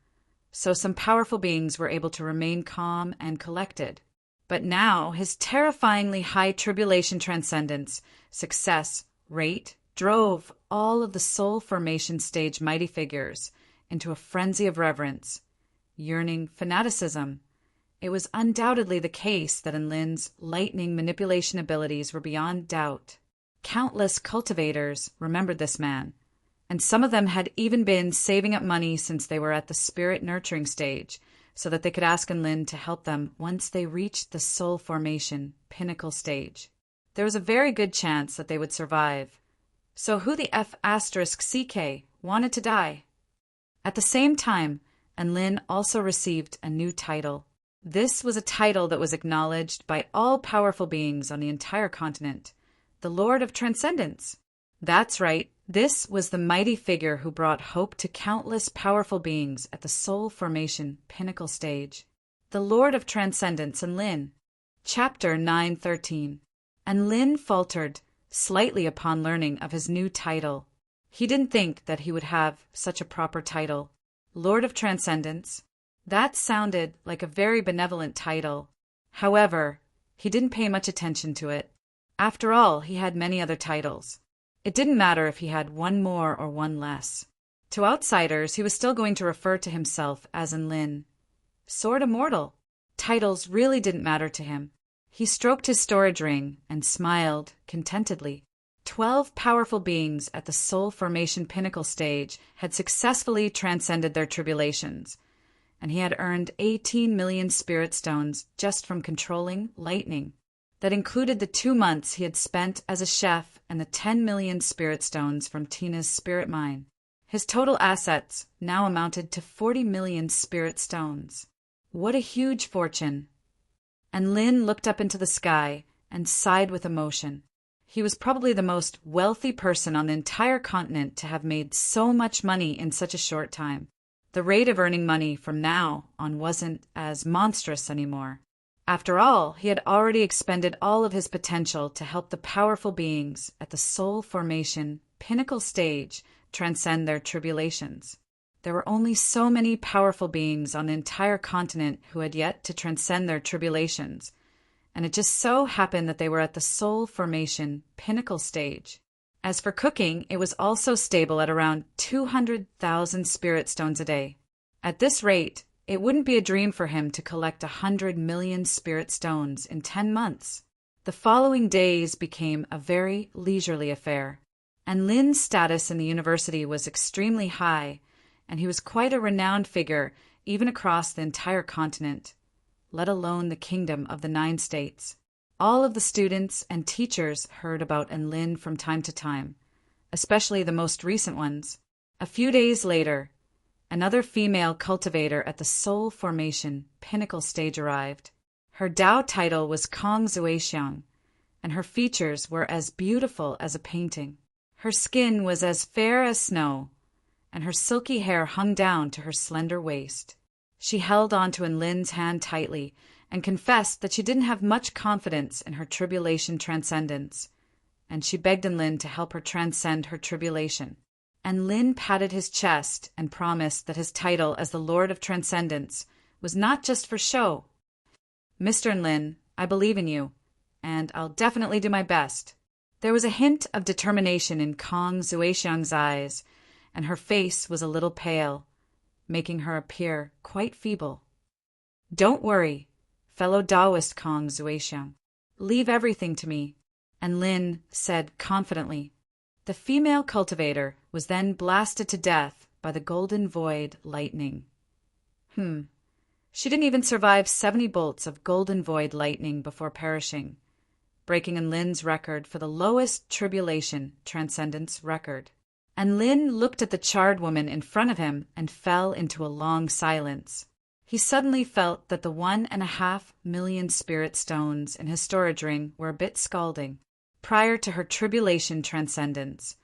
so some powerful beings were able to remain calm and collected. But now, his terrifyingly high tribulation transcendence, success, rate, drove all of the soul formation stage mighty figures into a frenzy of reverence, yearning fanaticism. It was undoubtedly the case that Enlin's lightning manipulation abilities were beyond doubt. Countless cultivators remembered this man, and some of them had even been saving up money since they were at the spirit nurturing stage, so that they could ask Enlin to help them once they reached the soul formation pinnacle stage. There was a very good chance that they would survive. So who the F*CK wanted to die? At the same time, Enlin also received a new title. This was a title that was acknowledged by all powerful beings on the entire continent, the Lord of Transcendence. That's right, this was the mighty figure who brought hope to countless powerful beings at the soul formation pinnacle stage. The Lord of Transcendence, Enlin. Chapter 9:13. Enlin faltered slightly upon learning of his new title. He didn't think that he would have such a proper title. Lord of Transcendence. That sounded like a very benevolent title. However, he didn't pay much attention to it. After all, he had many other titles. It didn't matter if he had one more or one less. To outsiders, he was still going to refer to himself as Enlin. Sword Immortal. Titles really didn't matter to him. He stroked his storage ring and smiled contentedly. 12 powerful beings at the soul formation pinnacle stage had successfully transcended their tribulations, and he had earned 18 million spirit stones just from controlling lightning. That included the 2 months he had spent as a chef and the 10 million spirit stones from Tina's spirit mine. His total assets now amounted to 40 million spirit stones. What a huge fortune! Enlin looked up into the sky and sighed with emotion. He was probably the most wealthy person on the entire continent to have made so much money in such a short time. The rate of earning money from now on wasn't as monstrous anymore. After all, he had already expended all of his potential to help the powerful beings at the soul formation pinnacle stage transcend their tribulations. There were only so many powerful beings on the entire continent who had yet to transcend their tribulations, and it just so happened that they were at the soul formation pinnacle stage. As for cooking, it was also stable at around 200,000 spirit stones a day. At this rate, it wouldn't be a dream for him to collect 100 million spirit stones in 10 months. The following days became a very leisurely affair. Enlin's status in the university was extremely high, and he was quite a renowned figure even across the entire continent, let alone the kingdom of the 9 states. All of the students and teachers heard about Enlin from time to time, especially the most recent ones. A few days later, another female cultivator at the soul formation pinnacle stage arrived. Her Tao title was Kong Zuexiang, and her features were as beautiful as a painting. Her skin was as fair as snow, and her silky hair hung down to her slender waist. She held onto Enlin's hand tightly and confessed that she didn't have much confidence in her tribulation transcendence, and she begged Enlin to help her transcend her tribulation. and Lin patted his chest and promised that his title as the Lord of Transcendence was not just for show. "Mr. Lin, I believe in you, and I'll definitely do my best." There was a hint of determination in Kong Zuexiang's eyes, and her face was a little pale, making her appear quite feeble. "Don't worry, fellow Taoist Kong Zuexiang. Leave everything to me," and Lin said confidently. The female cultivator was then blasted to death by the golden void lightning. She didn't even survive 70 bolts of golden void lightning before perishing, breaking Lin's record for the lowest tribulation transcendence record. And Lin looked at the charred woman in front of him and fell into a long silence. He suddenly felt that the 1.5 million spirit stones in his storage ring were a bit scalding. Prior to her tribulation transcendence,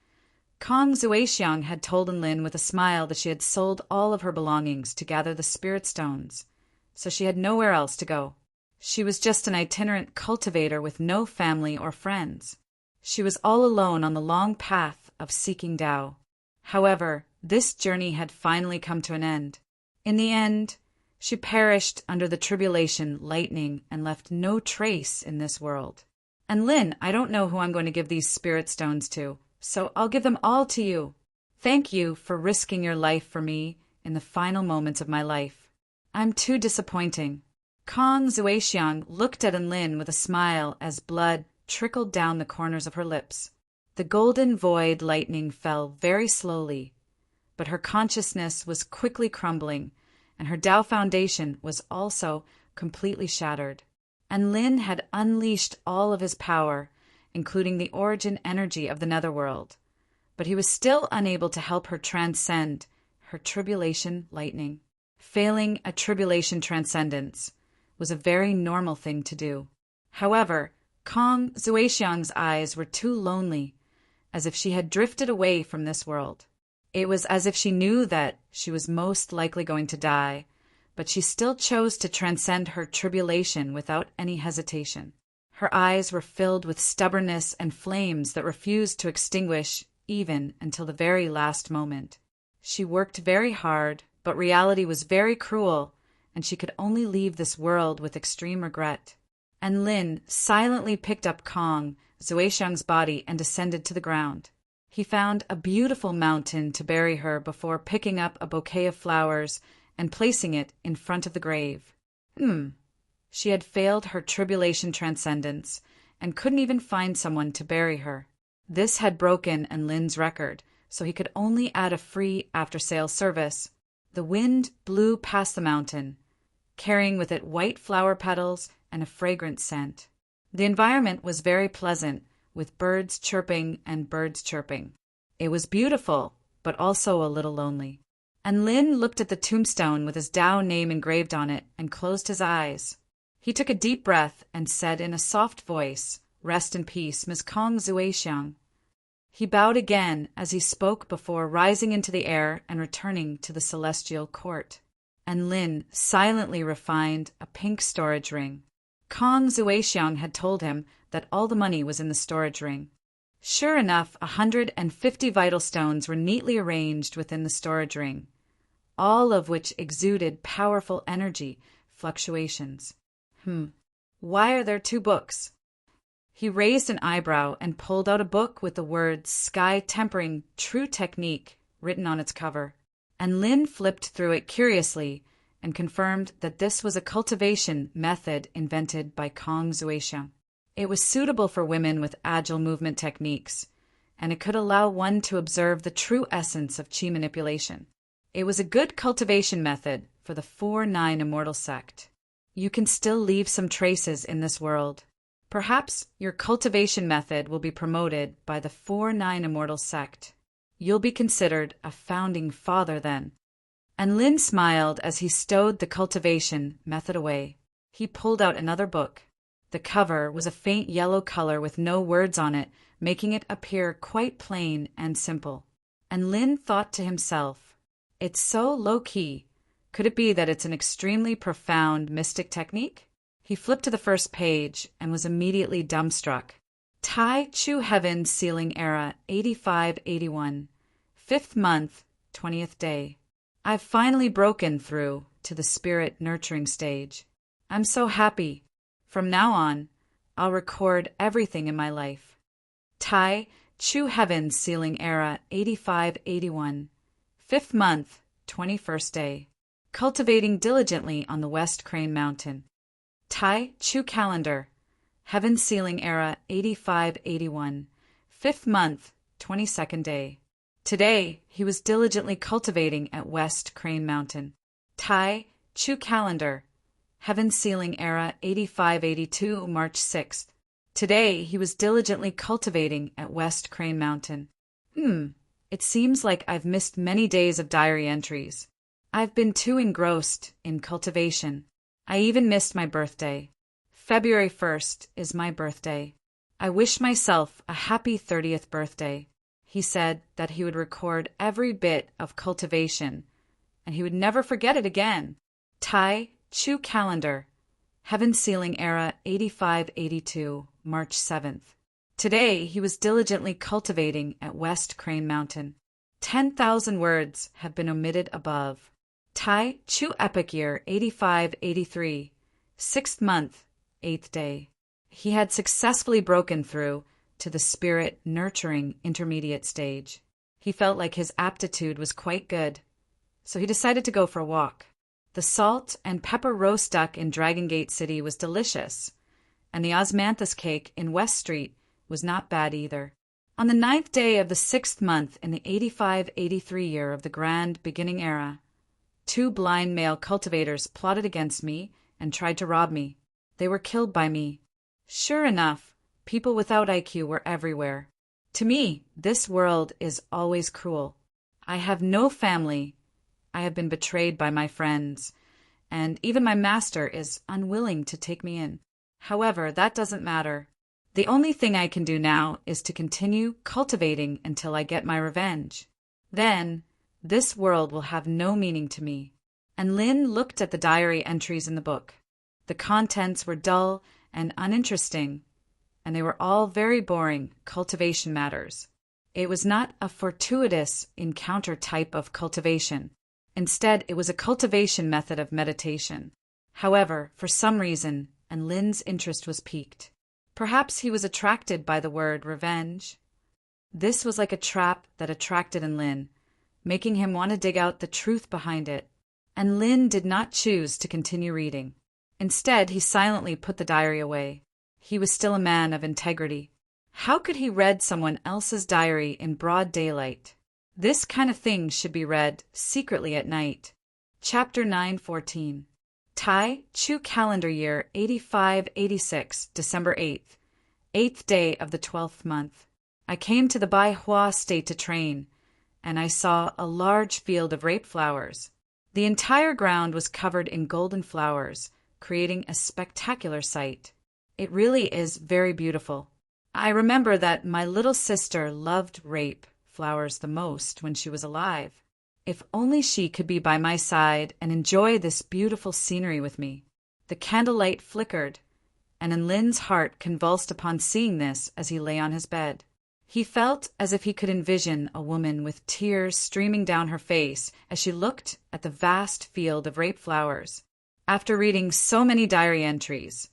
Kong Zuexiang had told Lin with a smile that she had sold all of her belongings to gather the spirit stones, so she had nowhere else to go. She was just an itinerant cultivator with no family or friends. She was all alone on the long path of seeking Tao. However, this journey had finally come to an end. In the end, she perished under the tribulation lightning and left no trace in this world. "And Lin, I don't know who I'm going to give these spirit stones to, so I'll give them all to you. Thank you for risking your life for me in the final moments of my life. I'm too disappointing." Kong Zuexiang looked at Lin with a smile as blood trickled down the corners of her lips. The golden void lightning fell very slowly, but her consciousness was quickly crumbling, and her Tao foundation was also completely shattered. And Lin had unleashed all of his power, including the origin energy of the netherworld, but he was still unable to help her transcend her tribulation lightning. Failing a tribulation transcendence was a very normal thing to do. However, Kong Zuexiang's eyes were too lonely, as if she had drifted away from this world. It was as if she knew that she was most likely going to die, but she still chose to transcend her tribulation without any hesitation. Her eyes were filled with stubbornness and flames that refused to extinguish even until the very last moment. She worked very hard, but reality was very cruel, and she could only leave this world with extreme regret. And Lin silently picked up Kong Zuexiang's body and descended to the ground. He found a beautiful mountain to bury her before picking up a bouquet of flowers and placing it in front of the grave. She had failed her tribulation transcendence and couldn't even find someone to bury her. This had broken Lin's record, so he could only add a free after-sale service. The wind blew past the mountain, carrying with it white flower petals and a fragrant scent. The environment was very pleasant, with birds chirping and birds chirping. It was beautiful, but also a little lonely. And Lin looked at the tombstone with his Tao name engraved on it and closed his eyes. He took a deep breath and said in a soft voice, "Rest in peace, Miss Kong Zuexiang." He bowed again as he spoke before rising into the air and returning to the celestial court. And Lin silently refined a pink storage ring. Kong Zuexiang had told him that all the money was in the storage ring. Sure enough, 150 vital stones were neatly arranged within the storage ring, all of which exuded powerful energy fluctuations. Why are there 2 books? He raised an eyebrow and pulled out a book with the words "Sky Tempering True Technique" written on its cover. And Lin flipped through it curiously and confirmed that this was a cultivation method invented by Kong Zuexiang. It was suitable for women with agile movement techniques, and it could allow one to observe the true essence of qi manipulation. It was a good cultivation method for the 4-9 Immortal sect. You can still leave some traces in this world. Perhaps your cultivation method will be promoted by the 4-9 Immortal sect. You'll be considered a founding father then. And Lin smiled as he stowed the cultivation method away. He pulled out another book. The cover was a faint yellow color with no words on it, making it appear quite plain and simple. And Lin thought to himself, "It's so low-key. Could it be that it's an extremely profound mystic technique?" He flipped to the first page and was immediately dumbstruck. Tai Chu Heaven Sealing Era 8581. 5th month, 20th day. I've finally broken through to the spirit nurturing stage. I'm so happy. From now on, I'll record everything in my life. Tai Chu Heaven Sealing Era 8581. 5th month, 21st day. Cultivating diligently on the West Crane Mountain. Tai Chu Calendar. Heaven Sealing Era 8581. 5th month, 22nd day. Today, he was diligently cultivating at West Crane Mountain. Tai Chu Calendar. Heaven Sealing Era 8582, March 6th. Today, he was diligently cultivating at West Crane Mountain. It seems like I've missed many days of diary entries. I've been too engrossed in cultivation. I even missed my birthday. February 1st is my birthday. I wish myself a happy 30th birthday. He said that he would record every bit of cultivation, and he would never forget it again. Tai Chu Calendar. Heaven Sealing Era 8582, March 7th. Today he was diligently cultivating at West Crane Mountain. 10,000 words have been omitted above. Tai Chu Epic Year 8583, 6th month, 8th day. He had successfully broken through to the spirit nurturing intermediate stage. He felt like his aptitude was quite good, so he decided to go for a walk. The salt and pepper roast duck in Dragon Gate City was delicious, and the osmanthus cake in West Street was not bad either. On the 9th day of the 6th month in the 8583 year of the Grand Beginning Era, 2 blind male cultivators plotted against me and tried to rob me. They were killed by me. Sure enough, people without IQ were everywhere. To me, this world is always cruel. I have no family. I have been betrayed by my friends, and even my master is unwilling to take me in. However, that doesn't matter. The only thing I can do now is to continue cultivating until I get my revenge. Then, this world will have no meaning to me. And Lin looked at the diary entries in the book. The contents were dull and uninteresting, and they were all very boring cultivation matters. It was not a fortuitous encounter type of cultivation. Instead, it was a cultivation method of meditation. However, for some reason, and Lin's interest was piqued. Perhaps he was attracted by the word revenge. This was like a trap that attracted Lin, making him want to dig out the truth behind it. And Lin did not choose to continue reading. Instead, he silently put the diary away. He was still a man of integrity. How could he read someone else's diary in broad daylight? This kind of thing should be read secretly at night. Chapter 914. Tai Chu Calendar Year 8586, December 8th, 8th day of the 12th month. I came to the Bai Hua State to train, and I saw a large field of rape flowers. The entire ground was covered in golden flowers, creating a spectacular sight. It really is very beautiful. I remember that my little sister loved rape flowers the most when she was alive. If only she could be by my side and enjoy this beautiful scenery with me. The candlelight flickered, and Lin's heart convulsed upon seeing this as he lay on his bed. He felt as if he could envision a woman with tears streaming down her face as she looked at the vast field of rape flowers. After reading so many diary entries,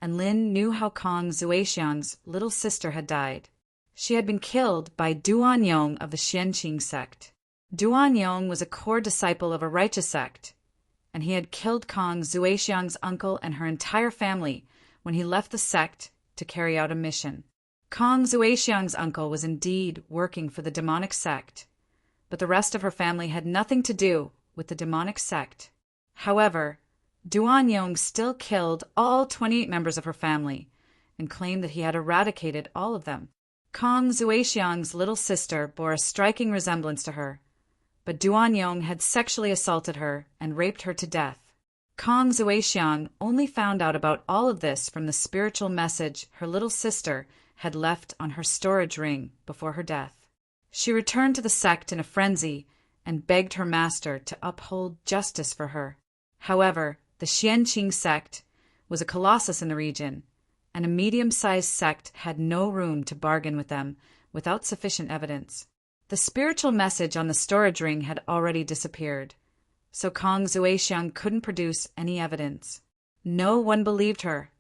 Lin knew how Kong Zuexiang's little sister had died. She had been killed by Duan Yong of the Xianqing sect. Duan Yong was a core disciple of a righteous sect, and he had killed Kong Zuexiang's uncle and her entire family when he left the sect to carry out a mission. Kong Zuexiang's uncle was indeed working for the demonic sect, but the rest of her family had nothing to do with the demonic sect. However, Duan Yong still killed all 28 members of her family and claimed that he had eradicated all of them. Kong Zuexiang's little sister bore a striking resemblance to her, but Duan Yong had sexually assaulted her and raped her to death. Kong Zuexiang only found out about all of this from the spiritual message her little sister had left on her storage ring before her death. She returned to the sect in a frenzy and begged her master to uphold justice for her. However, the Xianqing sect was a colossus in the region, and a medium-sized sect had no room to bargain with them without sufficient evidence. The spiritual message on the storage ring had already disappeared, so Kong Zuexiang couldn't produce any evidence. No one believed her,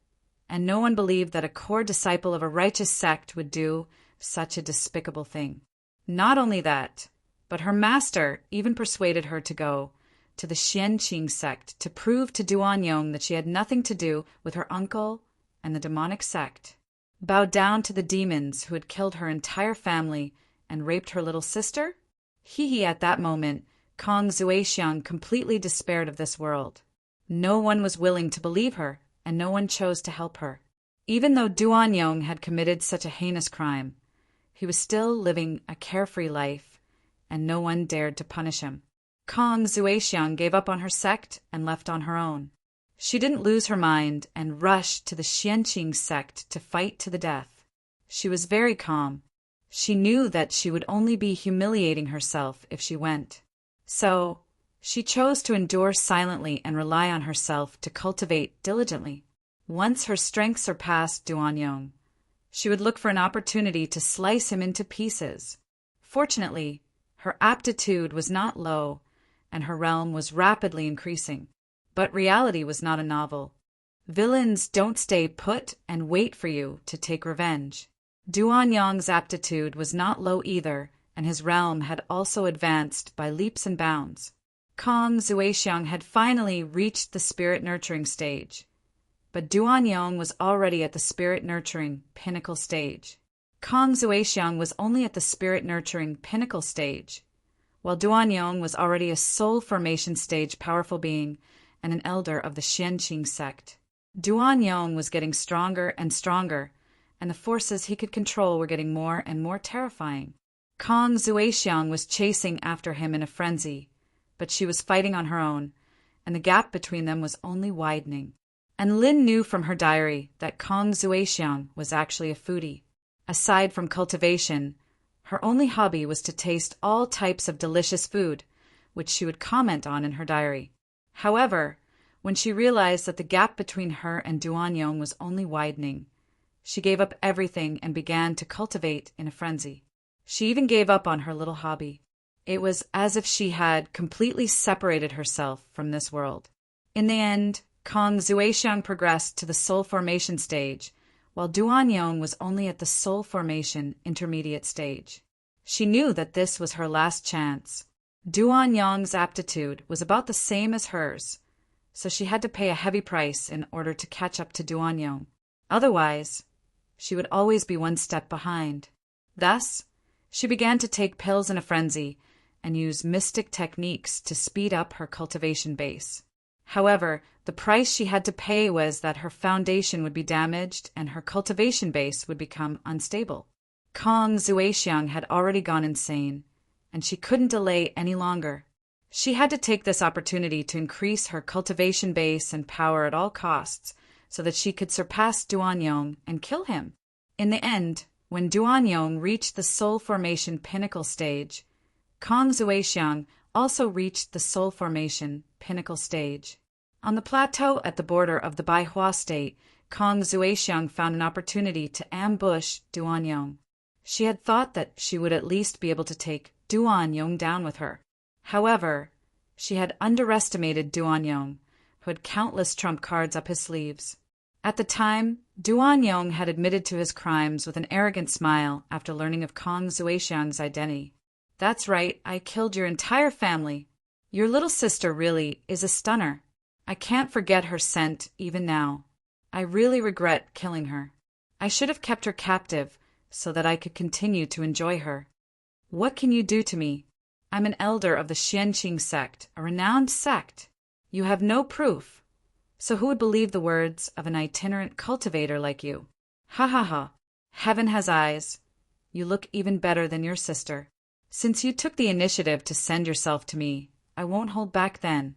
and no one believed that a core disciple of a righteous sect would do such a despicable thing. Not only that, but her master even persuaded her to go to the Xianqing sect to prove to Duanyong that she had nothing to do with her uncle and the demonic sect. Bow down to the demons who had killed her entire family and raped her little sister? At that moment, Kong Zuexiang completely despaired of this world. No one was willing to believe her, and no one chose to help her. Even though Duanyong had committed such a heinous crime, he was still living a carefree life, and no one dared to punish him. Kong Zuexiang gave up on her sect and left on her own. She didn't lose her mind and rushed to the Xianqing sect to fight to the death. She was very calm. She knew that she would only be humiliating herself if she went. So, she chose to endure silently and rely on herself to cultivate diligently. Once her strength surpassed Duanyong, she would look for an opportunity to slice him into pieces. Fortunately, her aptitude was not low, and her realm was rapidly increasing. But reality was not a novel. Villains don't stay put and wait for you to take revenge. Duanyong's aptitude was not low either, and his realm had also advanced by leaps and bounds. Kong Zuexiang had finally reached the spirit-nurturing stage, but Duanyong was already at the spirit-nurturing pinnacle stage. Kong Zuexiang was only at the spirit-nurturing pinnacle stage, while Duanyong was already a soul formation stage powerful being and an elder of the Xianqing sect. Duanyong was getting stronger and stronger, and the forces he could control were getting more and more terrifying. Kong Zuexiang was chasing after him in a frenzy, but she was fighting on her own, and the gap between them was only widening. And Lin knew from her diary that Kong Zuexiang was actually a foodie. Aside from cultivation, her only hobby was to taste all types of delicious food, which she would comment on in her diary. However, when she realized that the gap between her and Duanyong was only widening, she gave up everything and began to cultivate in a frenzy. She even gave up on her little hobby. It was as if she had completely separated herself from this world. In the end, Kong Zuexiang progressed to the soul formation stage, while Duanyong was only at the soul formation intermediate stage. She knew that this was her last chance. Duanyong's aptitude was about the same as hers, so she had to pay a heavy price in order to catch up to Duanyong. Otherwise, she would always be one step behind. Thus, she began to take pills in a frenzy and use mystic techniques to speed up her cultivation base. However, the price she had to pay was that her foundation would be damaged and her cultivation base would become unstable. Kong Zuexiang had already gone insane, and she couldn't delay any longer. She had to take this opportunity to increase her cultivation base and power at all costs so that she could surpass Duanyong and kill him. In the end, when Duanyong reached the soul formation pinnacle stage, Kong Zuexiang also reached the soul formation pinnacle stage. On the plateau at the border of the Baihua state, Kong Zuexiang found an opportunity to ambush Duanyong. She had thought that she would at least be able to take Duanyong down with her. However, she had underestimated Duanyong, who had countless trump cards up his sleeves. At the time, Duanyong had admitted to his crimes with an arrogant smile after learning of Kong Zuexiang's identity. "That's right, I killed your entire family. Your little sister really is a stunner. I can't forget her scent even now. I really regret killing her. I should have kept her captive so that I could continue to enjoy her. What can you do to me? I'm an elder of the Xianqing sect, a renowned sect. You have no proof. So who would believe the words of an itinerant cultivator like you? Ha ha ha. Heaven has eyes. You look even better than your sister. Since you took the initiative to send yourself to me, I won't hold back then."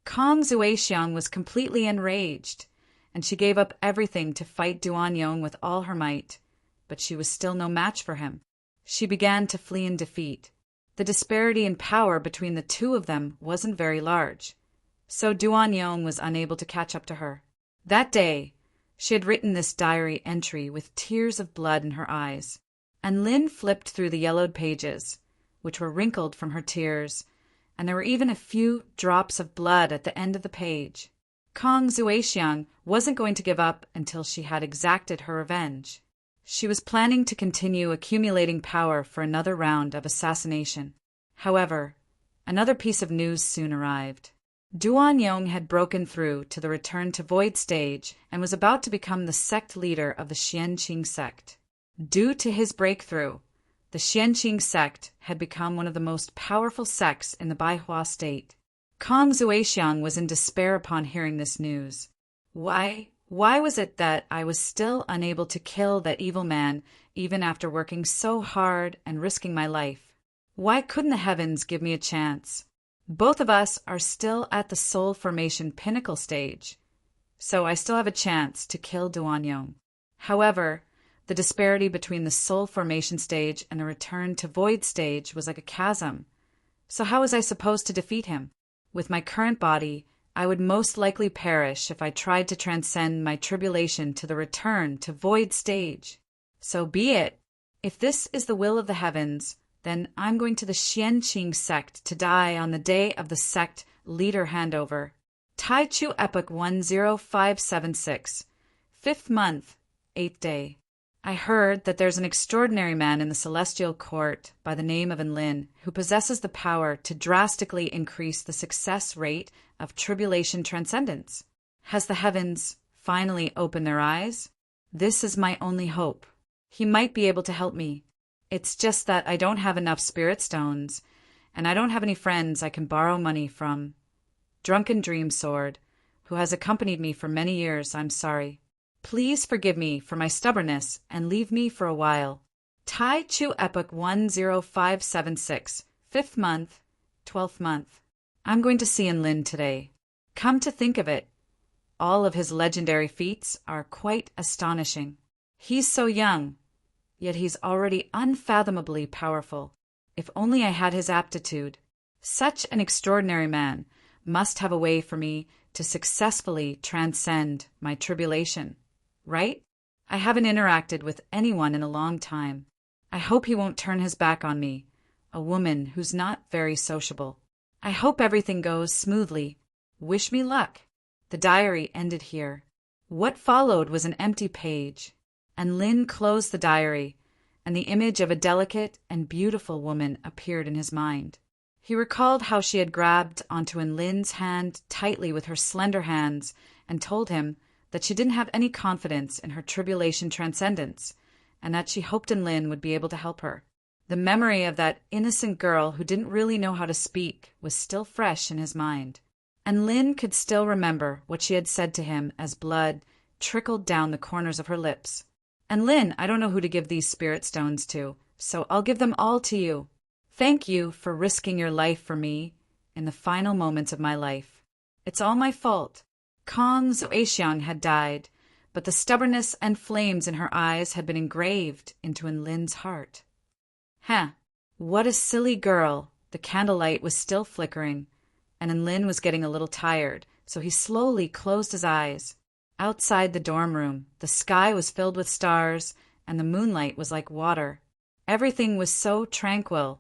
Kong Zuexiang was completely enraged, and she gave up everything to fight Duanyong with all her might, but she was still no match for him. She began to flee in defeat. The disparity in power between the two of them wasn't very large, so Duanyong was unable to catch up to her. That day, she had written this diary entry with tears of blood in her eyes, and Lin flipped through the yellowed pages, which were wrinkled from her tears, and there were even a few drops of blood at the end of the page. Kong Zuexiang wasn't going to give up until she had exacted her revenge. She was planning to continue accumulating power for another round of assassination. However, another piece of news soon arrived. Duan Yong had broken through to the Return to Void stage and was about to become the sect leader of the Xianqing sect. Due to his breakthrough, the Xianqing sect had become one of the most powerful sects in the Baihua state. Kong Zuexiang was in despair upon hearing this news. Why was it that I was still unable to kill that evil man even after working so hard and risking my life? Why couldn't the heavens give me a chance? Both of us are still at the soul formation pinnacle stage, so I still have a chance to kill Duan Yong. However, the disparity between the soul formation stage and the return to void stage was like a chasm. So how was I supposed to defeat him? With my current body, I would most likely perish if I tried to transcend my tribulation to the return to void stage. So be it. If this is the will of the heavens, then I'm going to the Xianqing sect to die on the day of the sect leader handover. Tai Chu Epoch 10576, 5th month, 8th day. I heard that there's an extraordinary man in the celestial court by the name of Enlin who possesses the power to drastically increase the success rate of tribulation transcendence. Has the heavens finally opened their eyes? This is my only hope. He might be able to help me. It's just that I don't have enough spirit stones, and I don't have any friends I can borrow money from. Drunken Dream Sword, who has accompanied me for many years, I'm sorry. Please forgive me for my stubbornness and leave me for a while. Tai Chu Epoch 10576, 5th month, 12th month. I'm going to see Enlin today. Come to think of it, all of his legendary feats are quite astonishing. He's so young, yet he's already unfathomably powerful. If only I had his aptitude. Such an extraordinary man must have a way for me to successfully transcend my tribulation. Right? I haven't interacted with anyone in a long time. I hope he won't turn his back on me, a woman who's not very sociable. I hope everything goes smoothly. Wish me luck. The diary ended here. What followed was an empty page, and Lin closed the diary, and the image of a delicate and beautiful woman appeared in his mind. He recalled how she had grabbed onto Enlin's hand tightly with her slender hands and told him that she didn't have any confidence in her tribulation transcendence, and that she hoped Enlin would be able to help her. The memory of that innocent girl who didn't really know how to speak was still fresh in his mind, and Lin could still remember what she had said to him as blood trickled down the corners of her lips. And Lin, I don't know who to give these spirit stones to, so I'll give them all to you. Thank you for risking your life for me in the final moments of my life. It's all my fault. Kong Zuexiang had died, but the stubbornness and flames in her eyes had been engraved into Enlin's heart. What a silly girl. The candlelight was still flickering, and Enlin was getting a little tired, so he slowly closed his eyes. Outside the dorm room, the sky was filled with stars, and the moonlight was like water. Everything was so tranquil,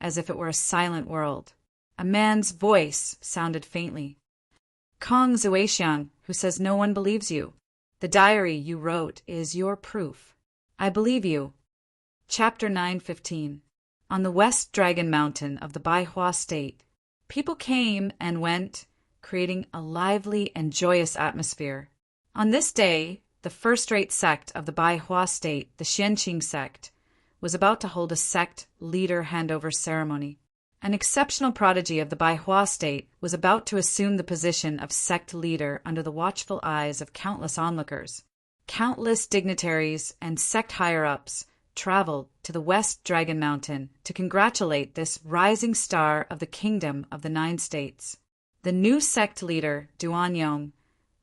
as if it were a silent world. A man's voice sounded faintly. Kong Zuexiang, who says no one believes you. The diary you wrote is your proof. I believe you. Chapter 9:15. On the West Dragon Mountain of the Baihua State, people came and went, creating a lively and joyous atmosphere. On this day, the first-rate sect of the Baihua State, the Xianqing sect, was about to hold a sect leader handover ceremony. An exceptional prodigy of the Baihua State was about to assume the position of sect leader under the watchful eyes of countless onlookers. Countless dignitaries and sect higher-ups traveled to the West Dragon Mountain to congratulate this rising star of the Kingdom of the Nine States. The new sect leader, Duan Yong,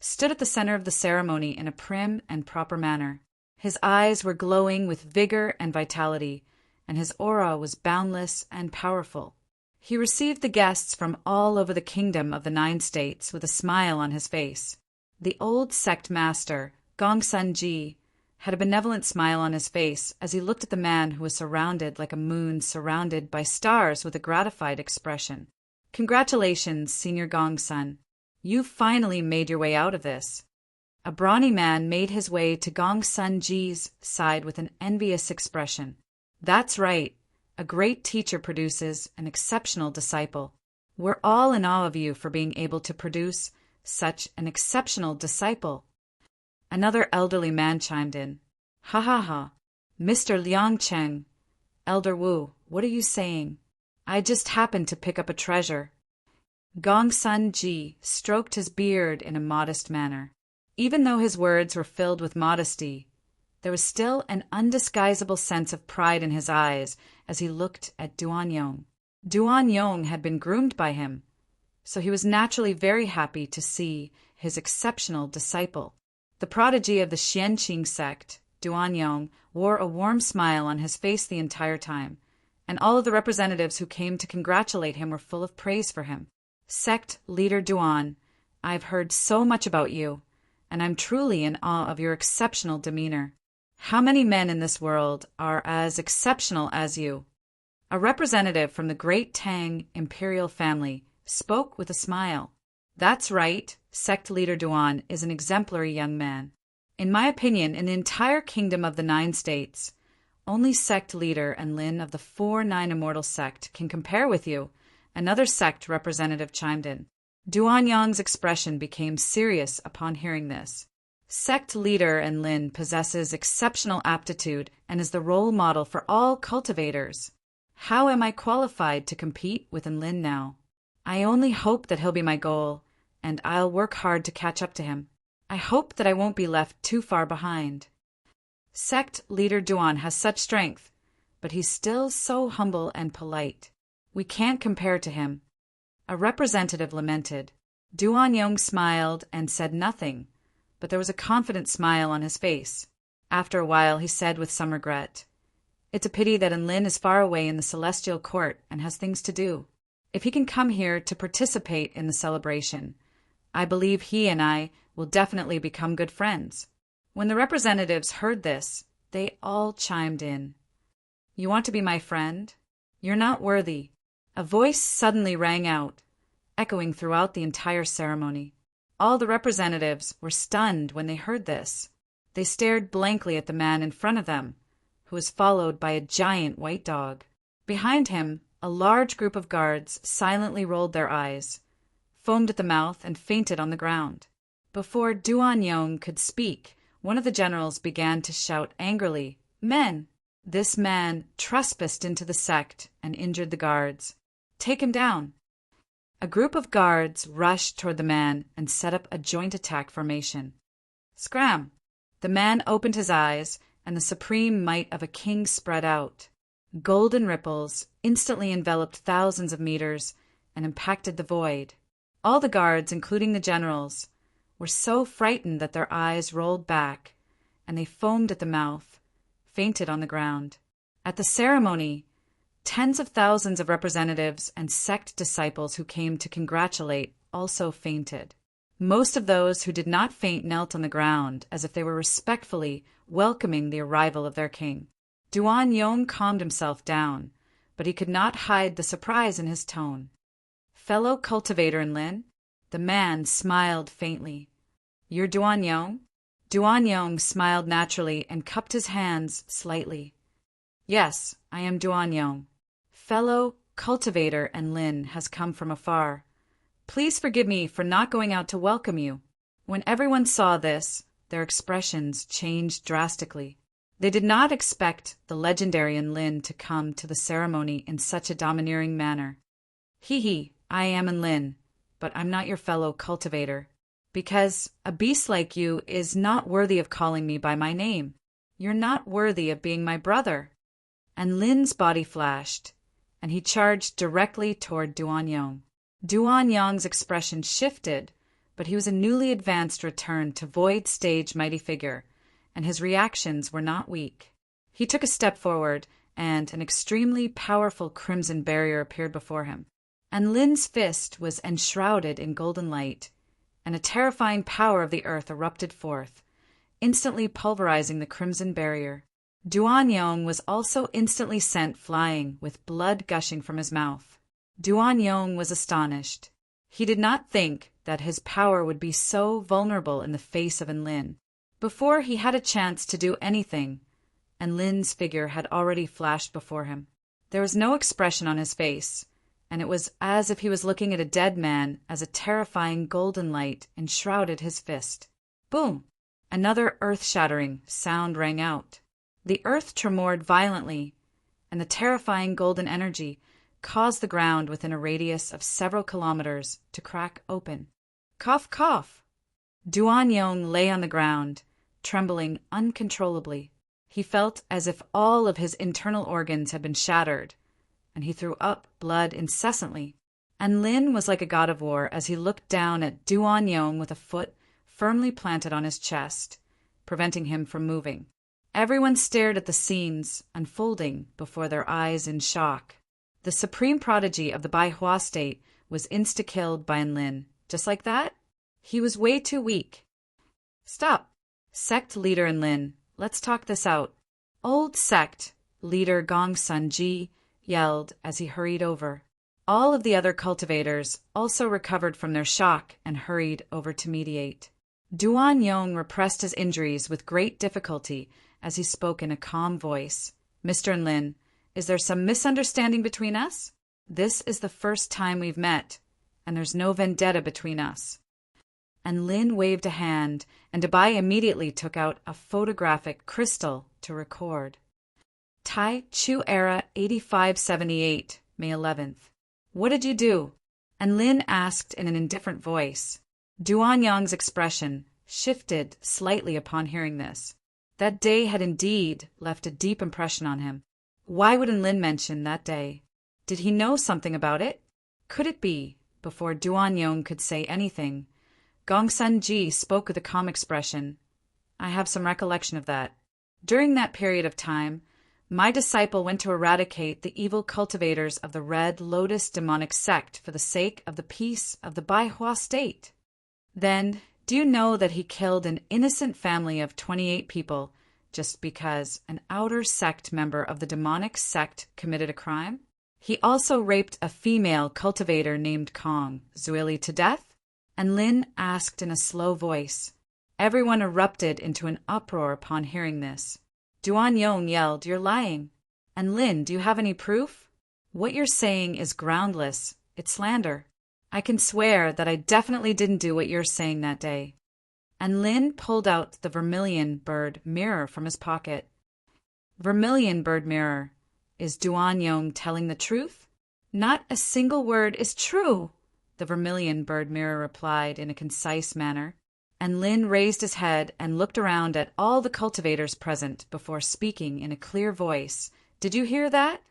stood at the center of the ceremony in a prim and proper manner. His eyes were glowing with vigor and vitality, and his aura was boundless and powerful. He received the guests from all over the Kingdom of the Nine States with a smile on his face. The old sect master, Gongsun Ji, had a benevolent smile on his face as he looked at the man who was surrounded like a moon surrounded by stars with a gratified expression. "Congratulations, Senior Gongsun. You've finally made your way out of this." A brawny man made his way to Gongsun Ji's side with an envious expression. "That's right. A great teacher produces an exceptional disciple. We're all in awe of you for being able to produce such an exceptional disciple." Another elderly man chimed in. "Ha ha ha. Mr. Liang Cheng. Elder Wu, what are you saying? I just happened to pick up a treasure." Gongsun Ji stroked his beard in a modest manner. Even though his words were filled with modesty, there was still an undisguisable sense of pride in his eyes as he looked at Duan Yong. Duan Yong had been groomed by him, so he was naturally very happy to see his exceptional disciple. The prodigy of the Xianqing sect, Duan Yong, wore a warm smile on his face the entire time, and all of the representatives who came to congratulate him were full of praise for him. "Sect leader Duan, I've heard so much about you, and I'm truly in awe of your exceptional demeanor. How many men in this world are as exceptional as you?" A representative from the great Tang imperial family spoke with a smile. "That's right, sect leader Duan is an exemplary young man. In my opinion, in the entire kingdom of the 9 states, only sect leader and Lin of the 4-9 Immortal sect can compare with you." Another sect representative chimed in. Duan Yong's expression became serious upon hearing this. Sect leader Enlin possesses exceptional aptitude and is the role model for all cultivators. How am I qualified to compete with Enlin now? I only hope that he'll be my goal, and I'll work hard to catch up to him. I hope that I won't be left too far behind. Sect leader Duan has such strength, but he's still so humble and polite. We can't compare to him. A representative lamented. Duan Yong smiled and said nothing, but there was a confident smile on his face. After a while he said with some regret, "It's a pity that Enlin is far away in the celestial court and has things to do. If he can come here to participate in the celebration, I believe he and I will definitely become good friends." When the representatives heard this, they all chimed in. "You want to be my friend? You're not worthy." A voice suddenly rang out, echoing throughout the entire ceremony. All the representatives were stunned when they heard this. They stared blankly at the man in front of them, who was followed by a giant white dog. Behind him, a large group of guards silently rolled their eyes, foamed at the mouth, and fainted on the ground. Before Duan Yong could speak, one of the generals began to shout angrily, "Men! This man trespassed into the sect and injured the guards. Take him down." A group of guards rushed toward the man and set up a joint attack formation. Scram! The man opened his eyes, and the supreme might of a king spread out. Golden ripples instantly enveloped thousands of meters and impacted the void. All the guards, including the generals, were so frightened that their eyes rolled back, and they foamed at the mouth, fainted on the ground. At the ceremony, tens of thousands of representatives and sect disciples who came to congratulate also fainted. Most of those who did not faint knelt on the ground as if they were respectfully welcoming the arrival of their king. Duan Yong calmed himself down, but he could not hide the surprise in his tone. "Fellow cultivator Enlin?" The man smiled faintly. "You're Duan Yong?" Duan Yong smiled naturally and cupped his hands slightly. "Yes, I am Duan Yong. Fellow cultivator Enlin has come from afar. Please forgive me for not going out to welcome you." When everyone saw this, their expressions changed drastically. They did not expect the legendary Enlin to come to the ceremony in such a domineering manner. "Hee, I am Enlin, but I'm not your fellow cultivator, because a beast like you is not worthy of calling me by my name. You're not worthy of being my brother." Enlin's body flashed, and he charged directly toward Duan Yong. Duan Yong's expression shifted, but he was a newly advanced return to Void Stage mighty figure, and his reactions were not weak. He took a step forward, and an extremely powerful crimson barrier appeared before him. Enlin's fist was enshrouded in golden light, and a terrifying power of the earth erupted forth. instantly pulverizing the crimson barrier. Duan Yong was also instantly sent flying, with blood gushing from his mouth. Duan Yong was astonished. He did not think that his power would be so vulnerable in the face of Enlin. Before he had a chance to do anything, Enlin's figure had already flashed before him. There was no expression on his face, and it was as if he was looking at a dead man as a terrifying golden light enshrouded his fist. Boom! Another earth-shattering sound rang out. The earth tremored violently, and the terrifying golden energy caused the ground within a radius of several kilometers to crack open. Cough, cough! Duan Yong lay on the ground, trembling uncontrollably. He felt as if all of his internal organs had been shattered, and he threw up blood incessantly. Enlin was like a god of war as he looked down at Duan Yong with a foot firmly planted on his chest, preventing him from moving. Everyone stared at the scenes unfolding before their eyes in shock. The supreme prodigy of the Baihua state was insta-killed by Enlin. Just like that? He was way too weak. Stop! Sect leader Enlin, let's talk this out. Old sect leader Gongsun Ji yelled as he hurried over. All of the other cultivators also recovered from their shock and hurried over to mediate. Duan Yong repressed his injuries with great difficulty as he spoke in a calm voice. Mr. Enlin, is there some misunderstanding between us? This is the first time we've met, and there's no vendetta between us. Enlin waved a hand, and Dabai immediately took out a photographic crystal to record. Tai Chu Era 8578, May 11th. What did you do? Enlin asked in an indifferent voice. Duan Yong's expression shifted slightly upon hearing this. That day had indeed left a deep impression on him. Why would Enlin mention that day? Did he know something about it? Could it be, before Duan Yong could say anything, Gongsun Ji spoke with a calm expression. I have some recollection of that. During that period of time, my disciple went to eradicate the evil cultivators of the Red Lotus demonic sect for the sake of the peace of the Baihua state. Then, do you know that he killed an innocent family of 28 people just because an outer sect member of the demonic sect committed a crime? He also raped a female cultivator named Kong Zuili to death? Enlin asked in a slow voice. Everyone erupted into an uproar upon hearing this. Duan Yong yelled, You're lying. Enlin, do you have any proof? What you're saying is groundless. It's slander. I can swear that I definitely didn't do what you're saying that day. Enlin pulled out the vermilion bird mirror from his pocket. Vermilion bird mirror. Is Duan Yong telling the truth? Not a single word is true, the vermilion bird mirror replied in a concise manner. Enlin raised his head and looked around at all the cultivators present before speaking in a clear voice. Did you hear that?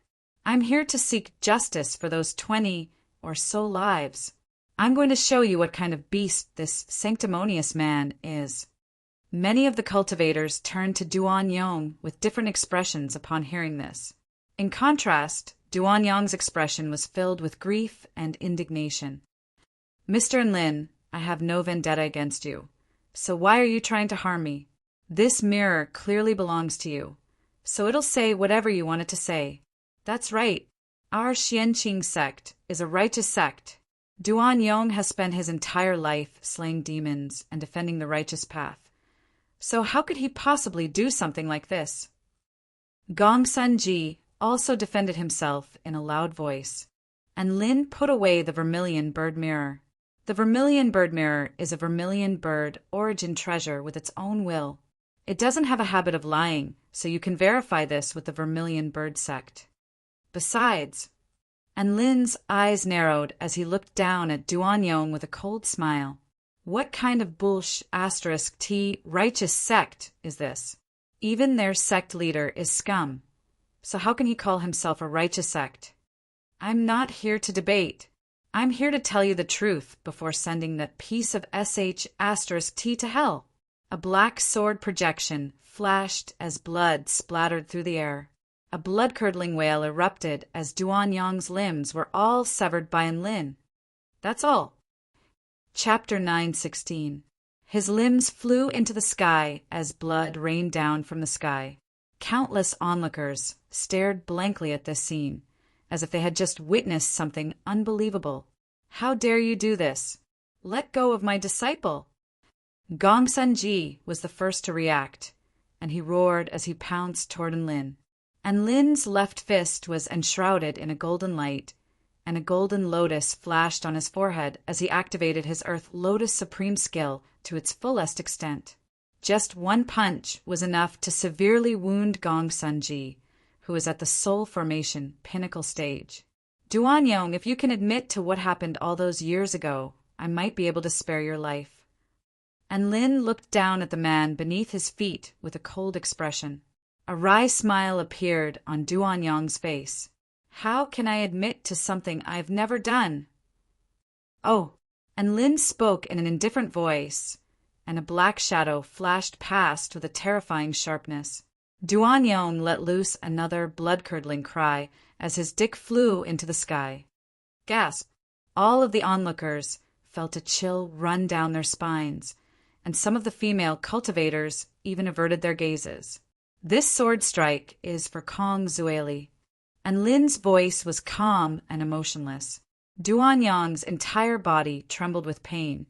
I'm here to seek justice for those 20 or so lives. I'm going to show you what kind of beast this sanctimonious man is. Many of the cultivators turned to Duan Yong with different expressions upon hearing this. In contrast, Duan Yong's expression was filled with grief and indignation. Mr. Enlin, I have no vendetta against you. So why are you trying to harm me? This mirror clearly belongs to you, so it'll say whatever you want it to say. That's right. Our Xianqing sect is a righteous sect. Duan Yong has spent his entire life slaying demons and defending the righteous path. So how could he possibly do something like this? Gongsun Ji also defended himself in a loud voice. Enlin put away the vermilion bird mirror. The vermilion bird mirror is a vermilion bird origin treasure with its own will. It doesn't have a habit of lying, so you can verify this with the vermilion bird sect. Besides, Enlin's eyes narrowed as he looked down at Duan Yong with a cold smile. What kind of *T righteous sect is this? Even their sect leader is scum. So how can he call himself a righteous sect? I'm not here to debate. I'm here to tell you the truth before sending that piece of *T to hell. A black sword projection flashed as blood splattered through the air. A blood-curdling wail erupted as Duan Yong's limbs were all severed by Enlin. That's all. Chapter 9:16. His limbs flew into the sky as blood rained down from the sky. Countless onlookers stared blankly at this scene, as if they had just witnessed something unbelievable. "How dare you do this? Let go of my disciple!" Gongsun Ji was the first to react, and he roared as he pounced toward Enlin. Enlin's left fist was enshrouded in a golden light, and a golden lotus flashed on his forehead as he activated his Earth Lotus Supreme skill to its fullest extent. Just one punch was enough to severely wound Gongsun Ji, who was at the soul formation pinnacle stage. "Duanyong, if you can admit to what happened all those years ago, I might be able to spare your life." And Lin looked down at the man beneath his feet with a cold expression. A wry smile appeared on Duanyong's face. "How can I admit to something I've never done?" "Oh," and Lin spoke in an indifferent voice, and a black shadow flashed past with a terrifying sharpness. Duanyong let loose another blood-curdling cry as his dick flew into the sky. Gasp! All of the onlookers felt a chill run down their spines, and some of the female cultivators even averted their gazes. "This sword strike is for Kong Zueli," and Lin's voice was calm and emotionless. Duanyong's entire body trembled with pain,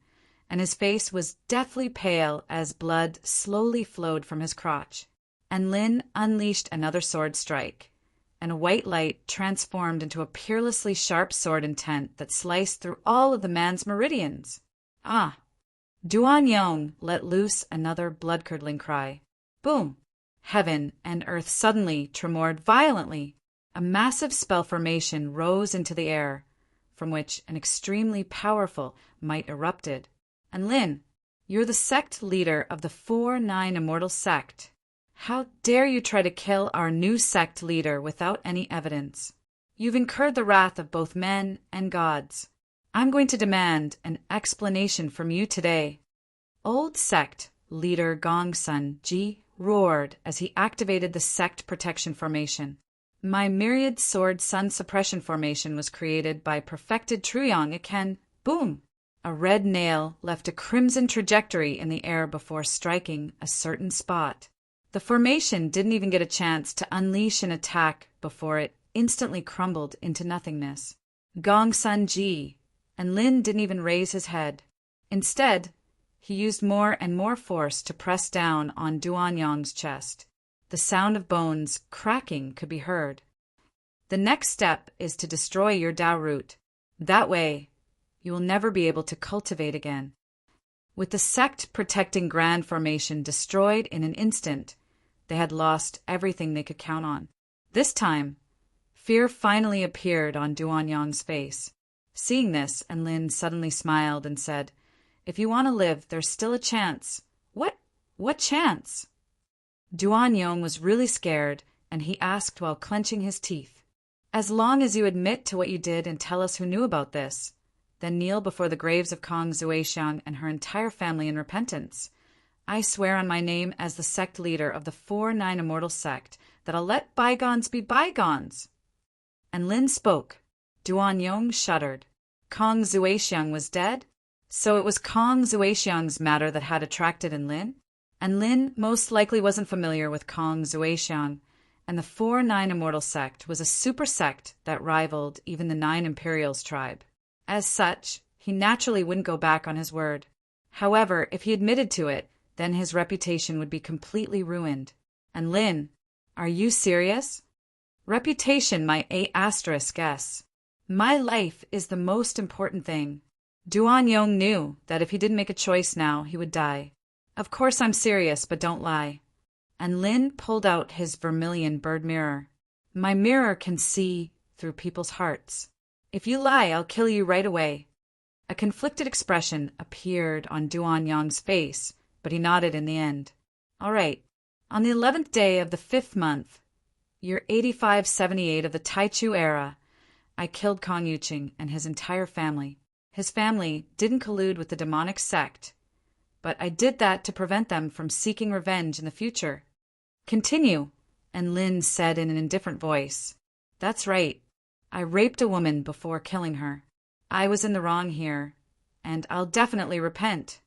and his face was deathly pale as blood slowly flowed from his crotch. And Lin unleashed another sword strike, and a white light transformed into a peerlessly sharp sword intent that sliced through all of the man's meridians. "Ah!" Duanyong let loose another blood-curdling cry. Boom! Heaven and earth suddenly tremored violently. A massive spell formation rose into the air, from which an extremely powerful might erupted. "And Lin, you're the sect leader of the 4-9 Immortal Sect. How dare you try to kill our new sect leader without any evidence? You've incurred the wrath of both men and gods. I'm going to demand an explanation from you today." Old sect leader Gongsun Ji roared as he activated the sect protection formation. "My myriad sword sun suppression formation was created by perfected Truyong Iken." Boom! A red nail left a crimson trajectory in the air before striking a certain spot. The formation didn't even get a chance to unleash an attack before it instantly crumbled into nothingness. Gongsun Ji and Lin didn't even raise his head. Instead, he used more and more force to press down on Duanyong's chest. The sound of bones cracking could be heard. "The next step is to destroy your Tao root. That way, you will never be able to cultivate again." With the sect-protecting Grand Formation destroyed in an instant, they had lost everything they could count on. This time, fear finally appeared on Duanyong's face. Seeing this, Enlin suddenly smiled and said, "If you want to live, there's still a chance." What chance?" Duanyong was really scared, and he asked while clenching his teeth. "As long as you admit to what you did and tell us who knew about this, then kneel before the graves of Kong Zuexiang and her entire family in repentance. I swear on my name as the sect leader of the 4-9 Immortal Sect that I'll let bygones be bygones." And Lin spoke. Duanyong shuddered. Kong Zuexiang was dead? So it was Kong Zuexiang's matter that had attracted Enlin? And Lin most likely wasn't familiar with Kong Zuexiang, and the 4-9 Immortal Sect was a super sect that rivaled even the 9 Imperials tribe. As such, he naturally wouldn't go back on his word. However, if he admitted to it, then his reputation would be completely ruined. And Lin, are you serious? Reputation my A**guess. My life is the most important thing. Duanyong knew that if he didn't make a choice now, he would die. Of course I'm serious, but don't lie. And Lin pulled out his vermilion bird mirror. My mirror can see through people's hearts. If you lie, I'll kill you right away. A conflicted expression appeared on Duanyong's face, but he nodded in the end. All right. On the 11th day of the 5th month, year 8578 of the Taichu era, I killed Kong Yuqing and his entire family. His family didn't collude with the demonic sect, but I did that to prevent them from seeking revenge in the future. Continue, and Lin said in an indifferent voice. That's right. I raped a woman before killing her. I was in the wrong here, and I'll definitely repent.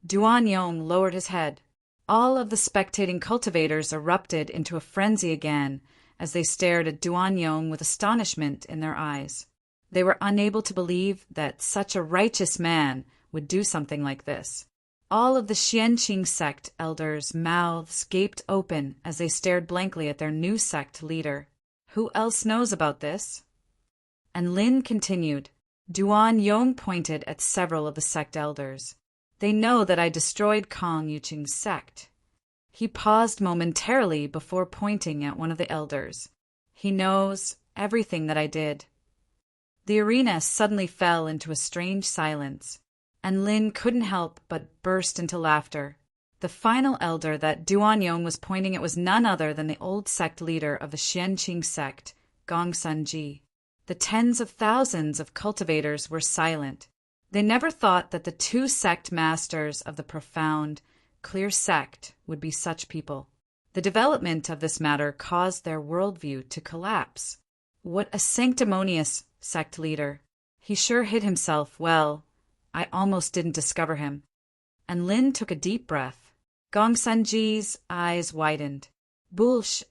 Duan Yong lowered his head. All of the spectating cultivators erupted into a frenzy again as they stared at Duan Yong with astonishment in their eyes. They were unable to believe that such a righteous man would do something like this. All of the Xianqing sect elders' mouths gaped open as they stared blankly at their new sect leader. Who else knows about this? And Lin continued. Duan Yong pointed at several of the sect elders. They know that I destroyed Kong Yuqing's sect. He paused momentarily before pointing at one of the elders. He knows everything that I did. The arena suddenly fell into a strange silence, and Lin couldn't help but burst into laughter. The final elder that Duan Yong was pointing at was none other than the old sect leader of the Xianqing sect, Gongsun Ji. The tens of thousands of cultivators were silent. They never thought that the two sect masters of the profound, clear sect would be such people. The development of this matter caused their worldview to collapse. What a sanctimonious sect leader. He sure hid himself well. I almost didn't discover him. And Lin took a deep breath. Gongsun Ji's eyes widened. Bulsh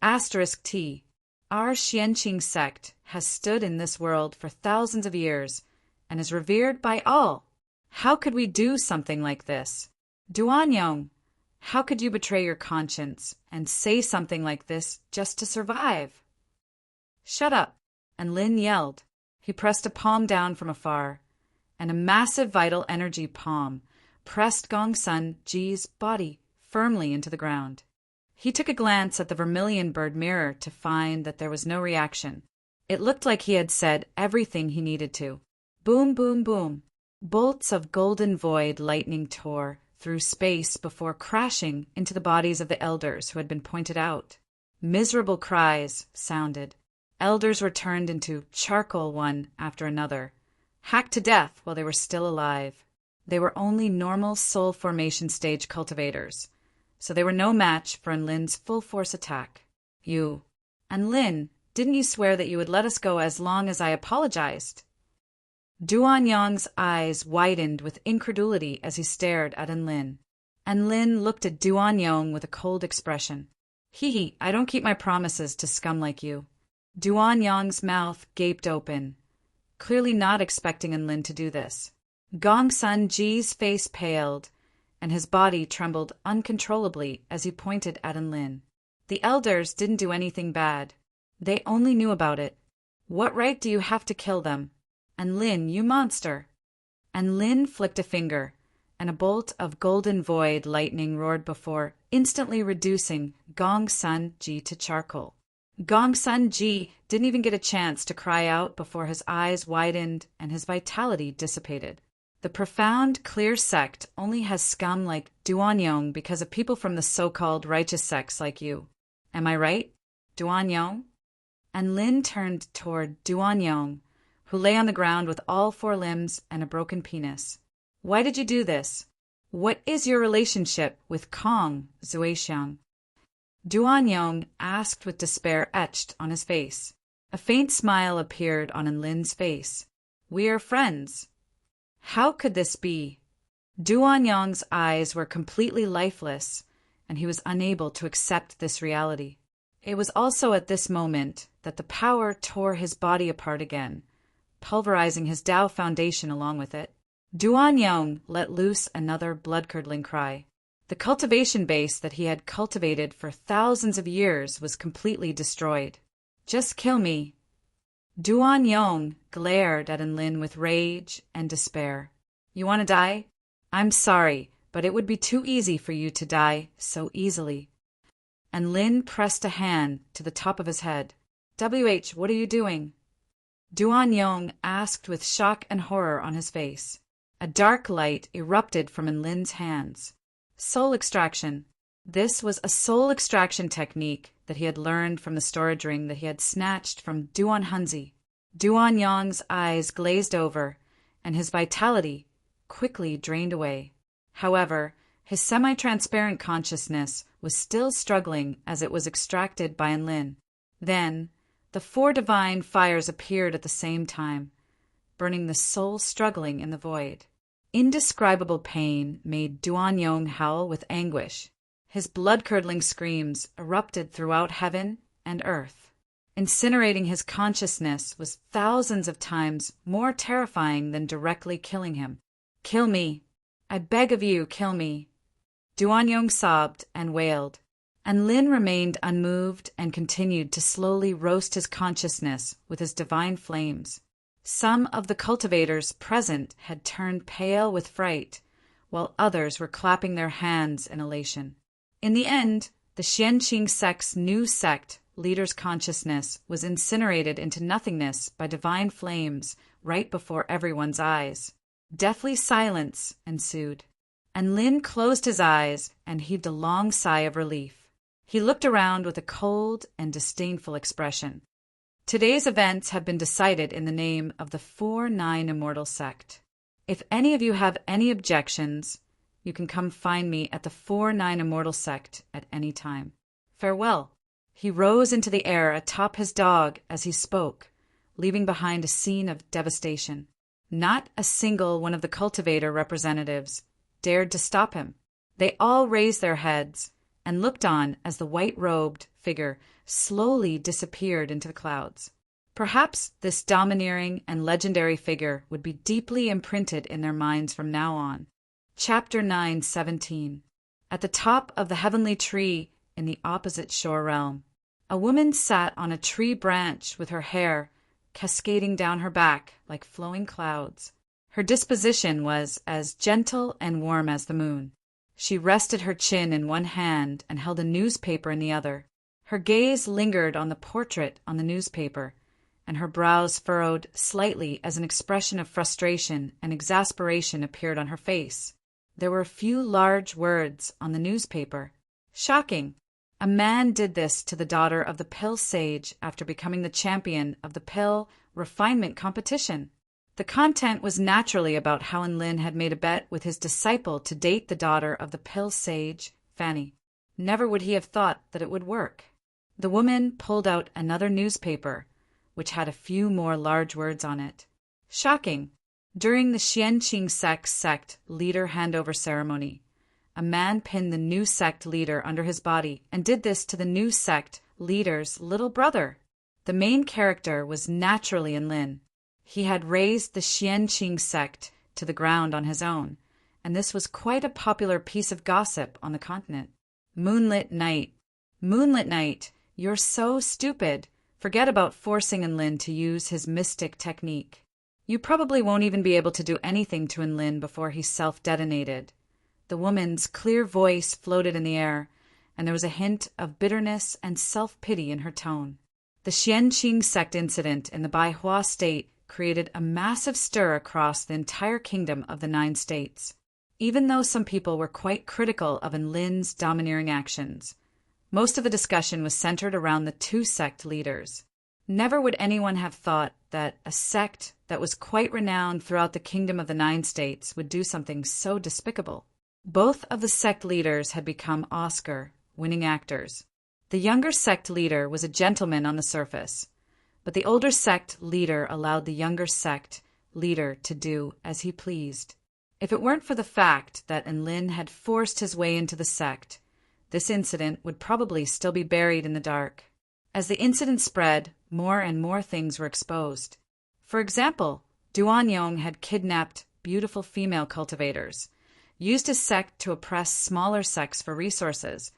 *T. Our Xianqing sect has stood in this world for thousands of years and is revered by all. How could we do something like this? Duan Yong, how could you betray your conscience and say something like this just to survive? Shut up, and Lin yelled. He pressed a palm down from afar, and a massive vital energy palm pressed Gongsun Ji's body firmly into the ground. He took a glance at the vermilion bird mirror to find that there was no reaction. It looked like he had said everything he needed to. Boom, boom, boom. Bolts of golden void lightning tore through space before crashing into the bodies of the elders who had been pointed out. Miserable cries sounded. Elders were turned into charcoal one after another, hacked to death while they were still alive. They were only normal soul formation stage cultivators, so they were no match for Lin's full-force attack. You. And Lin, didn't you swear that you would let us go as long as I apologized? Duan Yong's eyes widened with incredulity as he stared at Lin. And Lin looked at Duan Yong with a cold expression. Hee, I don't keep my promises to scum like you. Duan Yong's mouth gaped open, clearly not expecting Lin to do this. Gongsun Ji's face paled, and his body trembled uncontrollably as he pointed at Lin. The elders didn't do anything bad. They only knew about it. What right do you have to kill them? And Lin, you monster! And Lin flicked a finger, and a bolt of golden void lightning roared before, instantly reducing Gongsun Ji to charcoal. Gongsun Ji didn't even get a chance to cry out before his eyes widened and his vitality dissipated. The profound, clear sect only has scum like Duan Yong because of people from the so-called righteous sects like you. Am I right, Duan Yong? And Lin turned toward Duan Yong, who lay on the ground with all four limbs and a broken penis. Why did you do this? What is your relationship with Kong Zuixiang? Duan Yong asked with despair etched on his face. A faint smile appeared on Lin's face. We are friends. How could this be? Duan Yong's eyes were completely lifeless, and he was unable to accept this reality. It was also at this moment that the power tore his body apart again, pulverizing his Tao foundation along with it. Duan Yong let loose another blood-curdling cry. The cultivation base that he had cultivated for thousands of years was completely destroyed. Just kill me. Duan Yong glared at Lin with rage and despair. You want to die? I'm sorry, but it would be too easy for you to die so easily. And Lin pressed a hand to the top of his head. What are you doing? Duan Yong asked with shock and horror on his face. A dark light erupted from Lin's hands. Soul extraction. This was a soul extraction technique that he had learned from the storage ring that he had snatched from Duan Hunzi. Duan Yong's eyes glazed over, and his vitality quickly drained away. However, his semi-transparent consciousness was still struggling as it was extracted by Lin. Then, the four divine fires appeared at the same time, burning the soul struggling in the void. Indescribable pain made Duanyong howl with anguish. His blood-curdling screams erupted throughout heaven and earth. Incinerating his consciousness was thousands of times more terrifying than directly killing him. "Kill me! I beg of you, kill me!" Duanyong sobbed and wailed, and Lin remained unmoved and continued to slowly roast his consciousness with his divine flames. Some of the cultivators present had turned pale with fright, while others were clapping their hands in elation. In the end, the Xianqing sect's new sect leader's consciousness was incinerated into nothingness by divine flames right before everyone's eyes. Deathly silence ensued, and Lin closed his eyes and heaved a long sigh of relief. He looked around with a cold and disdainful expression. Today's events have been decided in the name of the 4-9 Immortal Sect. If any of you have any objections, you can come find me at the 4-9 Immortal Sect at any time. Farewell." He rose into the air atop his dog as he spoke, leaving behind a scene of devastation. Not a single one of the Cultivator representatives dared to stop him. They all raised their heads and looked on as the white-robed figure slowly disappeared into the clouds. Perhaps this domineering and legendary figure would be deeply imprinted in their minds from now on. Chapter 9:17. At the top of the heavenly tree in the opposite shore realm, a woman sat on a tree branch with her hair cascading down her back like flowing clouds. Her disposition was as gentle and warm as the moon. She rested her chin in one hand and held a newspaper in the other. Her gaze lingered on the portrait on the newspaper, and her brows furrowed slightly as an expression of frustration and exasperation appeared on her face. There were a few large words on the newspaper. "Shocking! A man did this to the daughter of the pill sage after becoming the champion of the pill refinement competition." The content was naturally about how Lin had made a bet with his disciple to date the daughter of the pill sage, Fanny. Never would he have thought that it would work. The woman pulled out another newspaper, which had a few more large words on it. "Shocking! During the Xianqing sect leader handover ceremony, a man pinned the new sect leader under his body and did this to the new sect leader's little brother." The main character was naturally Lin. He had razed the Xianqing sect to the ground on his own, and this was quite a popular piece of gossip on the continent. Moonlit night. Moonlit night, you're so stupid. Forget about forcing Lin to use his mystic technique. You probably won't even be able to do anything to Lin before he's self-detonated. The woman's clear voice floated in the air, and there was a hint of bitterness and self-pity in her tone. The Xianqing sect incident in the Baihua state created a massive stir across the entire kingdom of the 9 states. Even though some people were quite critical of Lin's domineering actions, most of the discussion was centered around the 2 sect leaders. Never would anyone have thought that a sect that was quite renowned throughout the kingdom of the 9 states would do something so despicable. Both of the sect leaders had become Oscar-winning actors. The younger sect leader was a gentleman on the surface, but the older sect leader allowed the younger sect leader to do as he pleased. If it weren't for the fact that Lin had forced his way into the sect, this incident would probably still be buried in the dark. As the incident spread, more and more things were exposed. For example, Duanyong had kidnapped beautiful female cultivators, used his sect to oppress smaller sects for resources,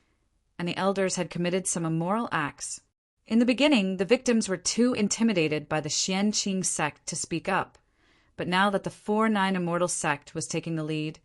and the elders had committed some immoral acts. In the beginning, the victims were too intimidated by the Xianqing sect to speak up, but now that the 4-9 Immortal sect was taking the lead,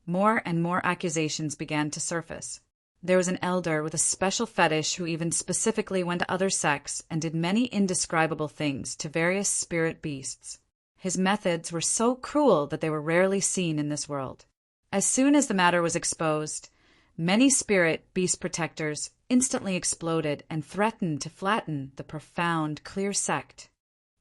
more and more accusations began to surface. There was an elder with a special fetish who even specifically went to other sects and did many indescribable things to various spirit beasts. His methods were so cruel that they were rarely seen in this world. As soon as the matter was exposed, many spirit beast protectors instantly exploded and threatened to flatten the profound, clear sect.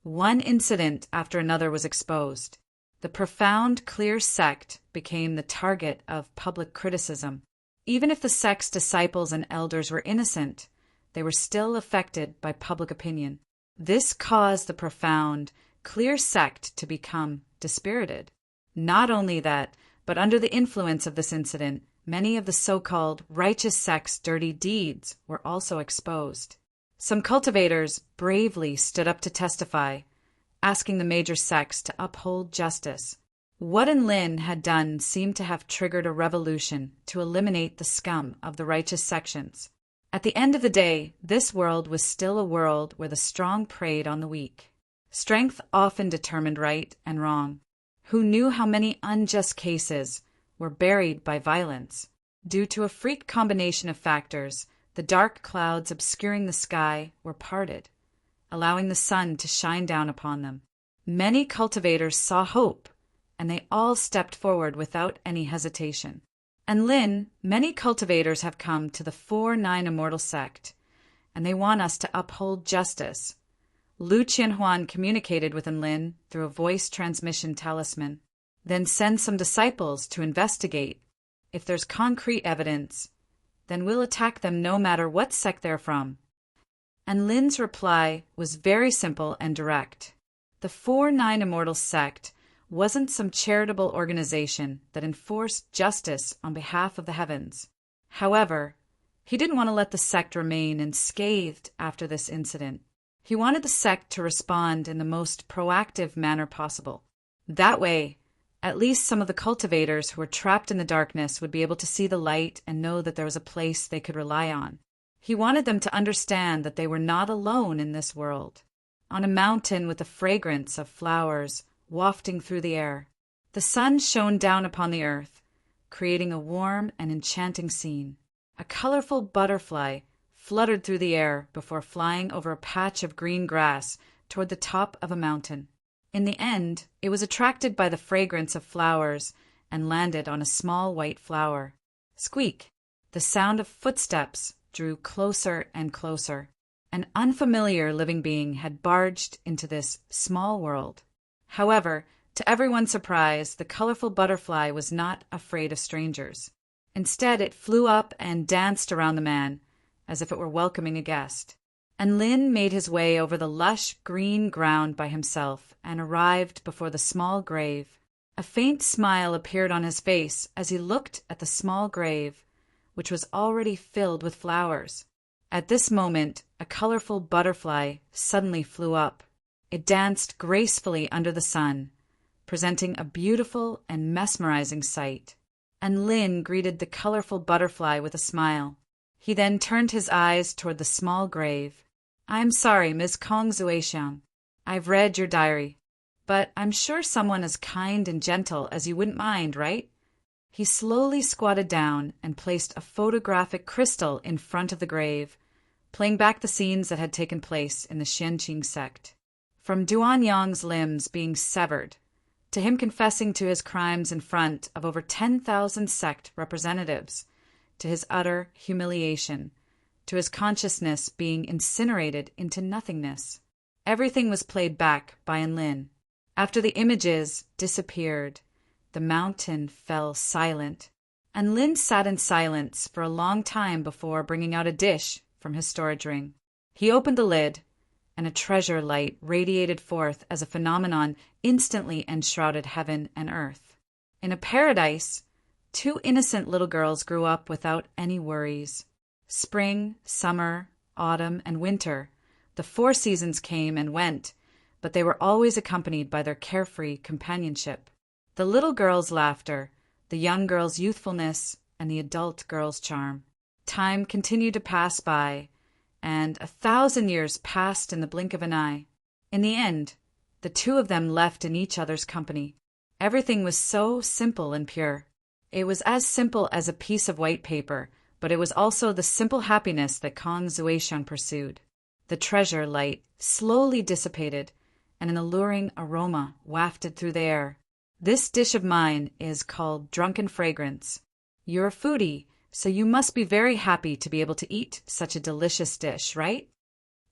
One incident after another was exposed. The profound, clear sect became the target of public criticism. Even if the sect's disciples and elders were innocent, they were still affected by public opinion. This caused the profound, clear sect to become dispirited. Not only that, but under the influence of this incident, many of the so-called righteous sect's dirty deeds were also exposed. Some cultivators bravely stood up to testify, asking the major sects to uphold justice. What Lin had done seemed to have triggered a revolution to eliminate the scum of the righteous sections. At the end of the day, this world was still a world where the strong preyed on the weak. Strength often determined right and wrong. Who knew how many unjust cases were buried by violence? Due to a freak combination of factors, the dark clouds obscuring the sky were parted, allowing the sun to shine down upon them. Many cultivators saw hope, and they all stepped forward without any hesitation. And Lin, many cultivators have come to the 4-9 Immortal sect, and they want us to uphold justice. Lu Qianhuan communicated with Lin through a voice transmission talisman, then send some disciples to investigate. If there's concrete evidence, then we'll attack them no matter what sect they're from. And Lin's reply was very simple and direct. The 4-9 Immortal sect wasn't some charitable organization that enforced justice on behalf of the heavens. However, he didn't want to let the sect remain unscathed after this incident. He wanted the sect to respond in the most proactive manner possible. That way, at least some of the cultivators who were trapped in the darkness would be able to see the light and know that there was a place they could rely on. He wanted them to understand that they were not alone in this world. On a mountain with the fragrance of flowers wafting through the air, the sun shone down upon the earth, creating a warm and enchanting scene. A colorful butterfly fluttered through the air before flying over a patch of green grass toward the top of a mountain. In the end, it was attracted by the fragrance of flowers and landed on a small white flower. Squeak! The sound of footsteps drew closer and closer. An unfamiliar living being had barged into this small world. However, to everyone's surprise, the colorful butterfly was not afraid of strangers. Instead, it flew up and danced around the man, as if it were welcoming a guest. And Lin made his way over the lush green ground by himself and arrived before the small grave. A faint smile appeared on his face as he looked at the small grave, which was already filled with flowers. At this moment, a colorful butterfly suddenly flew up. It danced gracefully under the sun, presenting a beautiful and mesmerizing sight. And Lin greeted the colorful butterfly with a smile. He then turned his eyes toward the small grave. "I'm sorry, Ms. Kong Zuexiang. I've read your diary, but I'm sure someone as kind and gentle as you wouldn't mind, right?" He slowly squatted down and placed a photographic crystal in front of the grave, playing back the scenes that had taken place in the Xianqing sect. From Duan Yang's limbs being severed, to him confessing to his crimes in front of over 10,000 sect representatives, to his utter humiliation, to his consciousness being incinerated into nothingness. Everything was played back by Lin. After the images disappeared, the mountain fell silent, and Lin sat in silence for a long time before bringing out a dish from his storage ring. He opened the lid, and a treasure light radiated forth as a phenomenon instantly enshrouded heaven and earth. In a paradise, 2 innocent little girls grew up without any worries. Spring, summer, autumn, and winter, the 4 seasons came and went, but they were always accompanied by their carefree companionship. The little girl's laughter, the young girl's youthfulness, and the adult girl's charm. Time continued to pass by, and 1,000 years passed in the blink of an eye. In the end, the 2 of them left in each other's company. Everything was so simple and pure. It was as simple as a piece of white paper, but it was also the simple happiness that Kong Zuexiang pursued. The treasure light slowly dissipated, and an alluring aroma wafted through the air. "This dish of mine is called Drunken Fragrance. You're a foodie, so you must be very happy to be able to eat such a delicious dish, right?"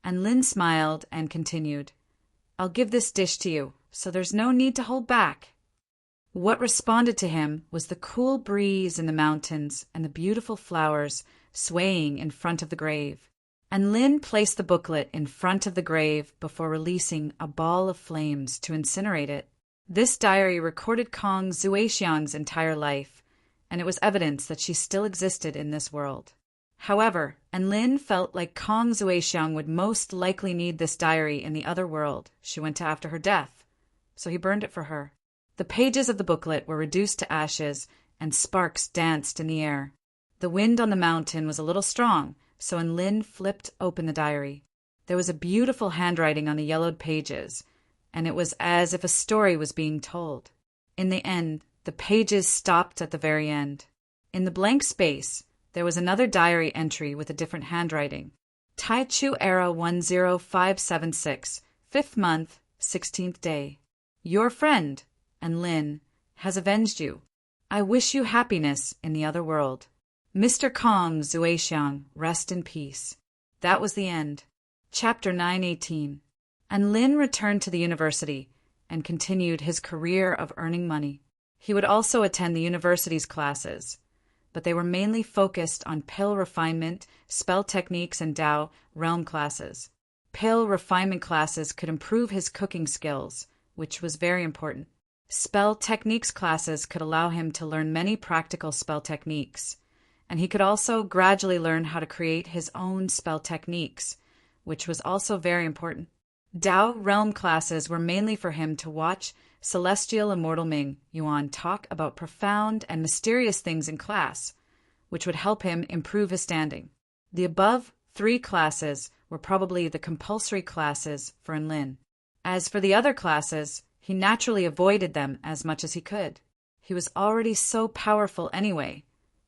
And Lin smiled and continued, "I'll give this dish to you, so there's no need to hold back." What responded to him was the cool breeze in the mountains and the beautiful flowers swaying in front of the grave. And Lin placed the booklet in front of the grave before releasing a ball of flames to incinerate it. This diary recorded Kong Zuexiang's entire life, and it was evidence that she still existed in this world. However, Enlin felt like Kong Zuexiang would most likely need this diary in the other world she went to after her death, so he burned it for her. The pages of the booklet were reduced to ashes, and sparks danced in the air. The wind on the mountain was a little strong, so Enlin flipped open the diary. There was a beautiful handwriting on the yellowed pages, and it was as if a story was being told. In the end, the pages stopped at the very end. In the blank space, there was another diary entry with a different handwriting. Taichu Era 10576, 5th month, 16th day. Your friend, Enlin, has avenged you. I wish you happiness in the other world. Mr. Kong Zuexiang, rest in peace. That was the end. Chapter 918. Enlin returned to the university and continued his career of earning money. He would also attend the university's classes, but they were mainly focused on pill refinement, spell techniques, and Dao realm classes. Pill refinement classes could improve his cooking skills, which was very important. Spell techniques classes could allow him to learn many practical spell techniques, and he could also gradually learn how to create his own spell techniques, which was also very important. Dao realm classes were mainly for him to watch Celestial Immortal Ming Yuan talk about profound and mysterious things in class, which would help him improve his standing. The above 3 classes were probably the compulsory classes for Enlin. As for the other classes, he naturally avoided them as much as he could. He was already so powerful anyway,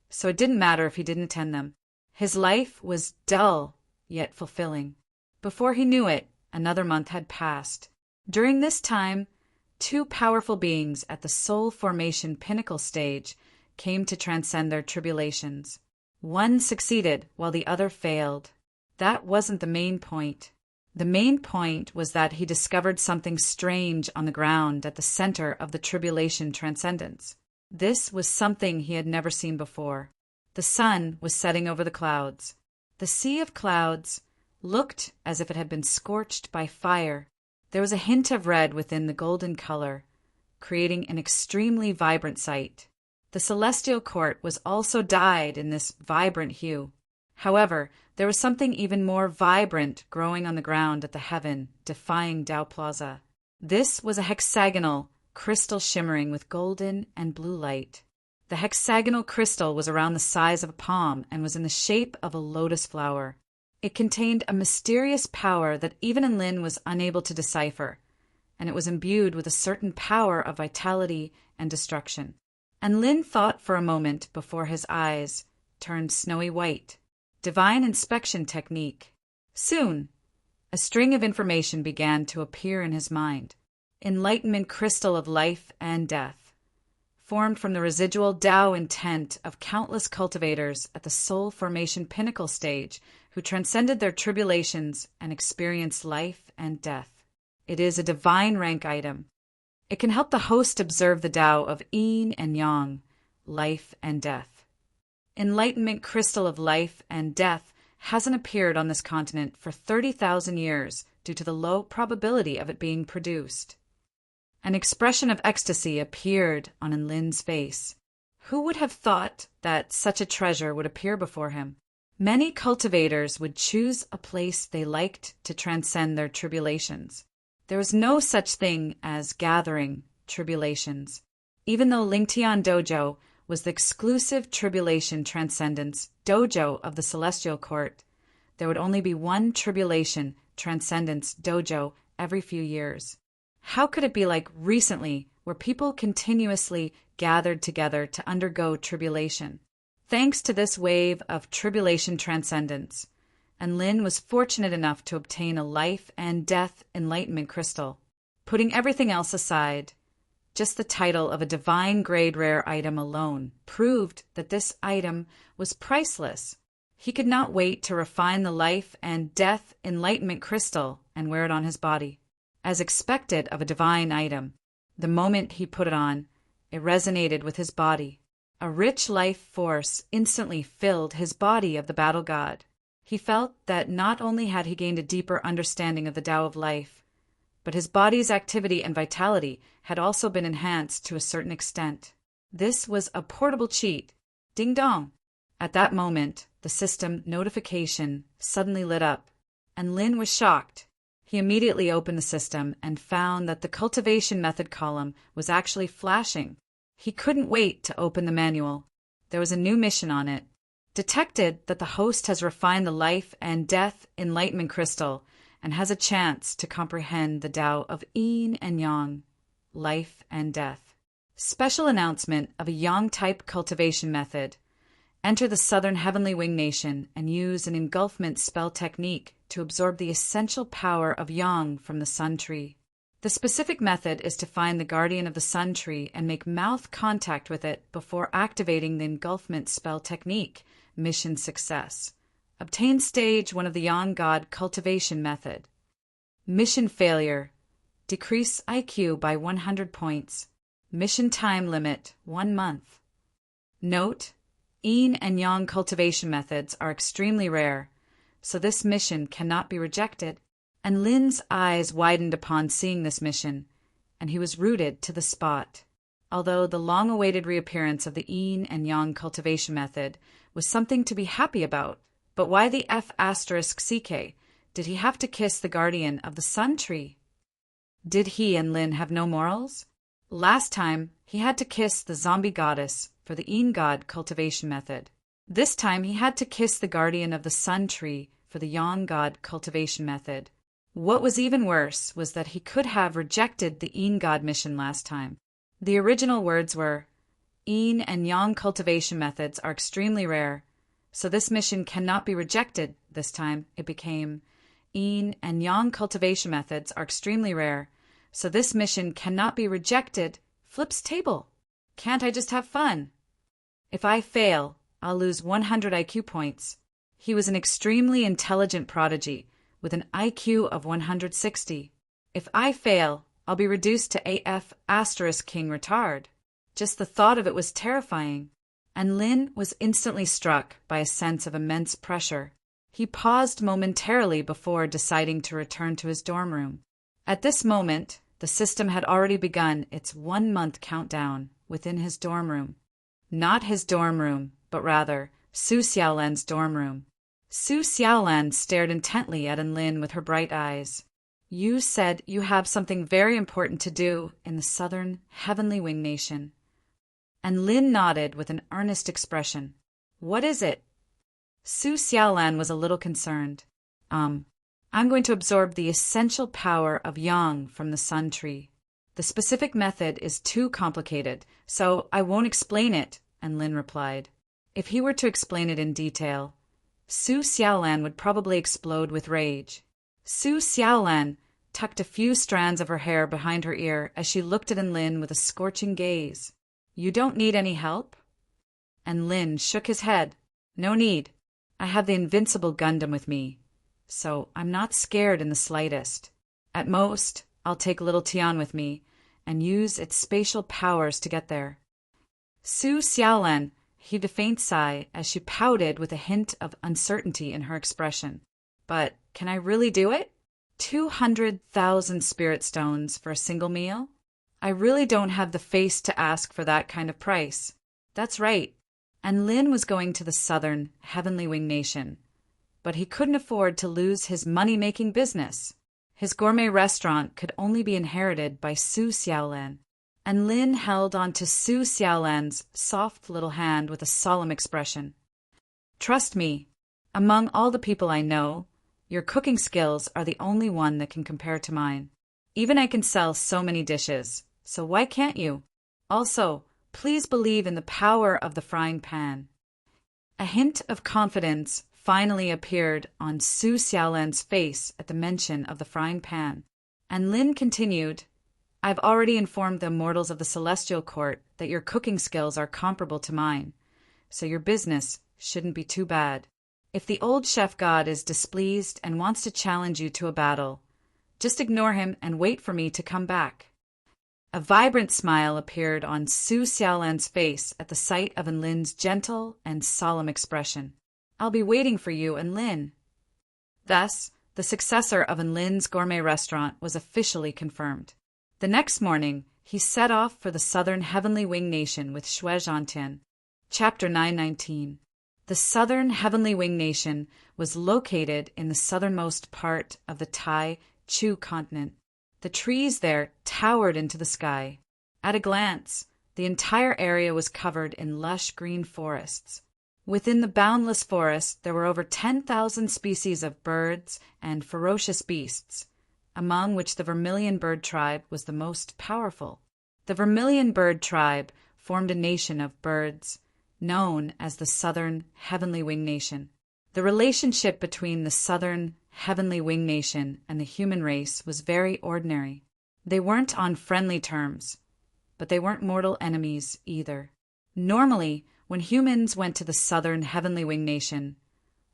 so it didn't matter if he didn't attend them. His life was dull, yet fulfilling. Before he knew it, another month had passed. During this time, 2 powerful beings at the soul formation pinnacle stage came to transcend their tribulations. One succeeded while the other failed. That wasn't the main point. The main point was that he discovered something strange on the ground at the center of the tribulation transcendence. This was something he had never seen before. The sun was setting over the clouds. The sea of clouds looked as if it had been scorched by fire. There was a hint of red within the golden color, creating an extremely vibrant sight. The celestial court was also dyed in this vibrant hue. However, there was something even more vibrant growing on the ground at the heaven, defying Dao Plaza. This was a hexagonal crystal shimmering with golden and blue light. The hexagonal crystal was around the size of a palm and was in the shape of a lotus flower. It contained a mysterious power that even Enlin was unable to decipher, and it was imbued with a certain power of vitality and destruction. Enlin thought for a moment before his eyes turned snowy white. Divine inspection technique. Soon, a string of information began to appear in his mind. Enlightenment crystal of life and death, formed from the residual Tao intent of countless cultivators at the soul formation pinnacle stage who transcended their tribulations and experienced life and death. It is a divine rank item. It can help the host observe the Tao of yin and yang, life and death. Enlightenment crystal of life and death hasn't appeared on this continent for 30,000 years due to the low probability of it being produced. An expression of ecstasy appeared on Enlin's face. Who would have thought that such a treasure would appear before him? Many cultivators would choose a place they liked to transcend their tribulations. There is no such thing as gathering tribulations. Even though Lingtian Dojo was the exclusive tribulation transcendence dojo of the Celestial Court, there would only be one tribulation transcendence dojo every few years. How could it be like recently, where people continuously gathered together to undergo tribulation? Thanks to this wave of tribulation transcendence, Enlin was fortunate enough to obtain a life and death enlightenment crystal. Putting everything else aside, just the title of a divine grade rare item alone proved that this item was priceless. He could not wait to refine the life and death enlightenment crystal and wear it on his body. As expected of a divine item, the moment he put it on, it resonated with his body. A rich life force instantly filled his body of the battle god. He felt that not only had he gained a deeper understanding of the Tao of life, but his body's activity and vitality had also been enhanced to a certain extent. This was a portable cheat. Ding dong! At that moment, the system notification suddenly lit up, and Lin was shocked. He immediately opened the system and found that the cultivation method column was actually flashing. He couldn't wait to open the manual. There was a new mission on it. Detected that the host has refined the life and death enlightenment crystal and has a chance to comprehend the Tao of Yin and Yang, life and death. Special announcement of a Yang-type cultivation method. Enter the Southern Heavenly Wing Nation and use an engulfment spell technique to absorb the essential power of Yang from the Sun Tree. The specific method is to find the guardian of the Sun Tree and make mouth contact with it before activating the engulfment spell technique. Mission success. Obtain stage 1 of the Yang God cultivation method. Mission failure. Decrease IQ by 100 points. Mission time limit 1 month. Note: Yin and Yang cultivation methods are extremely rare, so this mission cannot be rejected. And Lin's eyes widened upon seeing this mission, and he was rooted to the spot. Although the long-awaited reappearance of the Yin and Yang cultivation method was something to be happy about, but why the F***CK did he have to kiss the guardian of the Sun Tree? Did he and Lin have no morals? Last time, he had to kiss the zombie goddess for the Yin God cultivation method. This time, he had to kiss the guardian of the Sun Tree for the Yang God cultivation method. What was even worse was that he could have rejected the Yin God mission last time. The original words were, Yin and Yang cultivation methods are extremely rare, so this mission cannot be rejected. This time it became, Yin and Yang cultivation methods are extremely rare, so this mission cannot be rejected. Flips table. Can't I just have fun? If I fail, I'll lose 100 IQ points. He was an extremely intelligent prodigy, with an IQ of 160. If I fail, I'll be reduced to AF** King retard. Just the thought of it was terrifying, and Lin was instantly struck by a sense of immense pressure. He paused momentarily before deciding to return to his dorm room. At this moment, the system had already begun its 1-month countdown within his dorm room. Not his dorm room, but rather Su Xiaolan's dorm room. Su Xiaolan stared intently at Lin with her bright eyes. You said you have something very important to do in the Southern Heavenly Wing Nation. And Lin nodded with an earnest expression. What is it? Su Xiaolan was a little concerned. I'm going to absorb the essential power of Yang from the Sun Tree. The specific method is too complicated, so I won't explain it, and Lin replied. If he were to explain it in detail, Su Xiaolan would probably explode with rage. Su Xiaolan tucked a few strands of her hair behind her ear as she looked at Lin with a scorching gaze. You don't need any help? And Lin shook his head. No need. I have the invincible Gundam with me, so I'm not scared in the slightest. At most, I'll take little Tian with me and use its spatial powers to get there. Su Xiaolan heaved a faint sigh as she pouted with a hint of uncertainty in her expression. But can I really do it? 200,000 spirit stones for a single meal? I really don't have the face to ask for that kind of price. That's right. And Lin was going to the Southern Heavenly Wing Nation, but he couldn't afford to lose his money-making business. His gourmet restaurant could only be inherited by Su Xiaolan, and Lin held onto Su Xiaolan's soft little hand with a solemn expression. Trust me, among all the people I know, your cooking skills are the only one that can compare to mine. Even I can sell so many dishes, so why can't you? Also, please believe in the power of the frying pan. A hint of confidence finally appeared on Su Xiaolan's face at the mention of the frying pan, and Lin continued, I've already informed the immortals of the Celestial Court that your cooking skills are comparable to mine, so your business shouldn't be too bad. If the old chef god is displeased and wants to challenge you to a battle, just ignore him and wait for me to come back. A vibrant smile appeared on Su Xiaolan's face at the sight of Lin's gentle and solemn expression. I'll be waiting for you, Lin. Thus, The successor of Lin's gourmet restaurant was officially confirmed. The next morning, he set off for the southern Heavenly Wing Nation with Xue Zhantian. Chapter 919. The southern Heavenly Wing Nation was located in the southernmost part of the Tai Chu continent. The trees there towered into the sky. At a glance, the entire area was covered in lush green forests. Within the boundless forest, there were over 10,000 species of birds and ferocious beasts, among which the vermilion bird tribe was the most powerful. The vermilion bird tribe formed a nation of birds, known as the Southern Heavenly Wing Nation. The relationship between the Southern Heavenly Wing Nation and the human race was very ordinary. They weren't on friendly terms, but they weren't mortal enemies either. Normally, when humans went to the Southern Heavenly Wing Nation,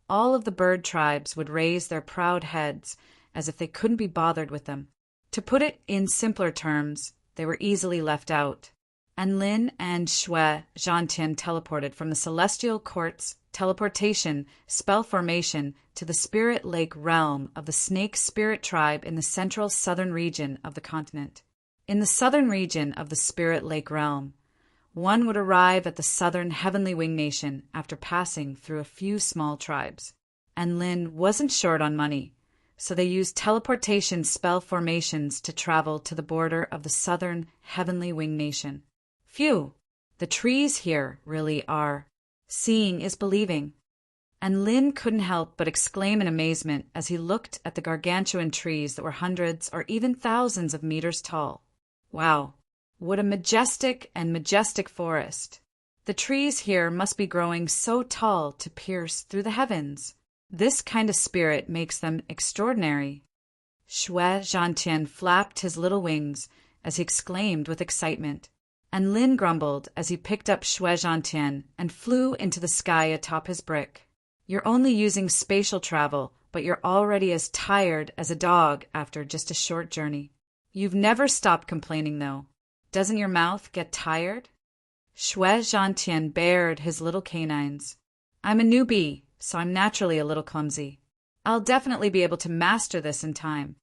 all of the bird tribes would raise their proud heads as if they couldn't be bothered with them. To put it in simpler terms, they were easily left out. Lin and Xue Zhantian teleported from the Celestial Court's teleportation spell formation to the Spirit Lake realm of the Snake Spirit Tribe in the central southern region of the continent. In the southern region of the Spirit Lake realm, one would arrive at the Southern Heavenly Wing Nation after passing through a few small tribes. Lin wasn't short on money, so they used teleportation spell formations to travel to the border of the Southern Heavenly Wing Nation. Phew, the trees here really are. Seeing is believing. Lin couldn't help but exclaim in amazement as he looked at the gargantuan trees that were hundreds or even thousands of meters tall. Wow, what a majestic forest. The trees here must be growing so tall to pierce through the heavens. This kind of spirit makes them extraordinary. Xue Zhantian flapped his little wings as he exclaimed with excitement. Lin grumbled as he picked up Xue Zhantian and flew into the sky atop his brick. You're only using spatial travel, but you're already as tired as a dog after just a short journey. You've never stopped complaining, though. Doesn't your mouth get tired? Xue Zhantian bared his little canines. I'm a newbie, so I'm naturally a little clumsy. I'll definitely be able to master this in time.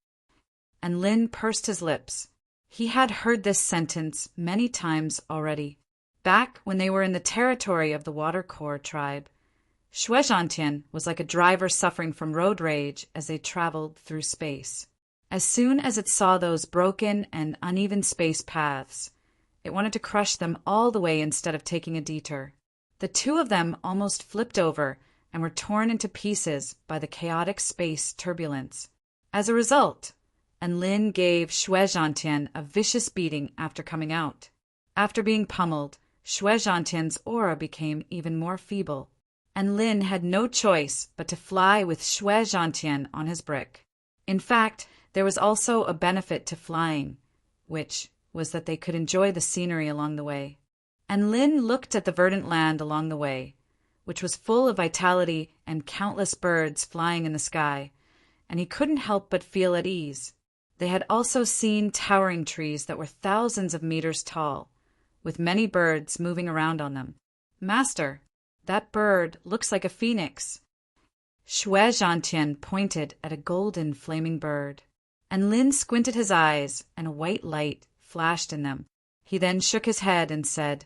Lin pursed his lips. He had heard this sentence many times already. Back when they were in the territory of the Water Core tribe, Xue Zhantian was like a driver suffering from road rage as they traveled through space. As soon as it saw those broken and uneven space paths, it wanted to crush them all the way instead of taking a detour. The two of them almost flipped over and were torn into pieces by the chaotic space turbulence. As a result, Lin gave Xue Zhantian a vicious beating after coming out. After being pummeled, Xue Zhantian's aura became even more feeble, and Lin had no choice but to fly with Xue Zhantian on his brick. In fact, there was also a benefit to flying, which was that they could enjoy the scenery along the way. Lin looked at the verdant land along the way, which was full of vitality and countless birds flying in the sky, and he couldn't help but feel at ease. They had also seen towering trees that were thousands of meters tall, with many birds moving around on them. Master, that bird looks like a phoenix. Xue Zhantian pointed at a golden flaming bird, and Lin squinted his eyes and a white light flashed in them. He then shook his head and said,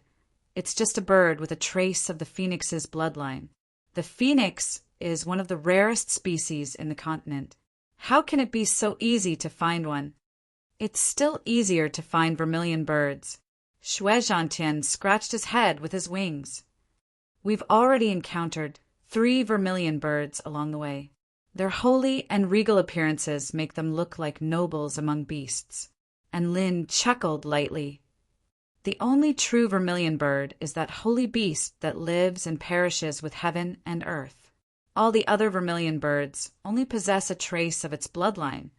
"It's just a bird with a trace of the phoenix's bloodline. The phoenix is one of the rarest species in the continent. How can it be so easy to find one?" "It's still easier to find vermilion birds." Xue Zhantian scratched his head with his wings. "We've already encountered 3 vermilion birds along the way. Their holy and regal appearances make them look like nobles among beasts." Lin chuckled lightly. "The only true vermilion bird is that holy beast that lives and perishes with heaven and earth. All the other vermilion birds only possess a trace of its bloodline,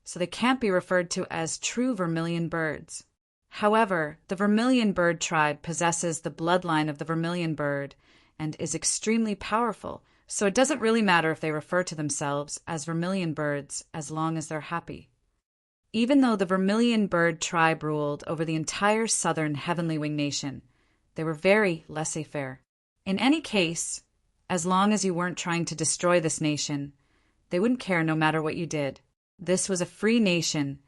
so they can't be referred to as true vermilion birds. However, the vermilion bird tribe possesses the bloodline of the vermilion bird and is extremely powerful, so it doesn't really matter if they refer to themselves as vermilion birds as long as they're happy." Even though the vermilion bird tribe ruled over the entire southern Heavenly Wing Nation, they were very laissez-faire. In any case, as long as you weren't trying to destroy this nation, They wouldn't care no matter what you did. This was a free nation,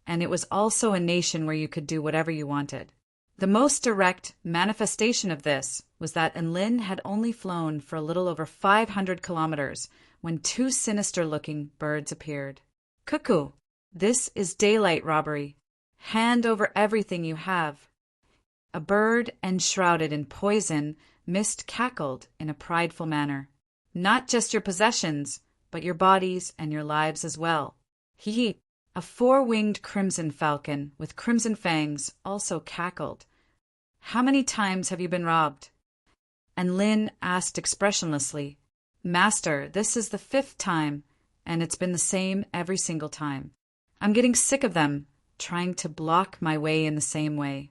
and it was also a nation where you could do whatever you wanted. The most direct manifestation of this was that Enlil had only flown for a little over 500 kilometers when two sinister-looking birds appeared. "Cuckoo, this is daylight robbery. Hand over everything you have." A bird enshrouded in poison mist cackled in a prideful manner. "Not just your possessions, but your bodies and your lives as well." He, a four-winged crimson falcon with crimson fangs, also cackled. "How many times have you been robbed?" And Lin asked expressionlessly, "Master, this is the 5th time, and it's been the same every single time. I'm getting sick of them, trying to block my way in the same way."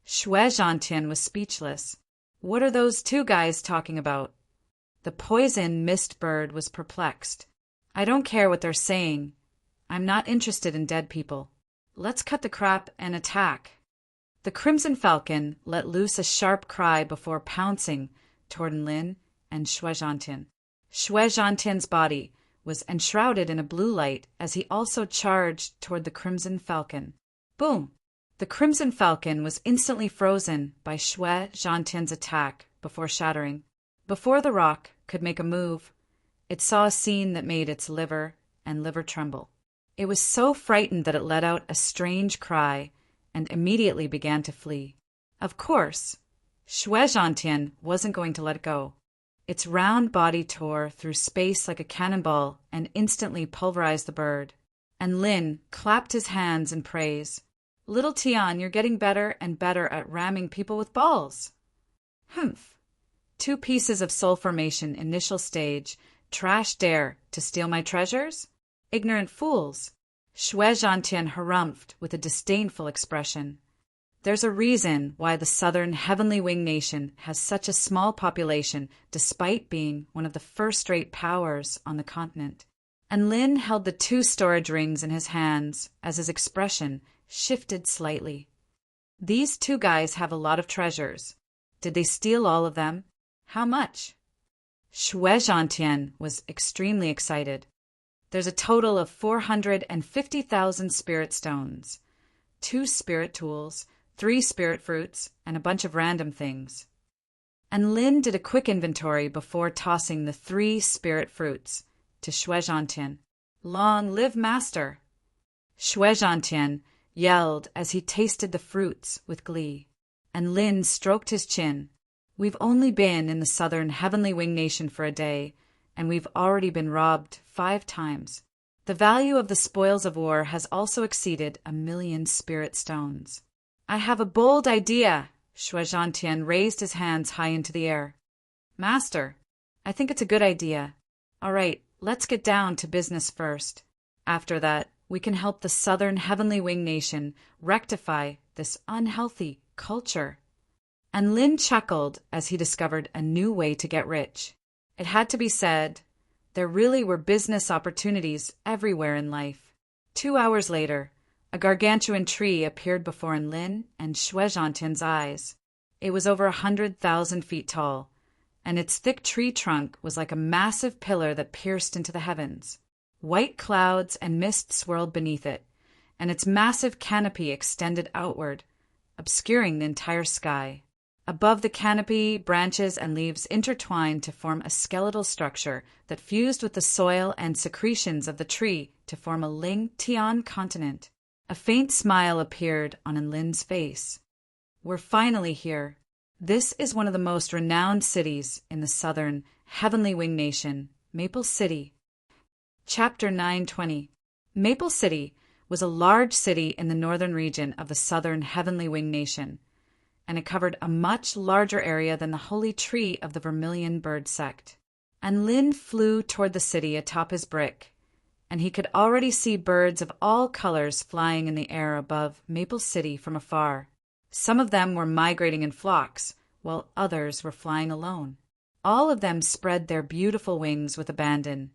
Shui Zhantian was speechless. "What are those two guys talking about?" The poison mist bird was perplexed. "I don't care what they're saying. I'm not interested in dead people. Let's cut the crap and attack." The crimson falcon let loose a sharp cry before pouncing toward Enlil and Shui Zhantian. Shui Zhantian's body was enshrouded in a blue light as he also charged toward the crimson falcon. Boom! The crimson falcon was instantly frozen by Shui Zhantian's attack before shattering. Before the rock could make a move, it saw a scene that made its liver tremble. It was so frightened that it let out a strange cry and immediately began to flee. Of course, Shui Zhantian wasn't going to let it go. Its round body tore through space like a cannonball and instantly pulverized the bird. And Lin clapped his hands in praise. "Little Tian, you're getting better and better at ramming people with balls." "Humph. 2 pieces of soul formation initial stage. Trash dare to steal my treasures? Ignorant fools." Shui Zhantian harumphed with a disdainful expression. "There's a reason why the southern heavenly wing nation has such a small population despite being one of the first-rate powers on the continent." And Lin held the 2 storage rings in his hands as his expression shifted slightly. "These 2 guys have a lot of treasures. Did they steal all of them? How much?" Shui Zhantian was extremely excited. "There's a total of 450,000 spirit stones, 2 spirit tools, 3 spirit fruits, and a bunch of random things." And Lin did a quick inventory before tossing the 3 spirit fruits to Shui Zhantian. "Long live Master!" Shui Zhantian yelled as he tasted the fruits with glee. And Lin stroked his chin. "We've only been in the southern heavenly wing nation for a day, and we've already been robbed 5 times. The value of the spoils of war has also exceeded 1,000,000 spirit stones." "I have a bold idea." Shui Zhantian raised his hands high into the air. "Master, I think it's a good idea. All right, let's get down to business first. After that, we can help the southern heavenly wing nation rectify this unhealthy culture." And Lin chuckled as he discovered a new way to get rich. It had to be said, there really were business opportunities everywhere in life. 2 hours later, a gargantuan tree appeared before Enlil and Shui Zhantian's eyes. It was over 100,000 feet tall, and its thick tree trunk was like a massive pillar that pierced into the heavens. White clouds and mist swirled beneath it, and its massive canopy extended outward, obscuring the entire sky. Above the canopy, branches and leaves intertwined to form a skeletal structure that fused with the soil and secretions of the tree to form a Ling Tian continent. A faint smile appeared on Enlin's face. "We're finally here. This is one of the most renowned cities in the southern heavenly wing nation, Maple City." Chapter 920. Maple City was a large city in the northern region of the southern heavenly wing nation, and it covered a much larger area than the holy tree of the vermilion bird sect. And Lin flew toward the city atop his brick, and he could already see birds of all colors flying in the air above Maple City from afar. Some of them were migrating in flocks, while others were flying alone. All of them spread their beautiful wings with abandon,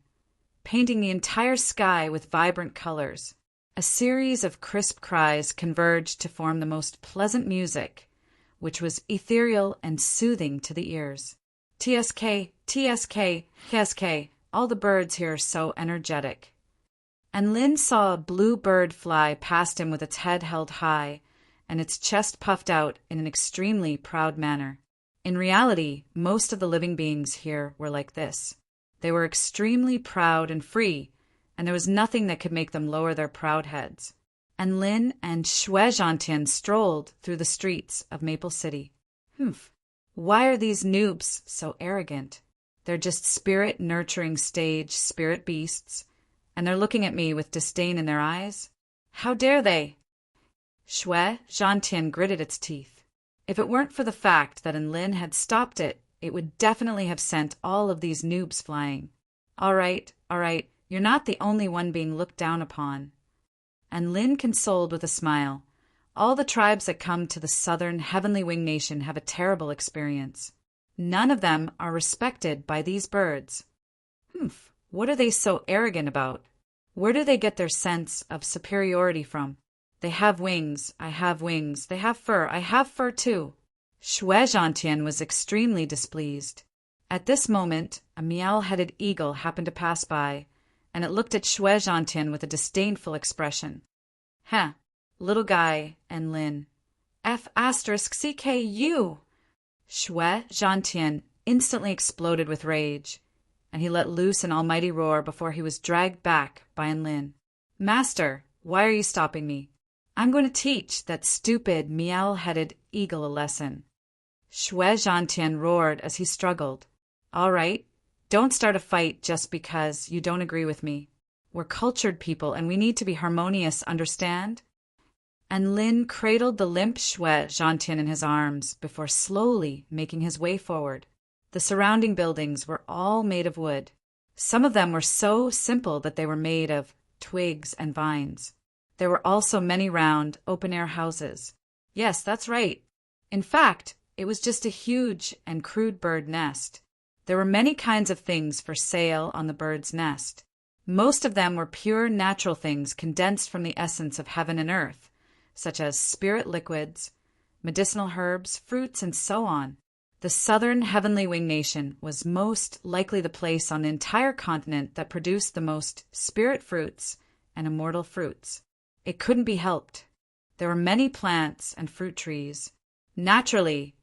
painting the entire sky with vibrant colors. A series of crisp cries converged to form the most pleasant music, which was ethereal and soothing to the ears. "TSK, TSK, TSK, All the birds here are so energetic." And Lin saw a blue bird fly past him with its head held high and its chest puffed out in an extremely proud manner. In reality, most of the living beings here were like this. They were extremely proud and free, and there was nothing that could make them lower their proud heads. And Lin and Shui Zhantian strolled through the streets of Maple City. Why are these noobs so arrogant? They're just spirit-nurturing stage spirit beasts, and they're looking at me with disdain in their eyes? How dare they? Shui Zhantian gritted its teeth. If it weren't for the fact that Lin had stopped it, it would definitely have sent all of these noobs flying. All right, you're not the only one being looked down upon. And Lin consoled with a smile. All the tribes that come to the southern Heavenly Wing Nation have a terrible experience. None of them are respected by these birds. What are they so arrogant about? Where do they get their sense of superiority from? They have wings, I have wings. They have fur, I have fur too. Shui Zhantian was extremely displeased. At this moment, a meow-headed eagle happened to pass by, and it looked at Shui Zhantian with a disdainful expression. Little guy and Lin. F***CKU! Shui Zhantian instantly exploded with rage, and he let loose an almighty roar before he was dragged back by Lin. Master, why are you stopping me? I'm going to teach that stupid, meow-headed eagle a lesson. Shui Zhantian roared as he struggled. All right, don't start a fight just because you don't agree with me. We're cultured people and we need to be harmonious, understand? And Lin cradled the limp Shui Zhantian in his arms before slowly making his way forward. The surrounding buildings were all made of wood. Some of them were so simple that they were made of twigs and vines. There were also many round, open-air houses. Yes, that's right. In fact, it was just a huge and crude bird nest. There were many kinds of things for sale on the bird's nest. Most of them were pure natural things condensed from the essence of heaven and earth, such as spirit liquids, medicinal herbs, fruits, and so on. The southern Heavenly Wing Nation was most likely the place on the entire continent that produced the most spirit fruits and immortal fruits. It couldn't be helped. There were many plants and fruit trees. Naturally,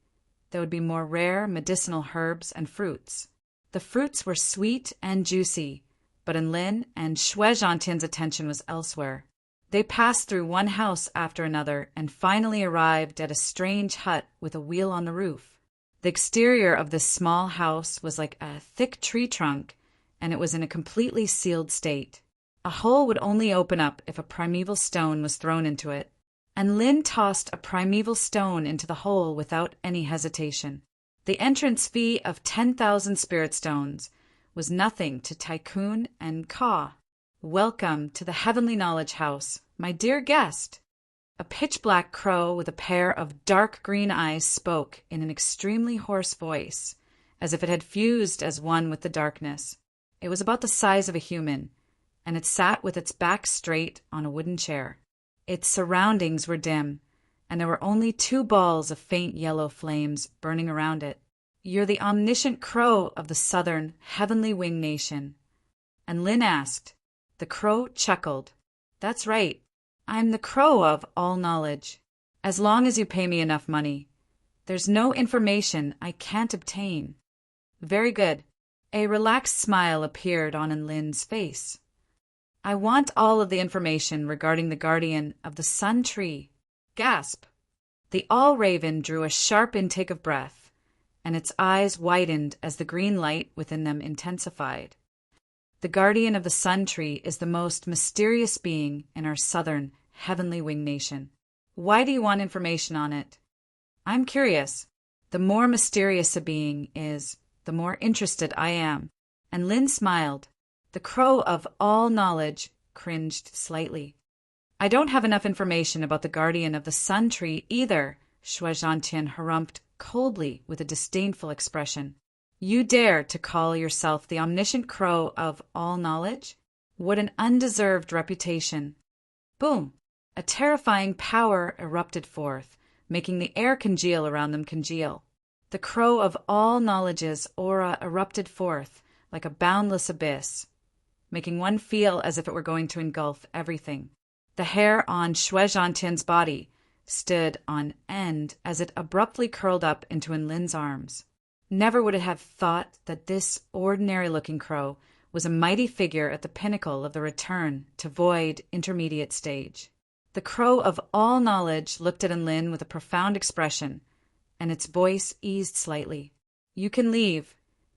there would be more rare medicinal herbs and fruits. The fruits were sweet and juicy, but Lin and Shui Zhantian's attention was elsewhere. They passed through one house after another and finally arrived at a strange hut with a wheel on the roof. The exterior of this small house was like a thick tree trunk, and it was in a completely sealed state. A hole would only open up if a primeval stone was thrown into it, and Lin tossed a primeval stone into the hole without any hesitation. The entrance fee of 10,000 spirit stones was nothing to Tycoon and Ka. Welcome to the Heavenly Knowledge House, my dear guest. A pitch-black crow with a pair of dark green eyes spoke in an extremely hoarse voice, as if it had fused as one with the darkness. It was about the size of a human, and it sat with its back straight on a wooden chair. Its surroundings were dim, and there were only 2 balls of faint yellow flames burning around it. You're the omniscient crow of the southern Heavenly Wing Nation. And Lin asked. The crow chuckled. That's right. I'm the crow of all knowledge. As long as you pay me enough money. There's no information I can't obtain. Very good. A relaxed smile appeared on Lin's face. I want all of the information regarding the guardian of the sun tree. Gasp! The all-raven drew a sharp intake of breath, and its eyes widened as the green light within them intensified. The guardian of the sun tree is the most mysterious being in our southern Heavenly Wing Nation. Why do you want information on it? I'm curious. The more mysterious a being is, the more interested I am. And Lin smiled. The crow of all knowledge cringed slightly. I don't have enough information about the guardian of the sun tree either, Shui Zhantian harumphed coldly with a disdainful expression. You dare to call yourself the omniscient crow of all knowledge? What an undeserved reputation. Boom! A terrifying power erupted forth, making the air congeal around them congeal. The crow of all knowledge's aura erupted forth, like a boundless abyss, making one feel as if it were going to engulf everything. The hair on Shui Zhantian's body stood on end as it abruptly curled up into Enlin's arms. Never would it have thought that this ordinary-looking crow was a mighty figure at the pinnacle of the return to void intermediate stage. The crow of all knowledge looked at Enlin with a profound expression, and its voice eased slightly. "You can leave,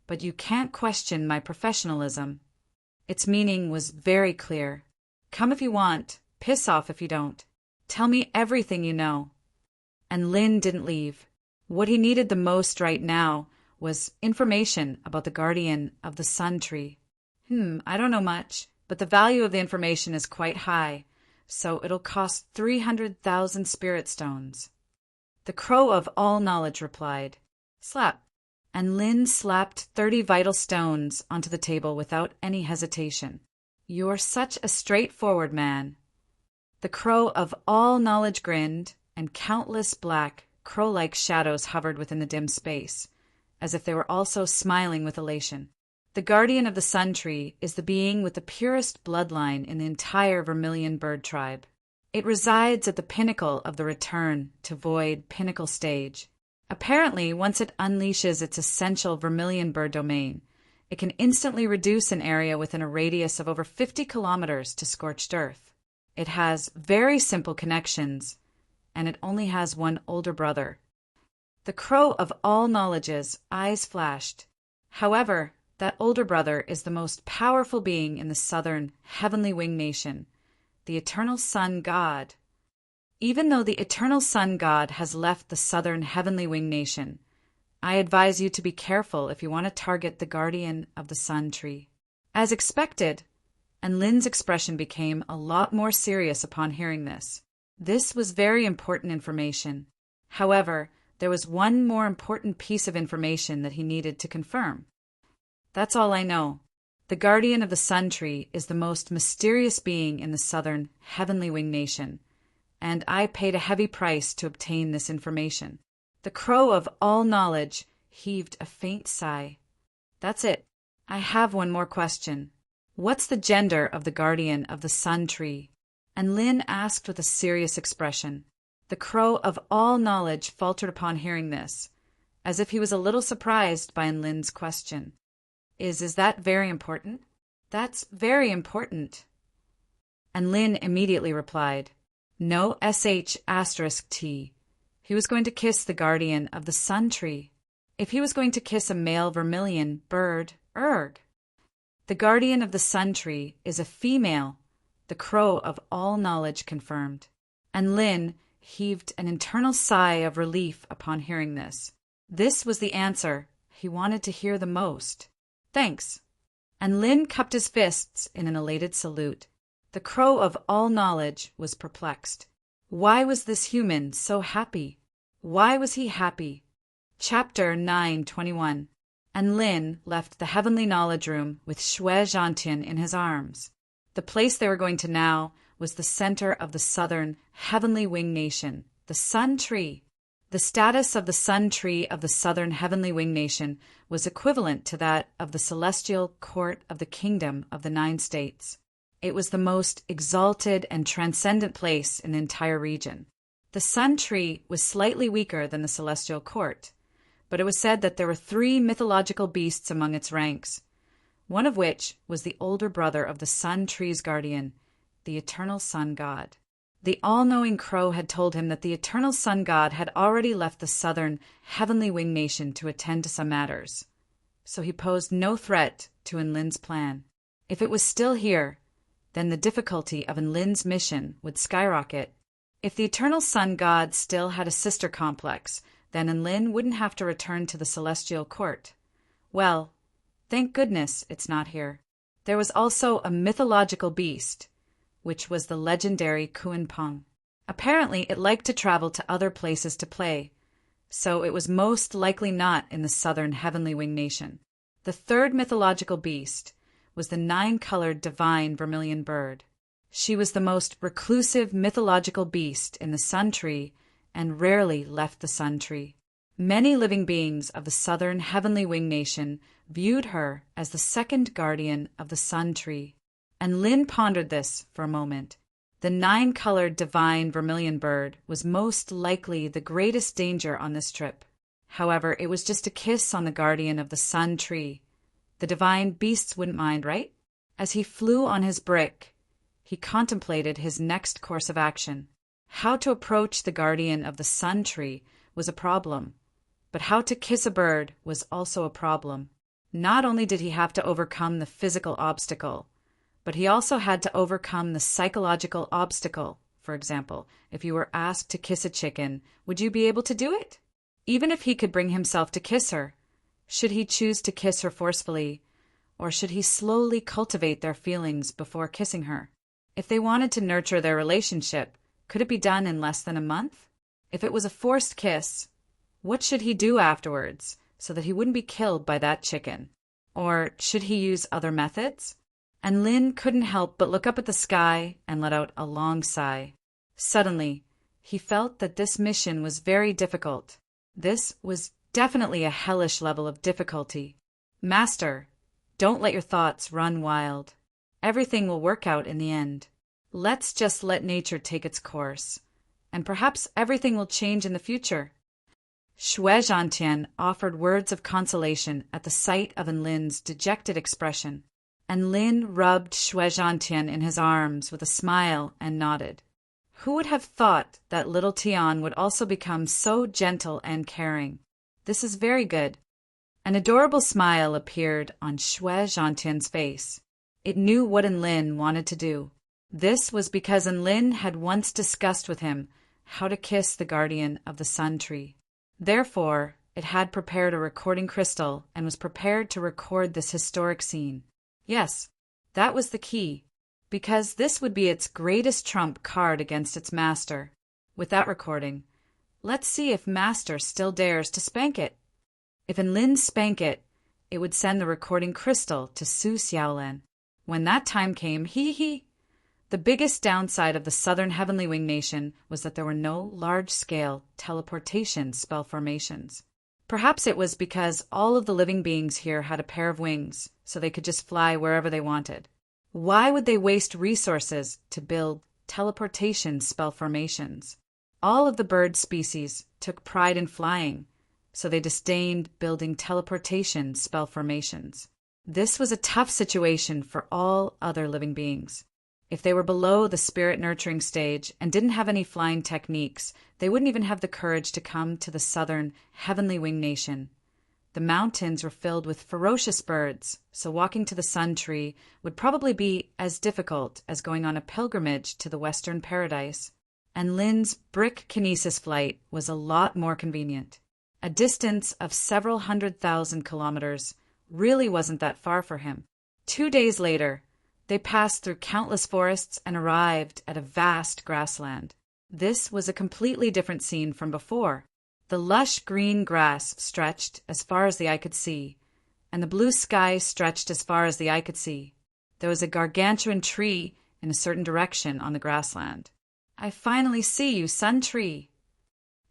but you can't question my professionalism." Its meaning was very clear. "Come if you want, piss off if you don't. Tell me everything you know." And Lin didn't leave. What he needed the most right now was information about the guardian of the Sun Tree. I don't know much, but the value of the information is quite high, so it'll cost 300,000 spirit stones." The crow of all knowledge replied, "Slap." And Lin slapped 30 vital stones onto the table without any hesitation. "You're such a straightforward man." The crow of all knowledge grinned, and countless black, crow-like shadows hovered within the dim space, as if they were also smiling with elation. The guardian of the Sun Tree is the being with the purest bloodline in the entire vermilion bird tribe. It resides at the pinnacle of the return to void pinnacle stage. Apparently, once it unleashes its essential vermilion bird domain, it can instantly reduce an area within a radius of over 50 kilometers to scorched earth. It has very simple connections, and it only has one older brother. The crow of all knowledge's eyes flashed. However, that older brother is the most powerful being in the southern heavenly wing nation, the eternal sun god. Even though the eternal sun god has left the southern heavenly wing nation, I advise you to be careful if you want to target the guardian of the Sun Tree. As expected, and Lin's expression became a lot more serious upon hearing this. This was very important information. However, there was one more important piece of information that he needed to confirm. "That's all I know. The guardian of the Sun Tree is the most mysterious being in the southern heavenly wing nation, and I paid a heavy price to obtain this information." The crow of all knowledge heaved a faint sigh. "That's it. I have one more question. What's the gender of the guardian of the Sun Tree?" And Lin asked with a serious expression. The crow of all knowledge faltered upon hearing this, as if he was a little surprised by Lin's question. Is that very important?" "That's very important." And Lin immediately replied, "No sh*t. He was going to kiss the guardian of the Sun Tree. If he was going to kiss a male vermilion bird, erg. The guardian of the Sun Tree is a female," the crow of all knowledge confirmed. And Lin heaved an internal sigh of relief upon hearing this. This was the answer he wanted to hear the most. "Thanks." And Lin cupped his fists in an elated salute. The crow of all knowledge was perplexed. Why was this human so happy? Why was he happy? Chapter 9:21. And Lin left the heavenly knowledge room with Shui Zhantian in his arms. The place they were going to now was the center of the southern heavenly wing nation, the Sun Tree. The status of the Sun Tree of the southern heavenly wing nation was equivalent to that of the celestial court of the kingdom of the 9 states. It was the most exalted and transcendent place in the entire region. The Sun Tree was slightly weaker than the celestial court, but it was said that there were 3 mythological beasts among its ranks, one of which was the older brother of the Sun Tree's guardian, the eternal sun god. The all-knowing crow had told him that the eternal sun god had already left the southern heavenly wing nation to attend to some matters, so he posed no threat to Enlin's plan. If it was still here, then the difficulty of Enlin's mission would skyrocket. If the eternal sun god still had a sister complex, then Enlin wouldn't have to return to the celestial court. Well, thank goodness it's not here. There was also a mythological beast, which was the legendary Kuan-Pong. Apparently it liked to travel to other places to play, so it was most likely not in the southern heavenly wing nation. The 3rd mythological beast was the 9-colored divine vermilion bird. She was the most reclusive mythological beast in the Sun Tree and rarely left the Sun Tree. Many living beings of the southern heavenly wing nation viewed her as the second guardian of the sun tree. And Lin pondered this for a moment. The 9-colored divine vermilion bird was most likely the greatest danger on this trip. However, it was just a kiss on the guardian of the sun tree. The divine beasts wouldn't mind, right? As he flew on his brick, he contemplated his next course of action. How to approach the guardian of the sun tree was a problem, but how to kiss a bird was also a problem. Not only did he have to overcome the physical obstacle, but he also had to overcome the psychological obstacle. For example, if you were asked to kiss a chicken, would you be able to do it? Even if he could bring himself to kiss her, should he choose to kiss her forcefully, or should he slowly cultivate their feelings before kissing her? If they wanted to nurture their relationship, could it be done in less than a month? If it was a forced kiss, what should he do afterwards so that he wouldn't be killed by that chicken? Or should he use other methods? And Lin couldn't help but look up at the sky and let out a long sigh. Suddenly, he felt that this mission was very difficult. This was definitely a hellish level of difficulty. Master, don't let your thoughts run wild. Everything will work out in the end. Let's just let nature take its course, and perhaps everything will change in the future. Shui Zhantian offered words of consolation at the sight of Lin's dejected expression, and Lin rubbed Shui Zhantian in his arms with a smile and nodded. Who would have thought that little Tian would also become so gentle and caring? This is very good. An adorable smile appeared on Shui Zhantian's face. It knew what Lin wanted to do. This was because Lin had once discussed with him how to kiss the guardian of the sun tree. Therefore, it had prepared a recording crystal and was prepared to record this historic scene. Yes, that was the key, because this would be its greatest trump card against its master. With that recording, let's see if master still dares to spank it. If Lin spanked it, it would send the recording crystal to Su Xiaolan. When that time came, the biggest downside of the Southern Heavenly Wing Nation was that there were no large-scale teleportation spell formations. Perhaps it was because all of the living beings here had a pair of wings, so they could just fly wherever they wanted. Why would they waste resources to build teleportation spell formations? All of the bird species took pride in flying, so they disdained building teleportation spell formations. This was a tough situation for all other living beings. If they were below the spirit nurturing stage and didn't have any flying techniques, they wouldn't even have the courage to come to the southern Heavenly Wing Nation. The mountains were filled with ferocious birds, so walking to the sun tree would probably be as difficult as going on a pilgrimage to the Western Paradise. And Lin's brick kinesis flight was a lot more convenient. A distance of several 100,000 kilometers really wasn't that far for him. 2 days later, they passed through countless forests and arrived at a vast grassland. This was a completely different scene from before. The lush green grass stretched as far as the eye could see, and the blue sky stretched as far as the eye could see. There was a gargantuan tree in a certain direction on the grassland. I finally see you, sun tree.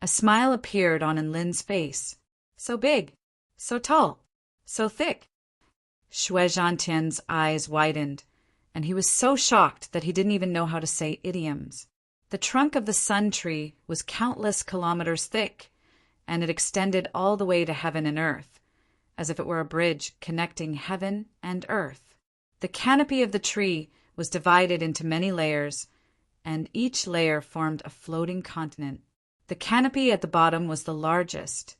A smile appeared on Lin's face. So big, so tall, so thick. Shui Zhantian's eyes widened, and he was so shocked that he didn't even know how to say idioms. The trunk of the sun tree was countless kilometers thick, and it extended all the way to heaven and earth, as if it were a bridge connecting heaven and earth. The canopy of the tree was divided into many layers, and each layer formed a floating continent. The canopy at the bottom was the largest,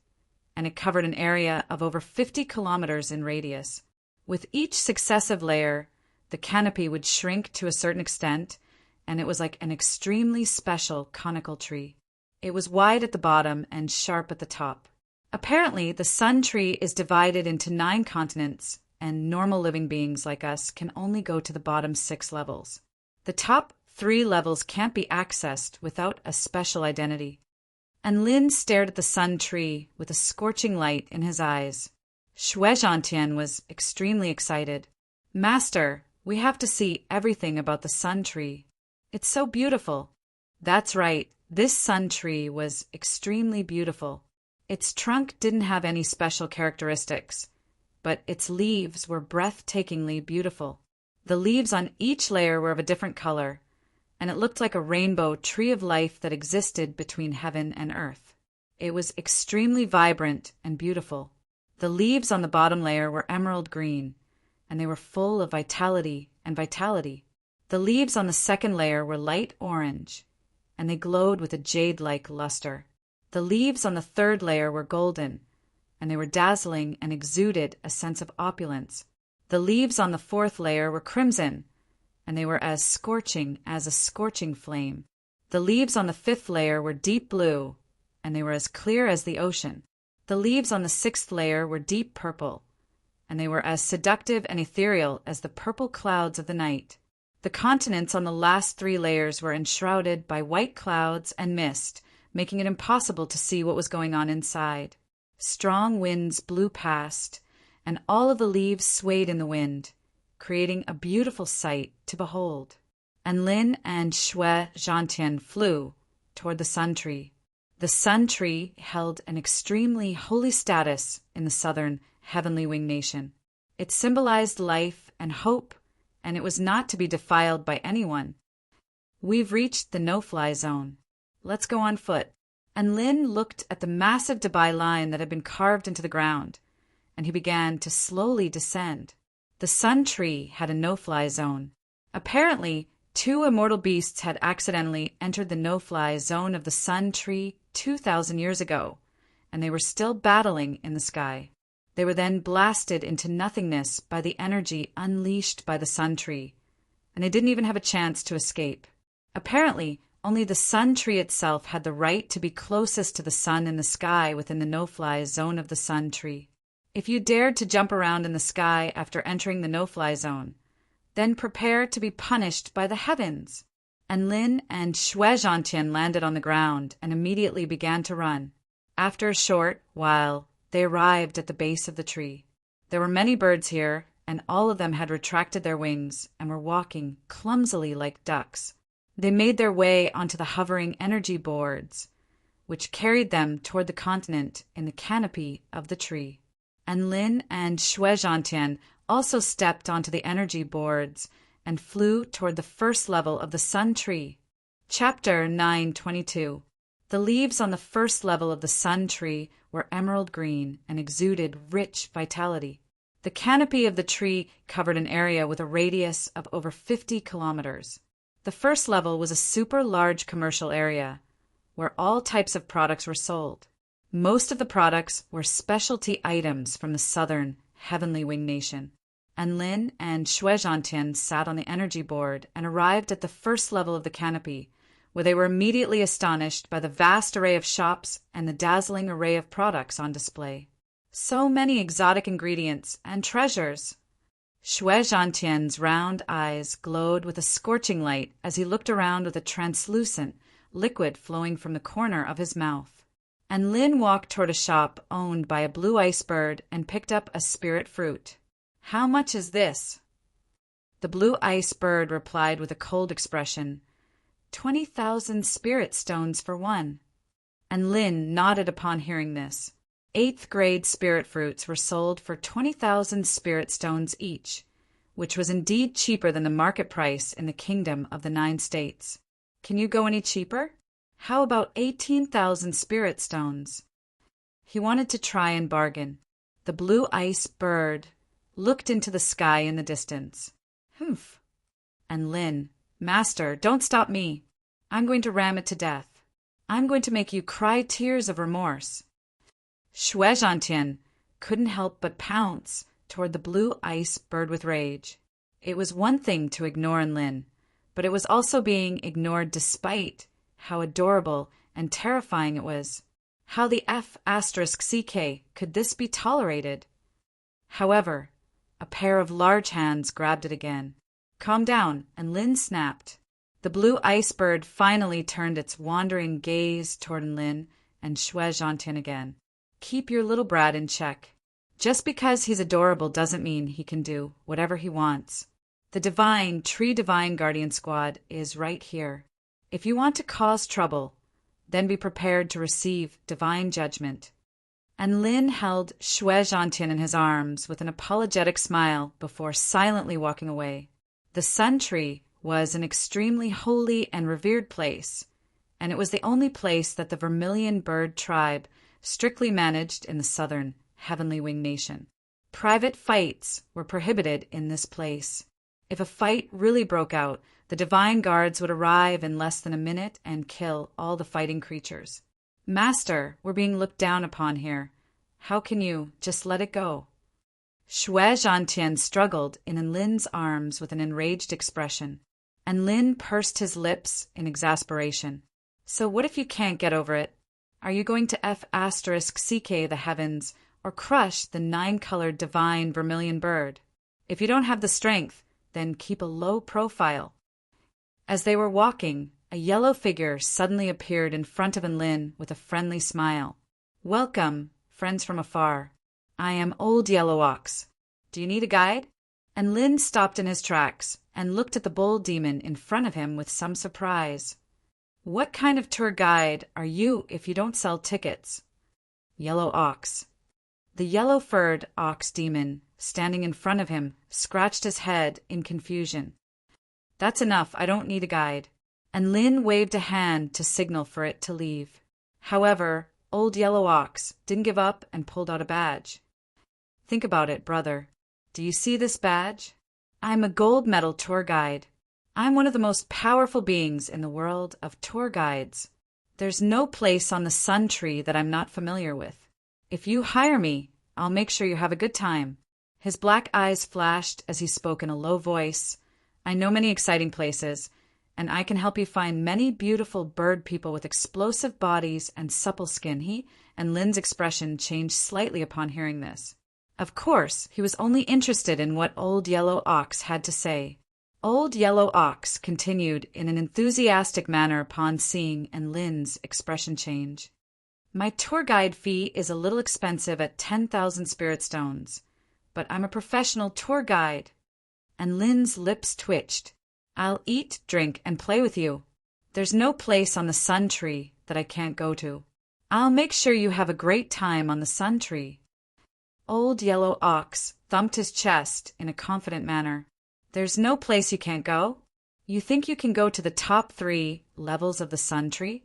and it covered an area of over 50 kilometers in radius. With each successive layer, the canopy would shrink to a certain extent, and it was like an extremely special conical tree. It was wide at the bottom and sharp at the top. Apparently, the sun tree is divided into 9 continents, and normal living beings like us can only go to the bottom 6 levels. The top 3 levels can't be accessed without a special identity. And Lin stared at the sun tree with a scorching light in his eyes. Shui Zhantian was extremely excited. Master, we have to see everything about the sun tree. It's so beautiful. That's right, this sun tree was extremely beautiful. Its trunk didn't have any special characteristics, but its leaves were breathtakingly beautiful. The leaves on each layer were of a different color, and it looked like a rainbow tree of life that existed between heaven and earth. It was extremely vibrant and beautiful. The leaves on the bottom layer were emerald green, and they were full of vitality and vitality. The leaves on the second layer were light orange, and they glowed with a jade-like luster. The leaves on the third layer were golden, and they were dazzling and exuded a sense of opulence. The leaves on the fourth layer were crimson, and they were as scorching as a scorching flame. The leaves on the fifth layer were deep blue, and they were as clear as the ocean. The leaves on the sixth layer were deep purple, and they were as seductive and ethereal as the purple clouds of the night. The continents on the last 3 layers were enshrouded by white clouds and mist, making it impossible to see what was going on inside. Strong winds blew past, and all of the leaves swayed in the wind, creating a beautiful sight to behold. And Lin and Shui Zhantian flew toward the sun tree. The sun tree held an extremely holy status in the southern heavenly wing nation. It symbolized life and hope, and it was not to be defiled by anyone. We've reached the no-fly zone. Let's go on foot. And Lin looked at the massive Dubai line that had been carved into the ground, and he began to slowly descend. The sun tree had a no-fly zone. Apparently, 2 immortal beasts had accidentally entered the no-fly zone of the sun tree 2,000 years ago, and they were still battling in the sky. They were then blasted into nothingness by the energy unleashed by the sun tree, and they didn't even have a chance to escape. Apparently, only the sun tree itself had the right to be closest to the sun in the sky within the no-fly zone of the sun tree. If you dared to jump around in the sky after entering the no-fly zone, then prepare to be punished by the heavens. And Lin and Shui Zhantian landed on the ground and immediately began to run. After a short while, they arrived at the base of the tree. There were many birds here, and all of them had retracted their wings and were walking clumsily like ducks. They made their way onto the hovering energy boards, which carried them toward the continent in the canopy of the tree. And Lin and Shui Zhantian also stepped onto the energy boards and flew toward the first level of the sun tree. Chapter 9:22. The leaves on the first level of the sun tree were emerald green and exuded rich vitality. The canopy of the tree covered an area with a radius of over 50 kilometers. The first level was a super large commercial area where all types of products were sold. Most of the products were specialty items from the southern heavenly wing nation. And Lin and Shui Zhantian sat on the energy board and arrived at the first level of the canopy, where they were immediately astonished by the vast array of shops and the dazzling array of products on display. So many exotic ingredients and treasures. Shui Zhantian's round eyes glowed with a scorching light as he looked around with a translucent liquid flowing from the corner of his mouth. And Lin walked toward a shop owned by a blue ice bird and picked up a spirit fruit. "How much is this?" The blue ice bird replied with a cold expression, 20,000 spirit stones for one. And Lin nodded upon hearing this. 8th grade spirit fruits were sold for 20,000 spirit stones each, which was indeed cheaper than the market price in the Kingdom of the 9 States. Can you go any cheaper? How about 18,000 spirit stones? He wanted to try and bargain. The blue ice bird looked into the sky in the distance. Humph. And Lin, "Master, don't stop me. I'm going to ram it to death. I'm going to make you cry tears of remorse." Shui Zhantian couldn't help but pounce toward the blue ice bird with rage. It was one thing to ignore Lin, but it was also being ignored despite how adorable and terrifying it was. How the F*CK could this be tolerated? However, a pair of large hands grabbed it again. "Calm down," and Lin snapped. The blue ice bird finally turned its wandering gaze toward Lin and Shui Zhantian again. "Keep your little brat in check. Just because he's adorable doesn't mean he can do whatever he wants. The divine Tree Divine Guardian Squad is right here. If you want to cause trouble, then be prepared to receive divine judgment. and Lin held Xue Zhantian in his arms with an apologetic smile before silently walking away. The Sun Tree was an extremely holy and revered place, and it was the only place that the Vermilion Bird tribe strictly managed in the southern Heavenly Wing Nation. Private fights were prohibited in this place. If a fight really broke out, the divine guards would arrive in less than a minute and kill all the fighting creatures. Master, we're being looked down upon here. How can you just let it go? Xue Zhantian struggled in Lin's arms with an enraged expression, and Lin pursed his lips in exasperation. So what if you can't get over it? Are you going to F***CK the heavens, or crush the 9-colored divine Vermilion Bird? If you don't have the strength, then keep a low profile. As they were walking, a yellow figure suddenly appeared in front of Lin with a friendly smile. Welcome, friends from afar. I am Old Yellow Ox. Do you need a guide? And Lin stopped in his tracks and looked at the bull demon in front of him with some surprise. What kind of tour guide are you if you don't sell tickets? Yellow Ox. The yellow-furred ox demon, standing in front of him, scratched his head in confusion. That's enough, I don't need a guide. And Lin waved a hand to signal for it to leave. However, Old Yellow Ox didn't give up and pulled out a badge. Think about it, brother. Do you see this badge? I'm a gold medal tour guide. I'm one of the most powerful beings in the world of tour guides. There's no place on the Sun Tree that I'm not familiar with. If you hire me, I'll make sure you have a good time. His black eyes flashed as he spoke in a low voice. I know many exciting places, and I can help you find many beautiful bird people with explosive bodies and supple skin. He and Lin's expression changed slightly upon hearing this. Of course, he was only interested in what Old Yellow Ox had to say. Old Yellow Ox continued in an enthusiastic manner upon seeing Lin's expression change. My tour guide fee is a little expensive at 10,000 spirit stones, but I'm a professional tour guide. And Lin's lips twitched. I'll eat, drink, and play with you. There's no place on the Sun Tree that I can't go to. I'll make sure you have a great time on the Sun Tree. Old Yellow Ox thumped his chest in a confident manner. There's no place you can't go? You think you can go to the top 3 levels of the Sun Tree?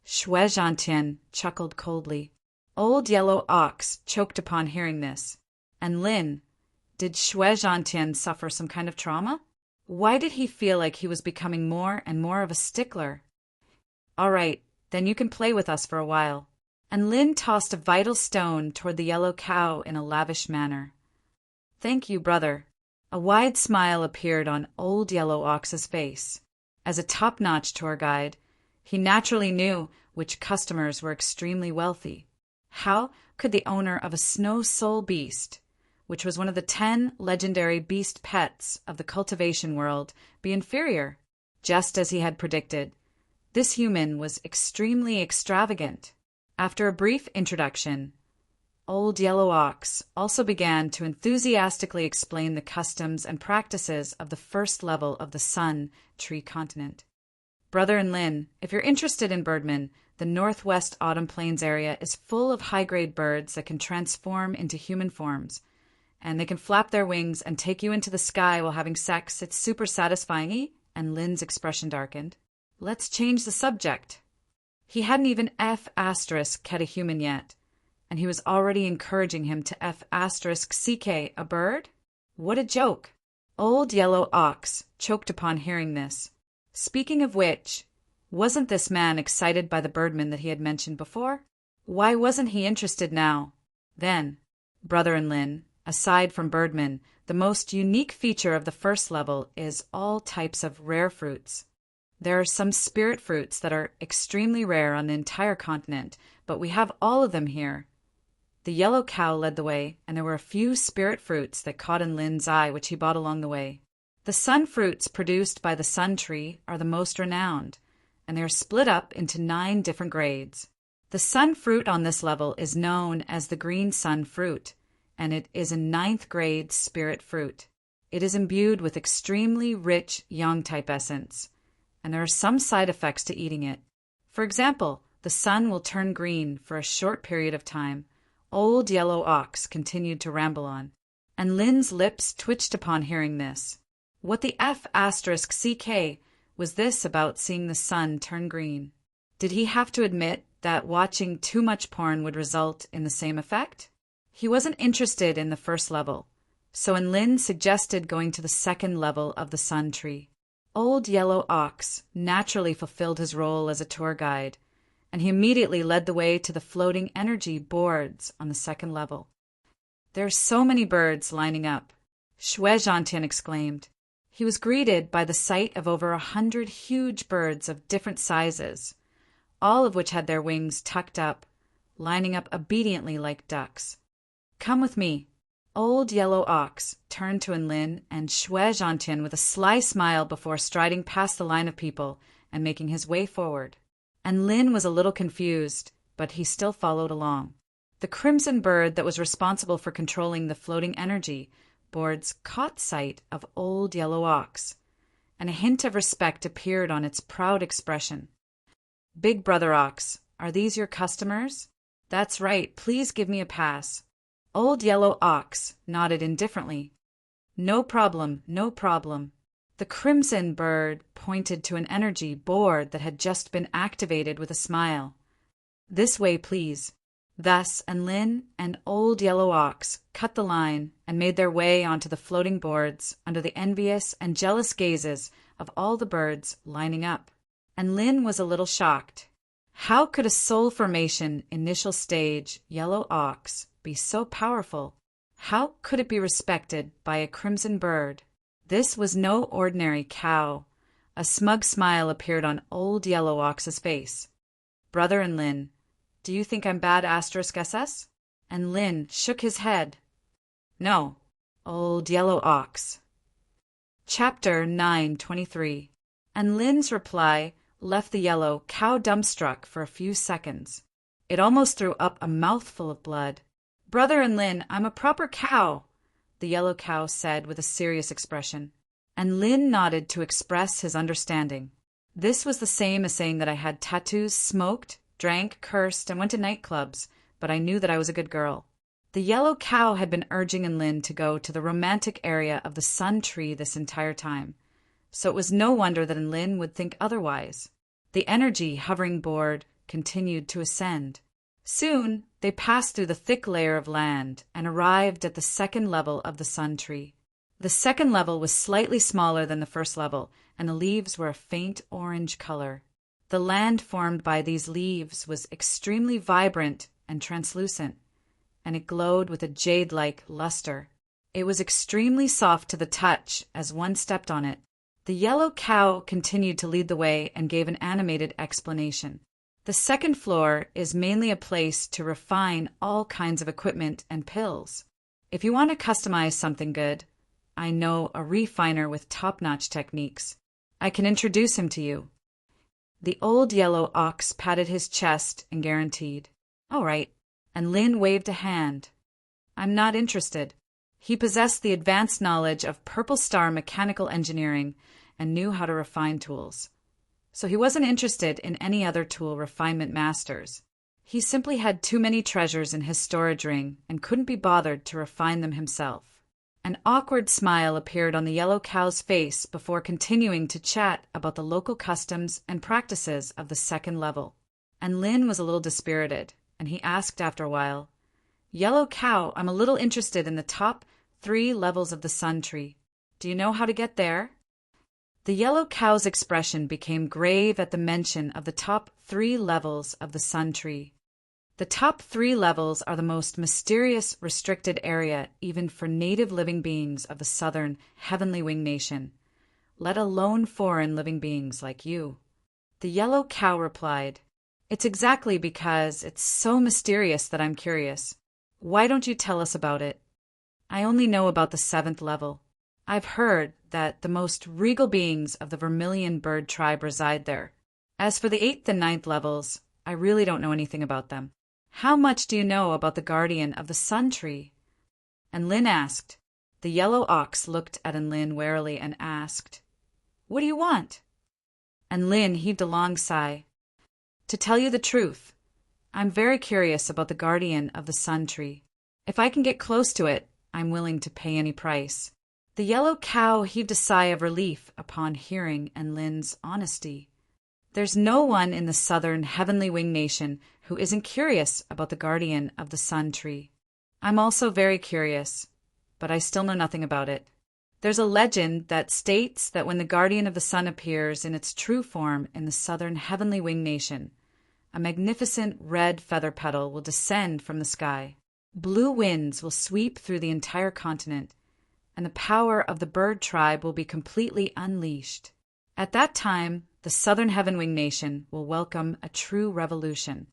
Xue Zhantian chuckled coldly. Old Yellow Ox choked upon hearing this. And Lin, did Xue Zhantian suffer some kind of trauma? Why did he feel like he was becoming more and more of a stickler? All right, then you can play with us for a while. And Lin tossed a vital stone toward the yellow cow in a lavish manner. Thank you, brother. A wide smile appeared on Old Yellow Ox's face. As a top-notch tour guide, he naturally knew which customers were extremely wealthy. How could the owner of a snow soul beast, which was one of the 10 legendary beast pets of the cultivation world, be inferior? Just as he had predicted, this human was extremely extravagant. After a brief introduction, Old Yellow Ox also began to enthusiastically explain the customs and practices of the first level of the Sun Tree continent. Brother and Lin, if you're interested in birdmen, the Northwest Autumn Plains area is full of high-grade birds that can transform into human forms, and they can flap their wings and take you into the sky while having sex. It's super satisfying. And Lin's expression darkened. Let's change the subject. He hadn't even F***ed a human yet, and he was already encouraging him to F***ck a bird? What a joke! Old Yellow Ox choked upon hearing this. Speaking of which, wasn't this man excited by the birdman that he had mentioned before? Why wasn't he interested now? Then, Brother and Lin, aside from birdmen, the most unique feature of the first level is all types of rare fruits. There are some spirit fruits that are extremely rare on the entire continent, but we have all of them here. The yellow cow led the way, and there were a few spirit fruits that caught in Lin's eye, which he bought along the way. The sun fruits produced by the Sun Tree are the most renowned, and they are split up into 9 different grades. The sun fruit on this level is known as the green sun fruit, and it is a 9th grade spirit fruit. It is imbued with extremely rich yang-type essence, and there are some side effects to eating it. For example, the sun will turn green for a short period of time, Old Yellow Ox continued to ramble on, and Lin's lips twitched upon hearing this. What the F***CK was this about seeing the sun turn green? Did he have to admit that watching too much porn would result in the same effect? He wasn't interested in the first level, so Lin suggested going to the second level of the sun tree. Old Yellow Ox naturally fulfilled his role as a tour guide, and he immediately led the way to the floating energy boards on the second level. "There are so many birds lining up," Shui Zhantian exclaimed. He was greeted by the sight of over 100 huge birds of different sizes, all of which had their wings tucked up, lining up obediently like ducks. "Come with me." Old Yellow Ox turned to Lin and Shui Zhantian with a sly smile before striding past the line of people and making his way forward. And Lin was a little confused, but he still followed along. The crimson bird that was responsible for controlling the floating energy boards caught sight of Old Yellow Ox, and a hint of respect appeared on its proud expression. "Big Brother Ox, are these your customers?" "That's right, please give me a pass." Old Yellow Ox nodded indifferently. "No problem, no problem." The crimson bird pointed to an energy board that had just been activated with a smile. "This way, please." Thus, Lin and Old Yellow Ox cut the line and made their way onto the floating boards under the envious and jealous gazes of all the birds lining up. And Lin was a little shocked. How could a soul formation initial stage Yellow Ox be so powerful? How could it be respected by a crimson bird? This was no ordinary cow. A smug smile appeared on Old Yellow Ox's face. "Brother Lin, do you think I'm bad *SS? And Lin shook his head. "No, Old Yellow Ox." Chapter 9:23. And Lin's reply left the yellow cow dumbstruck for a few seconds. It almost threw up a mouthful of blood. "Brother Lin, I'm a proper cow," the yellow cow said with a serious expression. And Lin nodded to express his understanding. This was the same as saying that I had tattoos, smoked, drank, cursed, and went to nightclubs, but I knew that I was a good girl. The yellow cow had been urging Lin to go to the romantic area of the sun tree this entire time, so it was no wonder that Lin would think otherwise. The energy hovering board continued to ascend. Soon they passed through the thick layer of land and arrived at the second level of the sun tree. The second level was slightly smaller than the first level, and the leaves were a faint orange color. The land formed by these leaves was extremely vibrant and translucent, and it glowed with a jade-like luster. It was extremely soft to the touch as one stepped on it. The yellow cow continued to lead the way and gave an animated explanation. The second floor is mainly a place to refine all kinds of equipment and pills. If you want to customize something good, I know a refiner with top-notch techniques. I can introduce him to you. The Old Yellow Ox patted his chest and guaranteed. "All right." And Lin waved a hand. "I'm not interested." He possessed the advanced knowledge of Purple Star mechanical engineering and knew how to refine tools. So he wasn't interested in any other tool refinement masters. He simply had too many treasures in his storage ring and couldn't be bothered to refine them himself. An awkward smile appeared on the yellow cow's face before continuing to chat about the local customs and practices of the second level. And Lin was a little dispirited, and he asked after a while, "Yellow cow, I'm a little interested in the top 3 levels of the sun tree. Do you know how to get there?" The yellow cow's expression became grave at the mention of the top 3 levels of the sun tree. The top 3 levels are the most mysterious, restricted area even for native living beings of the southern Heavenly Wing Nation, let alone foreign living beings like you. The yellow cow replied, "It's exactly because it's so mysterious that I'm curious. Why don't you tell us about it?" "I only know about the 7th level. I've heard that the most regal beings of the vermilion bird tribe reside there. As for the 8th and 9th levels, I really don't know anything about them. How much do you know about the guardian of the sun tree?" And Lin asked. The yellow ox looked at Lin warily and asked, "What do you want?" And Lin heaved a long sigh. "To tell you the truth, I'm very curious about the guardian of the sun tree. If I can get close to it, I'm willing to pay any price." The yellow cow heaved a sigh of relief upon hearing Enlin's honesty. There's no one in the southern heavenly wing nation who isn't curious about the guardian of the sun tree. I'm also very curious, but I still know nothing about it. There's a legend that states that when the guardian of the sun appears in its true form in the southern heavenly wing nation, a magnificent red feather petal will descend from the sky. Blue winds will sweep through the entire continent, and the power of the bird tribe will be completely unleashed. At that time, the Southern Heaven Wing Nation will welcome a true revolution.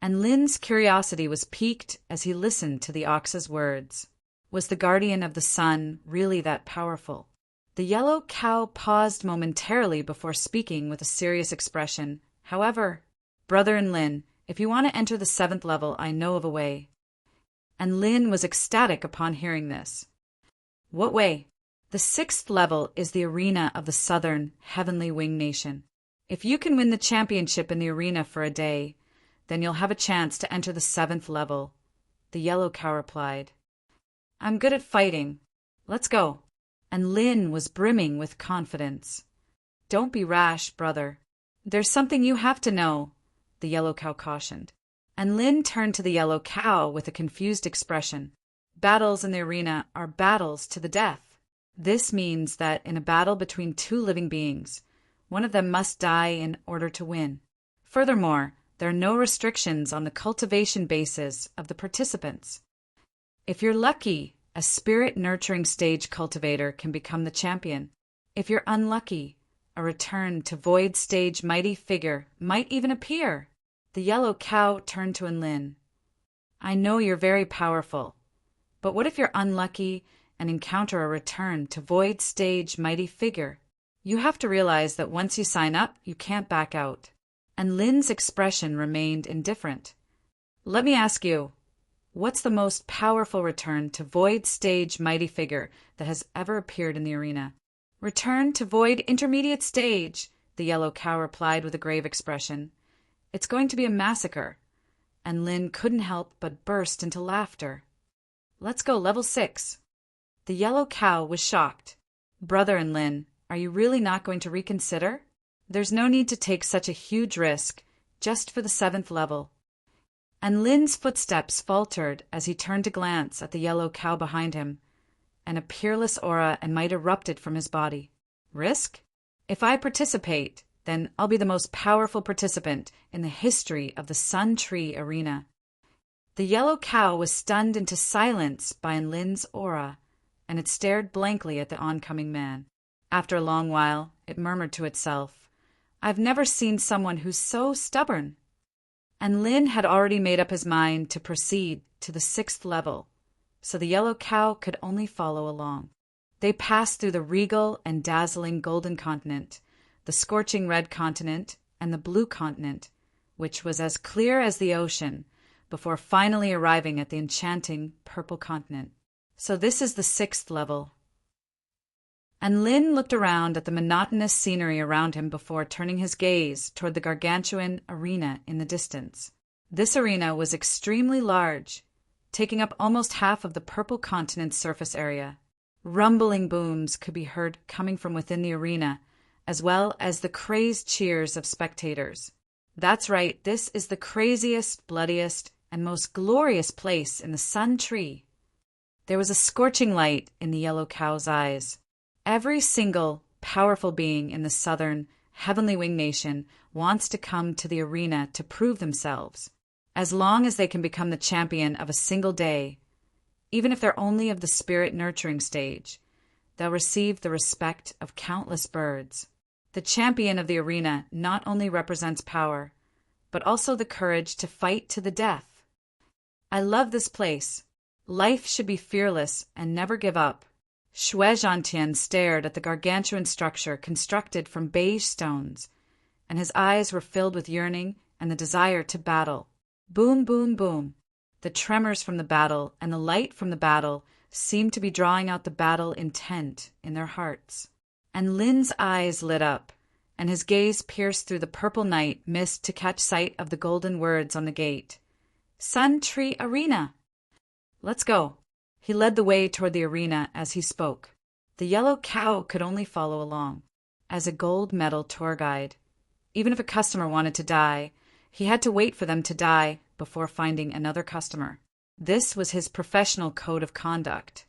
And Lin's curiosity was piqued as he listened to the ox's words. Was the guardian of the sun really that powerful? The yellow cow paused momentarily before speaking with a serious expression. However, "Brother Enlin, if you want to enter the 7th level, I know of a way." And Lin was ecstatic upon hearing this. "What way?" "The 6th level is the arena of the Southern Heavenly Wing Nation. If you can win the championship in the arena for a day, then you'll have a chance to enter the 7th level," the yellow cow replied. "I'm good at fighting. Let's go." And Lin was brimming with confidence. "Don't be rash, brother. There's something you have to know," the yellow cow cautioned. And Lin turned to the yellow cow with a confused expression. "Battles in the arena are battles to the death. This means that in a battle between two living beings, one of them must die in order to win. Furthermore, there are no restrictions on the cultivation basis of the participants. If you're lucky, a spirit-nurturing stage cultivator can become the champion. If you're unlucky, a return to void stage mighty figure might even appear." The yellow cow turned to Enlin. "I know you're very powerful, but what if you're unlucky and encounter a return to void stage mighty figure? You have to realize that once you sign up, you can't back out." And Lin's expression remained indifferent. "Let me ask you, what's the most powerful return to void stage mighty figure that has ever appeared in the arena?" "Return to void intermediate stage," the yellow cow replied with a grave expression. "It's going to be a massacre." And Lin couldn't help but burst into laughter. "Let's go level 6. The yellow cow was shocked. "Brother Enlin, are you really not going to reconsider? There's no need to take such a huge risk, just for the 7th level." And Lin's footsteps faltered as he turned to glance at the yellow cow behind him, and a peerless aura and might erupted from his body. "Risk? If I participate, then I'll be the most powerful participant in the history of the Sun Tree Arena." The yellow cow was stunned into silence by Lin's aura, and it stared blankly at the oncoming man. After a long while, it murmured to itself, "I've never seen someone who's so stubborn." And Lin had already made up his mind to proceed to the 6th level, so the yellow cow could only follow along. They passed through the regal and dazzling golden continent, the scorching red continent, and the blue continent, which was as clear as the ocean, before finally arriving at the enchanting purple continent. "So this is the 6th level." And Lin looked around at the monotonous scenery around him before turning his gaze toward the gargantuan arena in the distance. This arena was extremely large, taking up almost half of the purple continent's surface area. Rumbling booms could be heard coming from within the arena, as well as the crazed cheers of spectators. That's right, this is the craziest, bloodiest, and most glorious place in the Sun Tree. There was a scorching light in the yellow cow's eyes. Every single powerful being in the Southern Heavenly Wing Nation wants to come to the arena to prove themselves. As long as they can become the champion of a single day, even if they're only of the spirit nurturing stage, they'll receive the respect of countless birds. The champion of the arena not only represents power, but also the courage to fight to the death. I love this place. Life should be fearless and never give up. Shui Zhantian stared at the gargantuan structure constructed from beige stones, and his eyes were filled with yearning and the desire to battle. Boom, boom, boom. The tremors from the battle and the light from the battle seemed to be drawing out the battle intent in their hearts. And Lin's eyes lit up, and his gaze pierced through the purple night mist to catch sight of the golden words on the gate. Sun Tree Arena. Let's go. He led the way toward the arena as he spoke. The yellow cow could only follow along, as a gold medal tour guide. Even if a customer wanted to die, he had to wait for them to die before finding another customer. This was his professional code of conduct.